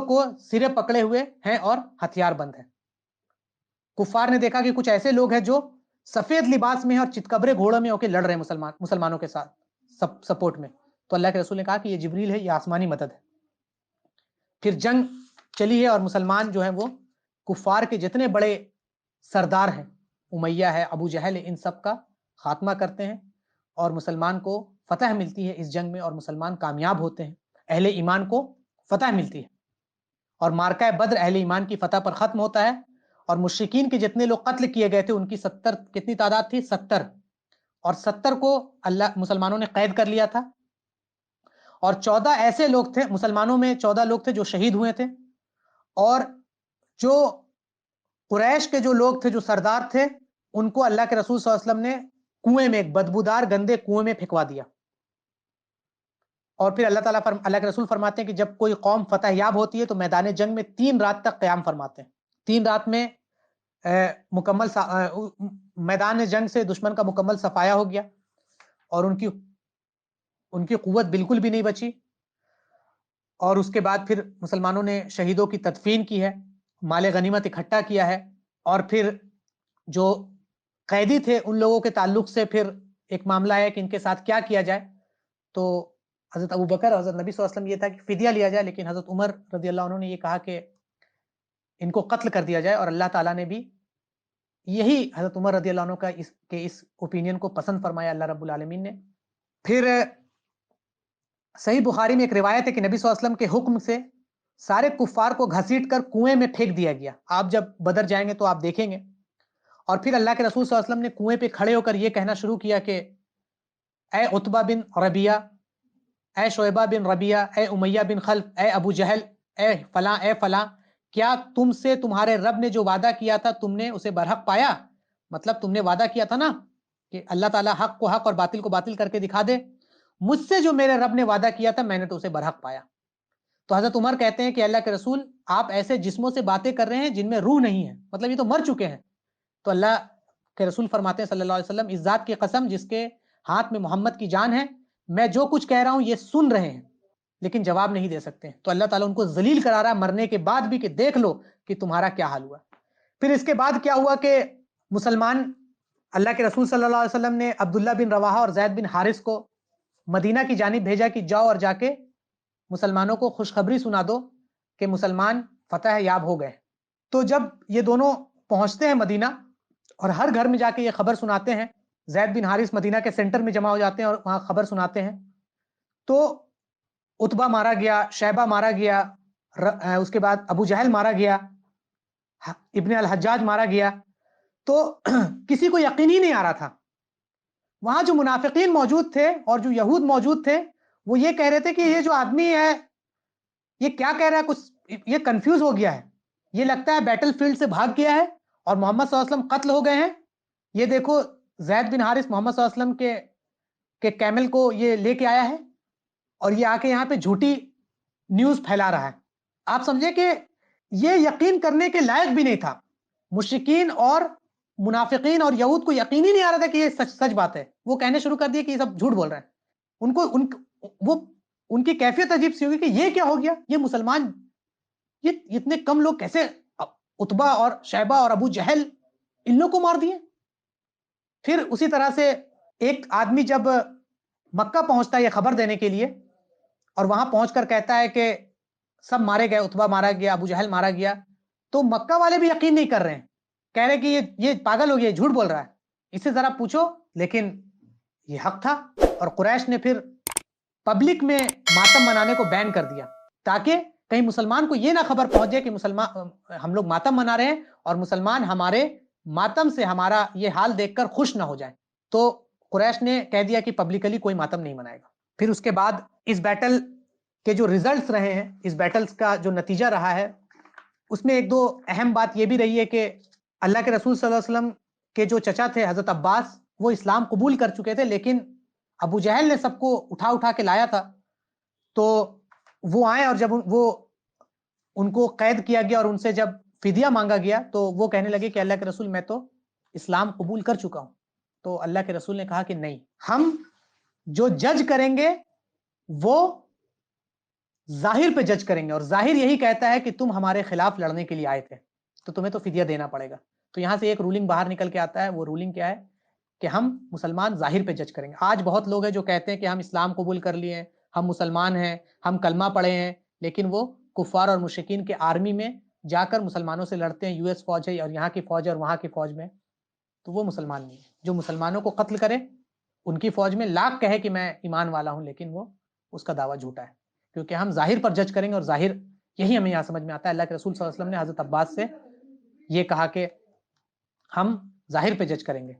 کو سرے پکڑے ہوئے ہیں اور ہتھیار بند ہیں. کفار نے دیکھا کہ کچھ ایسے لوگ ہیں جو سفید لباس میں ہیں اور چتکبرے گھوڑوں میں ہو کے لڑ رہے ہیں مسلمانوں کے ساتھ سپورٹ میں. تو اللہ کے رسول نے کہا کہ یہ جبریل ہے، یہ آسمانی مدد ہے. پھر جنگ چلی ہے اور مسلمان جو ہیں وہ کفار کے جتنے بڑے سردار ہیں، امیہ ہے، ابو جہل ہے، ان سب کا خاتمہ کرتے ہیں اور مسلمان کو فتح ملتی ہے اس جنگ میں اور مسلمان کامیاب ہوتے ہیں. اہل ایمان کو فتح ملتی ہے اور مارکہ بدر اہل ایمان کی فتح پر ختم ہوتا ہے. اور مشرکین کے جتنے لوگ قتل کیے گئے تھے ان کی 70 کتنی تعداد تھی؟ 70. اور 70 کو مسلمانوں نے قید کر لیا تھا اور 14 ایسے لوگ تھے، مسلمانوں میں 14 لوگ تھے جو شہید ہوئے تھے، اور جو قریش کے جو لوگ تھے جو سردار تھے ان کو اللہ کے رسول صلی اللہ علیہ وسلم نے کنویں میں، ایک بدبودار گندے کنویں میں پھینکوا دیا. اور پھر اللہ کے رسول فرماتے ہیں کہ جب کوئی قوم فتح یاب ہوتی ہے تو میدان جنگ میں 3 رات تک قیام فرماتے ہیں. 3 رات میں مکمل میدان جنگ سے دشمن کا مکمل صفایا ہو گیا اور ان کی قوت بالکل بھی نہیں بچی. اور اس کے بعد پھر مسلمانوں نے شہیدوں کی تدفین کی ہے، مال غنیمت اکٹھا کیا ہے، اور پھر جو قیدی تھے ان لوگوں کے تعلق سے پھر ایک معاملہ ہے کہ ان کے ساتھ کیا کیا جائے. تو حضرت ابو بکر اور حضرت نبی صلی اللہ علیہ وسلم یہ تھا کہ فدیہ لیا جائے، لیکن حضرت عمر رضی اللہ عنہ نے یہ کہا کہ ان کو قتل کر دیا جائے، اور اللہ تعالیٰ نے بھی یہی حضرت عمر رضی اللہ عنہ کا اس اوپینین کو پسند فرمایا اللہ رب العالمین نے. پھر صحیح بخاری میں ایک روایت ہے کہ نبی صلی اللہ علیہ وسلم کے حکم سے سارے کفار کو گھسیٹ کر کنویں میں پھینک دیا گیا. آپ جب بدر جائیں گے تو آپ دیکھیں گے. اور پھر اللہ کے رسول صلی اللہ علیہ وسلم نے کنویں پہ کھڑے ہو کر یہ کہنا شروع کیا کہ اے عتبہ بن ربیہ، اے شعبہ بن ربیہ، اے امیہ بن خلف، اے ابو جہل، اے فلاں اے فلاں، کیا تم سے تمہارے رب نے جو وعدہ کیا تھا تم نے اسے برحق پایا؟ مطلب تم نے وعدہ کیا تھا نا کہ اللہ تعالیٰ حق کو حق اور باطل کو باطل کر کے دکھا دے. مجھ سے جو میرے رب نے وعدہ کیا تھا میں نے تو اسے برحق پایا. تو حضرت عمر کہتے ہیں کہ اللہ کے رسول آپ ایسے جسموں سے باتیں کر رہے ہیں جن میں روح نہیں ہے، مطلب یہ تو مر چکے ہیں. تو اللہ کے رسول فرماتے ہیں صلی اللہ علیہ وسلم، اس ذات کی قسم جس کے ہاتھ میں محمد کی جان ہے، میں جو کچھ کہہ رہا ہوں یہ سن رہے ہیں لیکن جواب نہیں دے سکتے. تو اللہ تعالیٰ ان کو ذلیل کرا رہا ہے مرنے کے بعد بھی کہ دیکھ لو کہ تمہارا کیا حال ہوا. پھر اس کے بعد کیا ہوا کہ مسلمان، اللہ کے رسول صلی اللہ علیہ وسلم نے عبداللہ بن رواحہ اور زید بن حارث کو مدینہ کی جانب بھیجا کہ جاؤ اور جا کے مسلمانوں کو خوشخبری سنا دو کہ مسلمان فتح یاب ہو گئے. تو جب یہ دونوں پہنچتے ہیں مدینہ اور ہر گھر میں جا کے یہ خبر سناتے ہیں، زید بن حارث مدینہ کے سینٹر میں جمع ہو جاتے ہیں اور وہاں خبر سناتے ہیں، تو عتبہ مارا گیا، شیبہ مارا گیا، اس کے بعد ابو جہل مارا گیا، ابن الحجاج مارا گیا. تو کسی کو یقین ہی نہیں آ رہا تھا. وہاں جو منافقین موجود تھے اور جو یہود موجود تھے وہ یہ کہہ رہے تھے کہ یہ جو آدمی ہے یہ کیا کہہ رہا ہے، کچھ یہ کنفیوز ہو گیا ہے، یہ لگتا ہے بیٹل فیلڈ سے بھاگ گیا ہے اور محمد صلی اللہ علیہ وسلم قتل ہو گئے ہیں. یہ دیکھو زید بن حارث محمد صلی اللہ علیہ وسلم کے کیمل کو یہ لے کے آیا ہے اور یہ آ کے یہاں پہ جھوٹی نیوز پھیلا رہا ہے. آپ سمجھے کہ یہ یقین کرنے کے لائق بھی نہیں تھا. مشرکین اور منافقین اور یہود کو یقین ہی نہیں آ رہا تھا کہ یہ سچ بات ہے. وہ کہنے شروع کر دیے کہ یہ سب جھوٹ بول رہے ہیں. ان کی کیفیت عجیب سی ہوگی کہ یہ کیا ہو گیا، یہ مسلمان، یہ اتنے کم لوگ کیسے عتبہ اور شیبہ اور ابو جہل ان لوگ کو مار دیے. پھر اسی طرح سے ایک آدمی جب مکہ پہنچتا ہے یہ خبر دینے کے لیے اور وہاں پہنچ کر کہتا ہے کہ سب مارے گئے، عتبہ مارا گیا، ابو جہل مارا گیا، تو مکہ والے بھی یقین نہیں کر رہے ہیں، کہہ رہے کہ یہ پاگل ہو گیا، جھوٹ بول رہا ہے، اس سے ذرا پوچھو. لیکن یہ حق تھا اور قریش نے پھر پبلک میں ماتم منانے کو بین کر دیا تاکہ کہیں مسلمان کو یہ نہ خبر پہنچ جائے کہ ہم لوگ ماتم منا رہے ہیں اور مسلمان ہمارے ماتم سے ہمارا یہ حال دیکھ کر خوش نہ ہو جائیں. تو قریش نے کہہ دیا کہ پبلکلی کوئی ماتم نہیں منائے گا. پھر اس کے بعد اس بیٹل کے جو ریزلٹس رہے ہیں، اس بیٹلز کا جو نتیجہ رہا ہے، اس میں ایک دو اہم بات یہ بھی رہی ہے کہ اللہ کے رسول صلی اللہ علیہ وسلم کے جو چچا تھے حضرت عباس، وہ اسلام قبول کر چکے تھے، لیکن ابو جہل نے سب کو اٹھا کے لایا تھا. تو وہ آئے اور جب وہ ان کو قید کیا گیا اور ان سے جب فدیہ مانگا گیا تو وہ کہنے لگے کہ اللہ کے رسول میں تو اسلام قبول کر چکا ہوں. تو اللہ کے رسول نے کہا کہ نہیں، ہم جو جج کریں گے وہ ظاہر پہ جج کریں گے، اور ظاہر یہی کہتا ہے کہ تم ہمارے خلاف لڑنے کے لیے آئے تھے تو تمہیں تو فدیہ دینا پڑے گا. تو یہاں سے ایک رولنگ باہر نکل کے آتا ہے. وہ رولنگ کیا ہے کہ ہم مسلمان ظاہر پہ جج کریں گے. آج بہت لوگ ہیں جو کہتے ہیں کہ ہم اسلام قبول کر لیے ہیں، ہم مسلمان ہیں، ہم کلمہ پڑھے ہیں، لیکن وہ کفار اور مشرکین کے آرمی میں جا کر مسلمانوں سے لڑتے ہیں. یو ایس فوج ہے اور یہاں کی فوج ہے اور وہاں کی فوج میں، تو وہ مسلمان نہیں ہے. جو مسلمانوں کو قتل کرے ان کی فوج میں لاکھ کہے کہ میں ایمان والا ہوں، لیکن وہ اس کا دعویٰ جھوٹا ہے، کیونکہ ہم ظاہر پر جج کریں گے. اور ظاہر یہی ہمیں یہاں سمجھ میں آتا ہے. اللہ کے رسول صلی اللہ علیہ وسلم نے حضرت عباس سے یہ کہا کہ ہم ظاہر پہ جج کریں گے،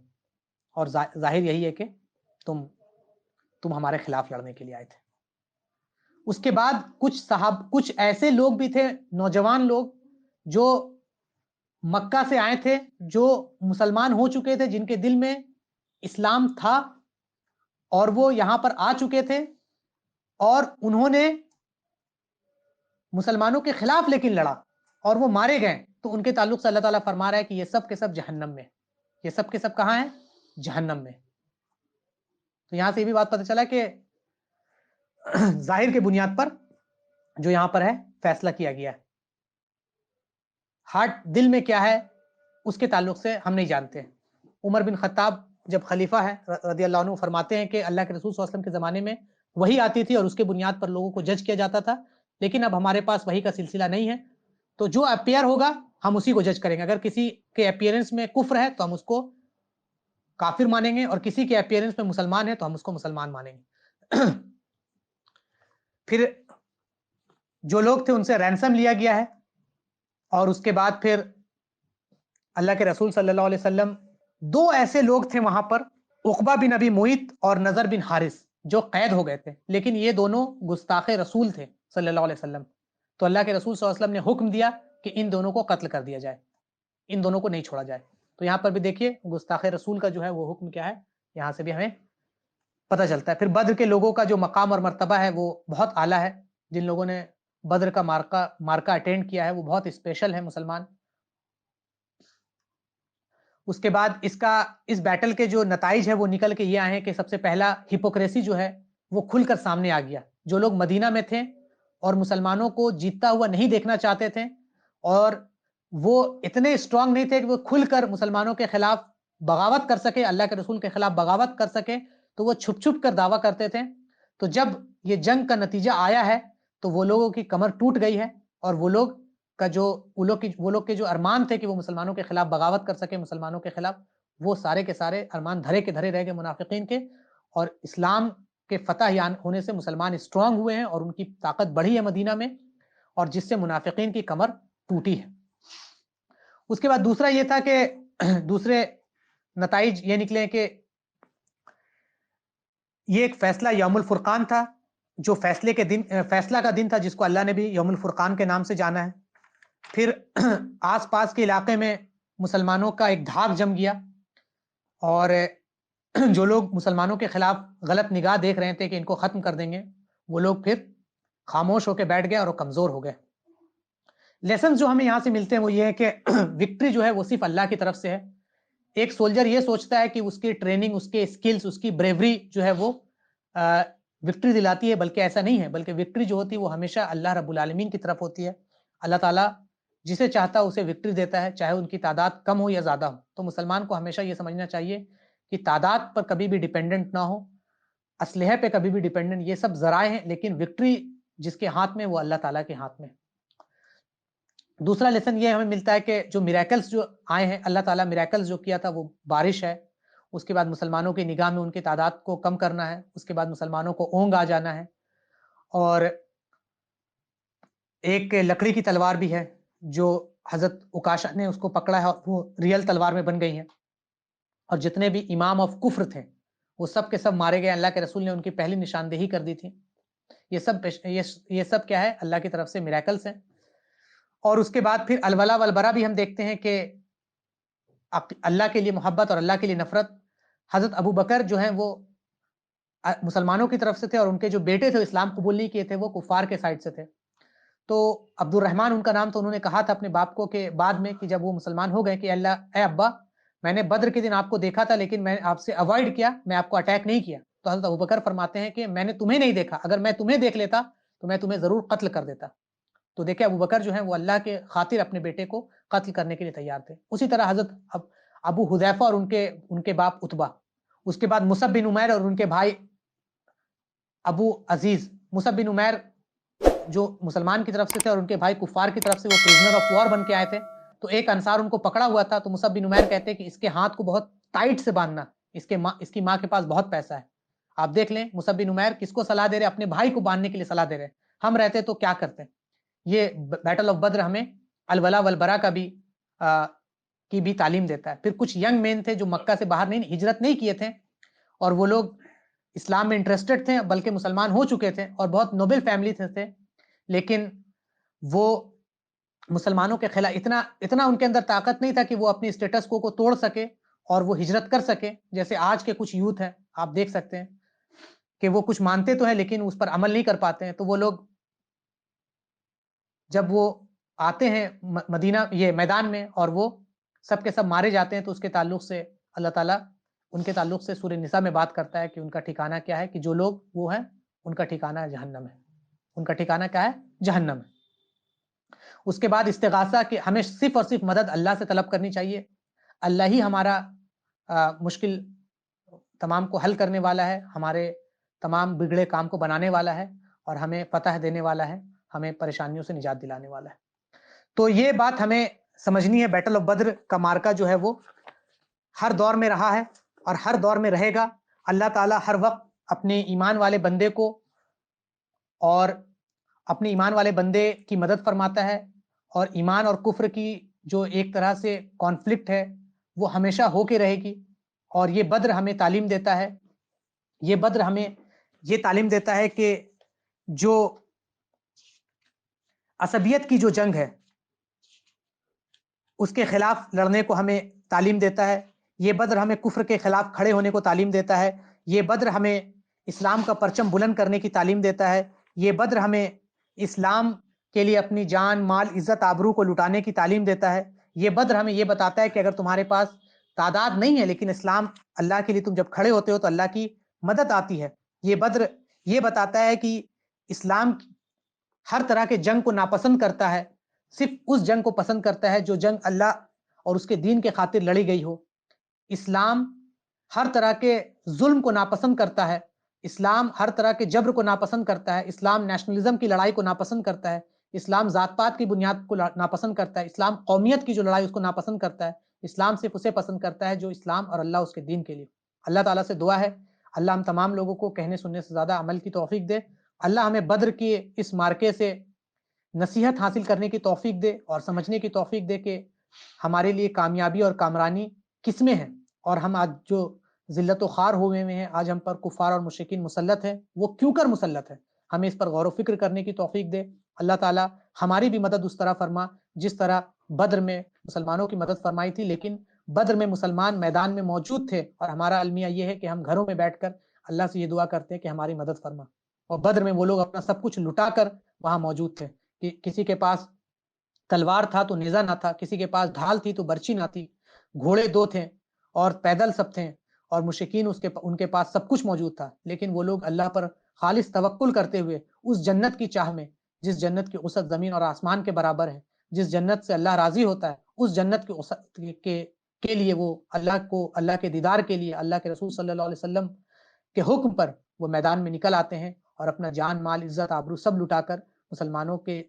اور ظاہر یہی ہے کہ تم ہمارے خلاف لڑنے کے لیے آئے تھے. اس کے بعد کچھ ایسے لوگ بھی تھے، نوجوان لوگ جو مکہ سے آئے تھے، جو مسلمان ہو چکے تھے، جن کے دل میں اسلام تھا اور وہ یہاں پر آ چکے تھے اور انہوں نے مسلمانوں کے خلاف لیکن لڑا اور وہ مارے گئے. تو ان کے تعلق سے اللہ تعالیٰ فرما رہا ہے کہ یہ سب کے سب جہنم میں، یہ سب کے سب کہاں ہیں؟ جہنم میں. تو یہاں سے یہ بھی بات پتہ چلا کہ ظاہر کے بنیاد پر جو یہاں پر ہے فیصلہ کیا گیا ہے. ہارٹ دل میں کیا ہے اس کے تعلق سے ہم نہیں جانتے ہیں۔ عمر بن خطاب جب خلیفہ ہے رضی اللہ عنہ فرماتے ہیں کہ اللہ کے رسول صلی اللہ علیہ وسلم کے زمانے میں وہی آتی تھی اور اس کے بنیاد پر لوگوں کو جج کیا جاتا تھا، لیکن اب ہمارے پاس وہی کا سلسلہ نہیں ہے، تو جو اپیئر ہوگا ہم اسی کو جج کریں گے۔ اگر کسی کے اپیئرنس میں کفر ہے تو ہم اس کو کافر مانیں گے، اور کسی کے اپیئرنس میں مسلمان ہے تو ہم اس کو مسلمان مانیں گے۔ پھر جو لوگ تھے ان سے رینسم لیا گیا ہے، اور اس کے بعد پھر اللہ کے رسول صلی اللہ علیہ وسلم، دو ایسے لوگ تھے وہاں پر، عقبہ بن ابی معیط اور نضر بن حارث، جو قید ہو گئے تھے، لیکن یہ دونوں گستاخ رسول تھے صلی اللہ علیہ وسلم، تو اللہ کے رسول صلی اللہ علیہ وسلم نے حکم دیا کہ ان دونوں کو قتل کر دیا جائے، ان دونوں کو نہیں چھوڑا جائے۔ تو یہاں پر بھی دیکھیے گستاخ رسول کا جو ہے وہ حکم کیا ہے، یہاں سے بھی ہمیں پتہ چلتا ہے۔ پھر بدر کے لوگوں کا جو مقام اور مرتبہ ہے وہ بہت اعلیٰ ہے، جن لوگوں نے بدر کا مارکا اٹینڈ کیا ہے وہ بہت اسپیشل ہے مسلمان۔ اس کے بعد اس بیٹل کے جو نتائج ہے وہ نکل کے یہ آئے ہیں کہ سب سے پہلا ہپوکریسی جو ہے وہ کھل کر سامنے آ گیا۔ جو لوگ مدینہ میں تھے اور مسلمانوں کو جیتتا ہوا نہیں دیکھنا چاہتے تھے، اور وہ اتنے اسٹرانگ نہیں تھے کہ وہ کھل کر مسلمانوں کے خلاف بغاوت کر سکے، اللہ کے رسول کے خلاف بغاوت کر سکے، تو وہ چھپ چھپ کر دعویٰ کرتے تھے۔ تو جب یہ جنگ کا نتیجہ آیا ہے تو وہ لوگوں کی کمر ٹوٹ گئی ہے، اور وہ لوگ کے جو ارمان تھے کہ وہ مسلمانوں کے خلاف بغاوت کر سکے، مسلمانوں کے خلاف، وہ سارے کے سارے ارمان دھرے کے دھرے رہ گئے منافقین کے، اور اسلام کے فتح ہونے سے مسلمان اسٹرانگ ہوئے ہیں اور ان کی طاقت بڑھی ہے مدینہ میں، اور جس سے منافقین کی کمر ٹوٹی ہے۔ اس کے بعد دوسرا یہ تھا کہ دوسرے نتائج یہ نکلے کہ یہ ایک فیصلہ یوم الفرقان تھا، جو فیصلہ کا دن تھا، جس کو اللہ نے بھی یوم الفرقان کے نام سے جانا ہے۔ پھر آس پاس کے علاقے میں مسلمانوں کا ایک دھاک جم گیا، اور جو لوگ مسلمانوں کے خلاف غلط نگاہ دیکھ رہے تھے کہ ان کو ختم کر دیں گے، وہ لوگ پھر خاموش ہو کے بیٹھ گئے اور وہ کمزور ہو گئے۔ لیسنز جو ہمیں یہاں سے ملتے ہیں وہ یہ ہے کہ وکٹری جو ہے وہ صرف اللہ کی طرف سے ہے۔ ایک سولجر یہ سوچتا ہے کہ اس کی ٹریننگ، اس کے سکلز، اس کی بریوری جو ہے وہ وکٹری دلاتی ہے، بلکہ ایسا نہیں ہے، بلکہ وکٹری جو ہوتی ہے وہ ہمیشہ اللہ رب العالمین کی طرف ہوتی ہے۔ اللہ تعالیٰ جسے چاہتا ہے اسے وکٹری دیتا ہے، چاہے ان کی تعداد کم ہو یا زیادہ ہو۔ تو مسلمان کو ہمیشہ یہ سمجھنا چاہیے کہ تعداد پر کبھی بھی ڈیپینڈنٹ نہ ہو، اسلحے پہ کبھی بھی ڈیپینڈنٹ، یہ سب ذرائع ہیں، لیکن وکٹری جس کے ہاتھ میں وہ اللہ تعالیٰ کے ہاتھ میں۔ دوسرا لیسن یہ ہمیں ملتا ہے کہ جو میریکلز جو آئے ہیں، اللہ تعالیٰ میریکلز جو کیا تھا وہ بارش ہے، اس کے بعد مسلمانوں کی نگاہ میں ان کی تعداد کو کم کرنا ہے، اس کے بعد مسلمانوں کو اونگ آ جانا ہے، اور ایک لکڑی کی تلوار بھی ہے جو حضرت عکاشہ نے اس کو پکڑا ہے، اور وہ ریل تلوار میں بن گئی ہیں، اور جتنے بھی امام آف کفر تھے وہ سب کے سب مارے گئے۔ اللہ کے رسول نے ان کی پہلی نشاندہی کر دی تھی۔ یہ سب کیا ہے؟ اللہ کی طرف سے میریکلز ہیں۔ اور اس کے بعد پھر الولا والبرا بھی ہم دیکھتے ہیں کہ اللہ کے لیے محبت اور اللہ کے لیے نفرت۔ حضرت ابو بکر جو ہیں وہ مسلمانوں کی طرف سے تھے، اور ان کے جو بیٹے تھے اسلام قبول نہیں کیے تھے وہ کفار کے سائڈ سے تھے۔ تو عبد الرحمن ان کا نام، تو انہوں نے کہا تھا اپنے باپ کو کہ بعد میں کہ جب وہ مسلمان ہو گئے کہ اے ابا، میں نے بدر کے دن آپ کو دیکھا تھا لیکن میں آپ سے اوائڈ کیا، میں آپ کو اٹیک نہیں کیا۔ تو حضرت ابو بکر فرماتے ہیں کہ میں نے تمہیں نہیں دیکھا، اگر میں تمہیں دیکھ لیتا تو میں تمہیں ضرور قتل کر دیتا۔ تو دیکھیں ابو بکر جو ہیں وہ اللہ کے خاطر اپنے بیٹے کو قتل کرنے کے لیے تیار تھے۔ اسی طرح حضرت ابو حذیفہ اور ان کے باپ عتبہ، اس کے بعد مصعب بن عمیر اور ان کے بھائی ابو عزیز۔ مصعب بن عمیر جو مسلمان کی طرف سے تھے اور ان کے بھائی کفار کی طرف سے، وہ پریزنر آف وار بن کے آئے تھے۔ تو ایک انصار ان کو پکڑا ہوا تھا، تو مصعب بن عمیر کہتے ہیں کہ اس کے ہاتھ کو بہت ٹائٹ سے باندھنا، اس کی ماں کے پاس بہت پیسہ ہے۔ آپ دیکھ لیں مصعب بن عمیر کس کو صلاح دے رہے؟ اپنے بھائی کو باندھنے کے لیے صلاح دے رہے۔ ہم رہتے تو کیا کرتے؟ یہ بیٹل آف بدر ہمیں الولا والبرا کی بھی تعلیم دیتا ہے۔ پھر کچھ ینگ مین تھے جو مکہ سے باہر ہجرت نہیں کیے تھے، اور وہ لوگ اسلام میں انٹرسٹڈ تھے، بلکہ مسلمان ہو چکے تھے اور بہت نوبل فیملی تھے، لیکن وہ مسلمانوں کے خلاف اتنا ان کے اندر طاقت نہیں تھا کہ وہ اپنی اسٹیٹس کو توڑ سکے اور وہ ہجرت کر سکے، جیسے آج کے کچھ یوتھ ہیں آپ دیکھ سکتے ہیں کہ وہ کچھ مانتے تو ہیں لیکن اس پر عمل نہیں کر پاتے ہیں۔ تو وہ لوگ جب وہ آتے ہیں مدینہ یہ میدان میں اور وہ سب کے سب مارے جاتے ہیں، تو اس کے تعلق سے اللہ تعالیٰ ان کے تعلق سے سورہ نساء میں بات کرتا ہے کہ ان کا ٹھکانہ کیا ہے، کہ جو لوگ وہ ہیں ان کا ٹھکانہ جہنم ہے۔ ان کا ٹھکانہ کیا ہے؟ جہنم ہے۔ اس کے بعد استغاثہ کہ ہمیں صرف اور صرف مدد اللہ سے طلب کرنی چاہیے، اللہ ہی ہمارا مشکل تمام کو حل کرنے والا ہے، ہمارے تمام بگڑے کام کو بنانے والا ہے، اور ہمیں فتح دینے والا ہے، ہمیں پریشانیوں سے نجات دلانے والا ہے۔ تو یہ بات ہمیں سمجھنی ہے، بیٹل آف بدر کا مارکا جو ہے وہ ہر دور میں رہا ہے اور ہر دور میں رہے گا۔ اللہ تعالیٰ ہر وقت اپنے ایمان والے بندے کو اور اپنے ایمان والے بندے کی مدد فرماتا ہے، اور ایمان اور کفر کی جو ایک طرح سے کانفلکٹ ہے وہ ہمیشہ ہو کے رہے گی۔ اور یہ بدر ہمیں تعلیم دیتا ہے، یہ بدر ہمیں یہ تعلیم دیتا ہے کہ جو عصبیت کی جو جنگ ہے اس کے خلاف لڑنے کو ہمیں تعلیم دیتا ہے، یہ بدر ہمیں کفر کے خلاف کھڑے ہونے کو تعلیم دیتا ہے، یہ بدر ہمیں اسلام کا پرچم بلند کرنے کی تعلیم دیتا ہے، یہ بدر ہمیں اسلام کے لیے اپنی جان مال عزت آبرو کو لٹانے کی تعلیم دیتا ہے، یہ بدر ہمیں یہ بتاتا ہے کہ اگر تمہارے پاس تعداد نہیں ہے لیکن اسلام اللہ کے لیے تم جب کھڑے ہوتے ہو تو اللہ کی مدد آتی ہے۔ یہ بدر یہ بتاتا ہے کہ اسلام ہر طرح کے جنگ کو ناپسند کرتا ہے، صرف اس جنگ کو پسند کرتا ہے جو جنگ اللہ اور اس کے دین کے خاطر لڑی گئی ہو۔ اسلام ہر طرح کے ظلم کو ناپسند کرتا ہے، اسلام ہر طرح کے جبر کو ناپسند کرتا ہے، اسلام نیشنلزم کی لڑائی کو ناپسند کرتا ہے، اسلام ذات پات کی بنیاد کو ناپسند کرتا ہے، اسلام قومیت کی جو لڑائی اس کو ناپسند کرتا ہے، اسلام صرف اسے پسند کرتا ہے جو اسلام اور اللہ اس کے دین کے لیے۔ اللہ تعالیٰ سے دعا ہے اللہ ہم تمام لوگوں کو کہنے سننے سے زیادہ عمل کی توفیق دے، اللہ ہمیں بدر کے اس مارکے سے نصیحت حاصل کرنے کی توفیق دے اور سمجھنے کی توفیق دے کہ ہمارے لیے کامیابی اور کامرانی کس میں ہے، اور ہم آج جو ذلت و خوار ہوئے ہیں، آج ہم پر کفار اور مشرکین مسلط ہیں، وہ کیوں کر مسلط ہے، ہمیں اس پر غور و فکر کرنے کی توفیق دے۔ اللہ تعالیٰ ہماری بھی مدد اس طرح فرما جس طرح بدر میں مسلمانوں کی مدد فرمائی تھی، لیکن بدر میں مسلمان میدان میں موجود تھے، اور ہمارا المیہ یہ ہے کہ ہم گھروں میں بیٹھ کر اللہ سے یہ دعا کرتے ہیں کہ ہماری مدد فرما۔ اور بدر میں وہ لوگ اپنا سب کچھ لٹا کر وہاں موجود تھے، کہ کسی کے پاس تلوار تھا تو نیزہ نہ تھا، کسی کے پاس ڈھال تھی تو برچی نہ تھی، گھوڑے 2 تھے اور پیدل سب تھے، اور مشرکین ان کے پاس سب کچھ موجود تھا، لیکن وہ لوگ اللہ پر خالص توکل کرتے ہوئے اس جنت کی چاہ میں، جس جنت کی وسعت زمین اور آسمان کے برابر ہے، جس جنت سے اللہ راضی ہوتا ہے، اس جنت کے لیے وہ اللہ کے دیدار کے لیے اللہ کے رسول صلی اللہ علیہ وسلم کے حکم پر وہ میدان میں نکل آتے ہیں اور اپنا جان مال عزت آبرو سب لٹا کر مسلمانوں کے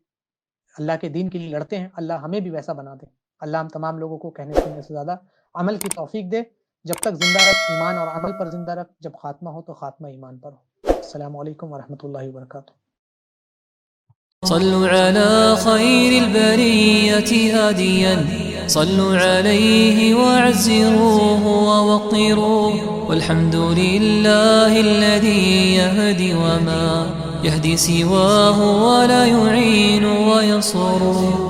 اللہ کے دین کے لیے لڑتے ہیں۔ اللہ ہمیں بھی ویسا بنا دے۔ اللہ ہم تمام لوگوں کو کہنے سننے سے زیادہ عمل کی توفیق دے۔ جب تک زندہ رکھ ایمان اور عمل پر زندہ رکھ، جب خاتمہ ہو تو خاتمہ ایمان پر ہو۔ السلام علیکم ورحمۃ اللہ وبرکاتہ۔ صلوا على خير البرية هاديا، صلوا عليه وعزروه ووقروه، والحمد لله الذي يهدي وما يهدي سواه ولا يعين وينصره.